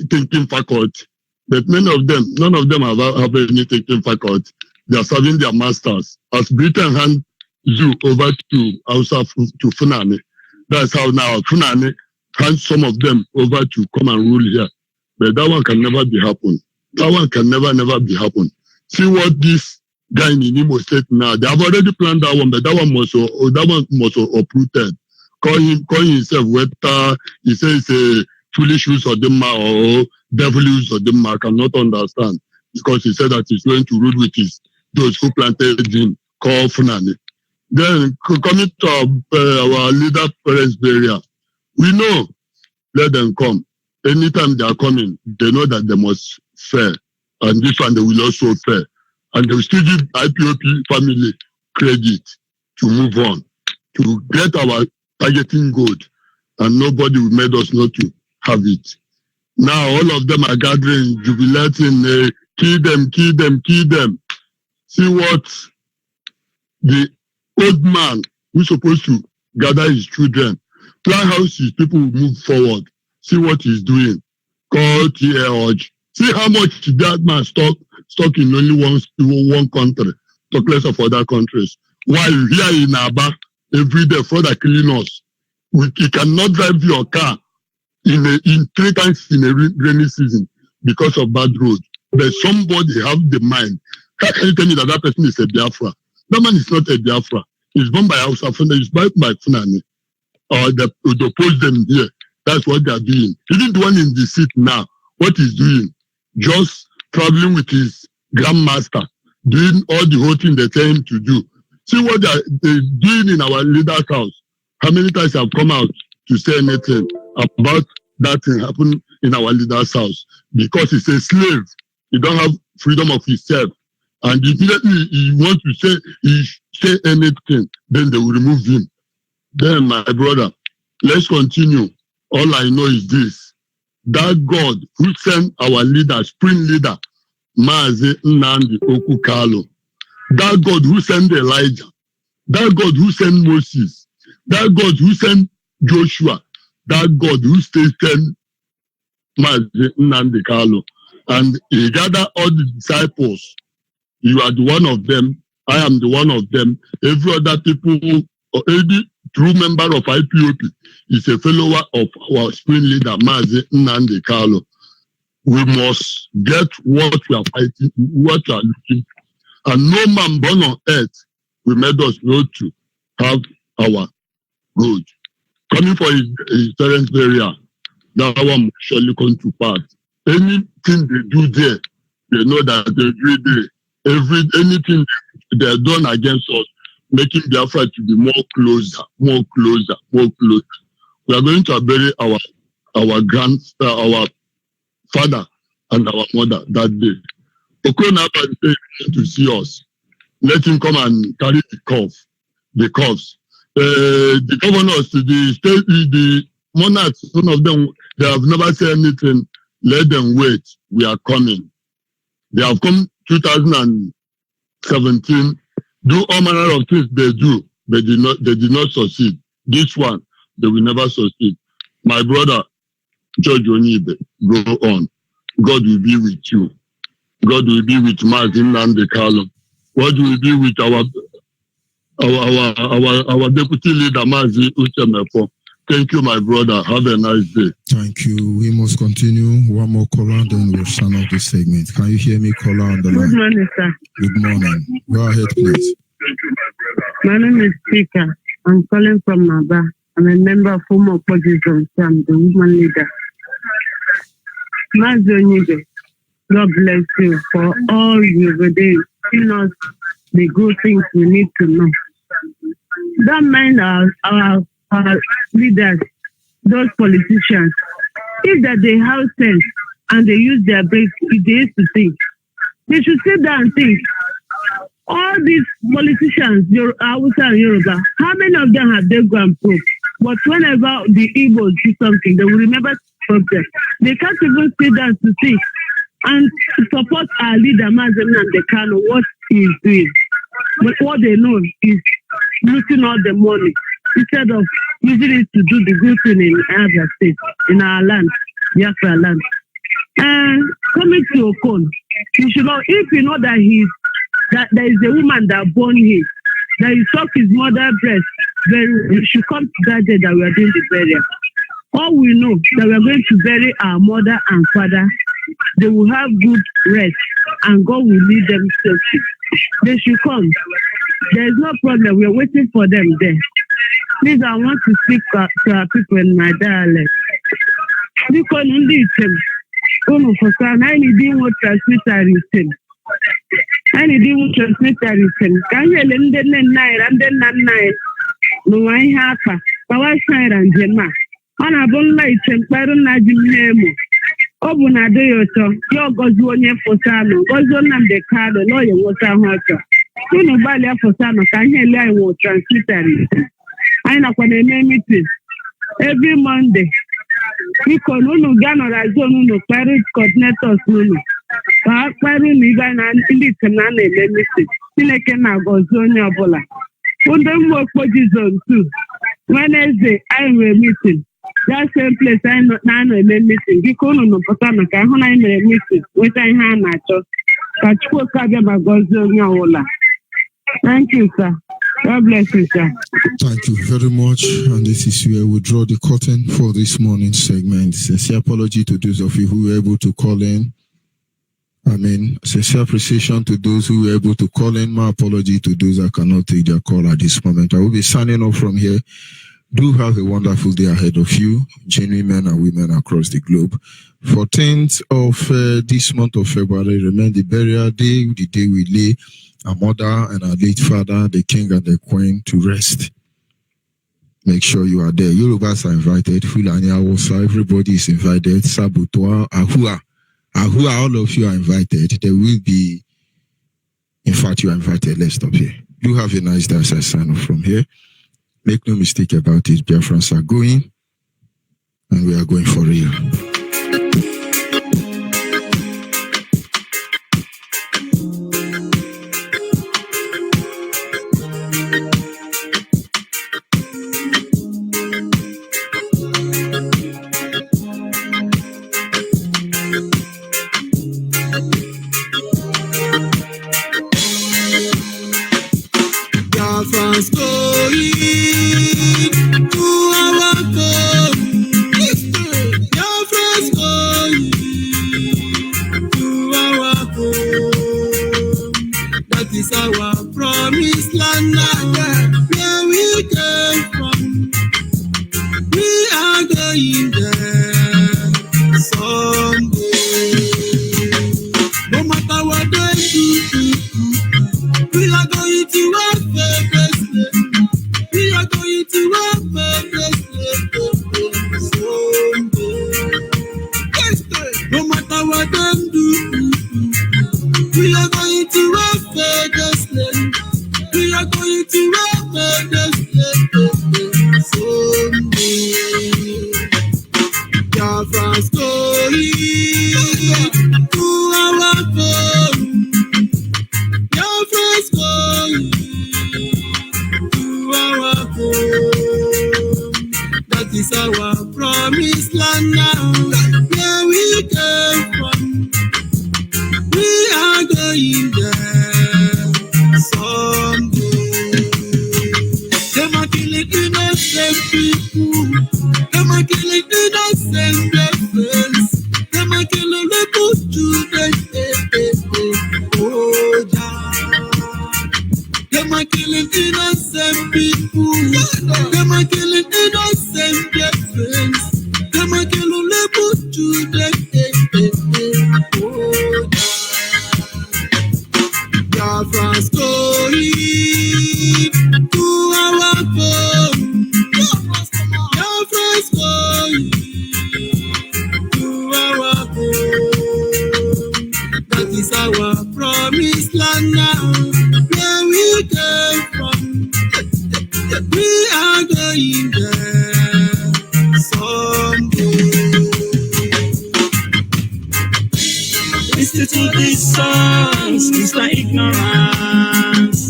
thinking faculty. But none of them have any thinking faculty. They are serving their masters. As Britain hand Zoo over to Hausa to Funani, that's how now Funani hands some of them over to come and rule here. But that one can never be happen. That one can never be happen. See what this guy in Imo State now. They have already planned that one, but that one must uprooted. Call himself whether he says a foolish use of them or devil use of them. I cannot understand because he said that he's going to rule with those who planted him, called Funani. Then coming to our leader parents' burial, we know let them come. Anytime they are coming, they know that they must fare. And this one, they will also fare. And they will still give IPOP family credit to move on, to get our targeting good. And nobody will make us not to have it. Now, all of them are gathering, jubilating, kill them, kill them, kill them. See what the old man who's supposed to gather his children, plan houses, people will move forward. See what he's doing. Call TAOG. See how much that man stuck in only one country, talk less of other countries. While here in Aba, every day, fraud are killing us. You cannot drive your car in 3 times in a rainy season because of bad road. But somebody have the mind. How can you tell me that person is a Biafra? That man is not a Biafra. He's born by Hausa Fulani. He's born by Fulani. Or they oppose them here. That's what they are doing. Even the one in the seat now, what he's doing, just traveling with his grandmaster, doing all the whole thing they tell him to do. See what they're doing in our leader's house. How many times have come out to say anything about that thing happening in our leader's house? Because he's a slave. He don't have freedom of himself. And immediately he wants to say anything, then they will remove him. Then, my brother, let's continue. All I know is this. That God who sent our leader, spring leader, MAZI Nnamdi Okukalo, that God who sent Elijah, that God who sent Moses, that God who sent Joshua, that God who sent MAZI Nnamdi Kalo, and he gathered all the disciples. You are the one of them. I am the one of them. Every other people, or any true member of IPOP is a follower of our spring leader, MAZI Nnamdi Kalo. We must get what we are fighting, what we are looking for. And no man born on earth will make us know to have our good. Coming for his parents' burial, that one will surely come to pass. Anything they do there, they know that they do there. Anything they have done against us, making Biafra to be more closer. We are going to bury our father and our mother that day. Okona is to see us. Let him come and carry the cuffs. The governors, the state, the monarchs, some of them, they have never said anything. Let them wait. We are coming. They have come 2017, do all manner of things they do, but they did not succeed. This one, they will never succeed. My brother, George Onyeibe, go on. God will be with you. God will be with MAZI Nnamdi Kalo. God will be with our deputy leader, MAZI Uchemefo. Thank you, my brother. Have a nice day. Thank you. We must continue. One more caller, then we'll sign off this segment. Can you hear me, caller on the line? Good morning, sir. Good morning. Go ahead, please. My name is Speaker. I'm calling from Aba. I'm a member of Home Opposition. So I'm the woman leader. MAZI Onyeibe, God bless you for all you've been telling us the good things we need to know. Don't mind our leaders, those politicians. If that they have sense and they use their brains, if they used to think, they should sit down and think. All these politicians, Hausa and Yoruba, how many of them have they gone prove? But whenever the Igbos do something, they will remember something. They can't even sit down to think and to support our leader, MAZI Nnamdi Kalo, what he is doing. But what they know is losing all the money instead of using it to do the good thing in other states, in our land, Biafra land. And coming to Okon, you should know, if you know that that there is a woman that born him, that he sucked his mother's breast very well, you should come to that day that we are doing the burial. All we know that we are going to bury our mother and father. They will have good rest and God will lead them safely. They should come. There is no problem. We are waiting for them there. Please, I want to speak to our people in my dialect. Because only I need more transmitter. I need more transmitter. Can you lend them 9 and then 9? No, I have a power side and Gemma. Ana bonla itemperu na jimnemo. Obu na de yoto. Yo gozu onye fosano. Gozu namde kado. No ye wota hoto. Unu bali ya fosano. Kanye lea iwo transitory. Aina kwa neme meeting. Every Monday. Iko nunu gano razo nunu. Paris coordinators nunu. Paris niga na ndi tenane le meeting. Sineke na gozu onye obola. Unde mwo koji zone 2. Wednesday, I will meeting. That same place I know meeting. Because no potana ka ho na meeting. Which I ha na cho. Ka chukwu ka bia ba gozo nyawola. Thank you, sir. God bless you, sir. Thank you very much. And this is where we draw the curtain for this morning's segment. Sincere apology to those of you who were able to call in. Sincere appreciation to those who were able to call in. My apology to those that cannot take their call at this moment. I will be signing off from here. Do have a wonderful day ahead of you, genuine men and women across the globe. 14th of this month of February, remain the burial day, the day we lay our mother and our late father, the king and the queen, to rest. Make sure you are there. Yorubas are invited. Fulani Awosa, everybody is invited. Sabutoa, Ahua, all of you are invited. There will be, in fact, you are invited. Let's stop here. Do have a nice day as I sign off from here. Make no mistake about it. Biafrans are going, and we are going for real. Biafrans going to our home. Biafrans going to our home. That is our promised land, where we came from. We are going there someday. No matter what they do, we are going to our favorite land. We are going to our favorite land someday. No matter what they do, we are going to our favorite land. We are going to our favorite land someday. Biafrans going to our home. Biafrans going to our home. That is our promised land now, where we came from. We are going there someday. Them are killing innocent people. Them are killing innocent friends. Them are killing little children. Oh, yeah. Them are killing innocent people. Them are killing innocent friends. Them are killing little children. Oh, yeah. Biafrans going to our home. Biafrans going to our home. That is our promised land now, where we came from. We are going there someday. Listen to these songs, Mr. Ignorance.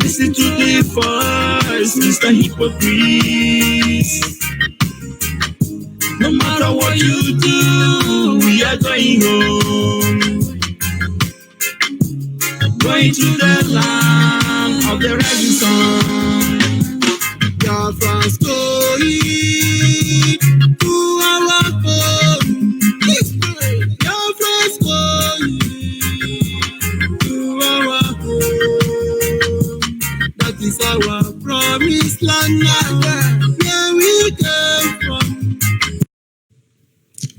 Listen to the voice, Mr. Hypocrite. No matter what you do, we are going home. Going to the land of the rising sun. Biafrans going to our home. Biafrans going to our home. That is our promised land now, where we came from.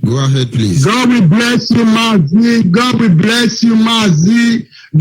Go ahead, please. God will bless you, MAZI. God will bless you, MAZI.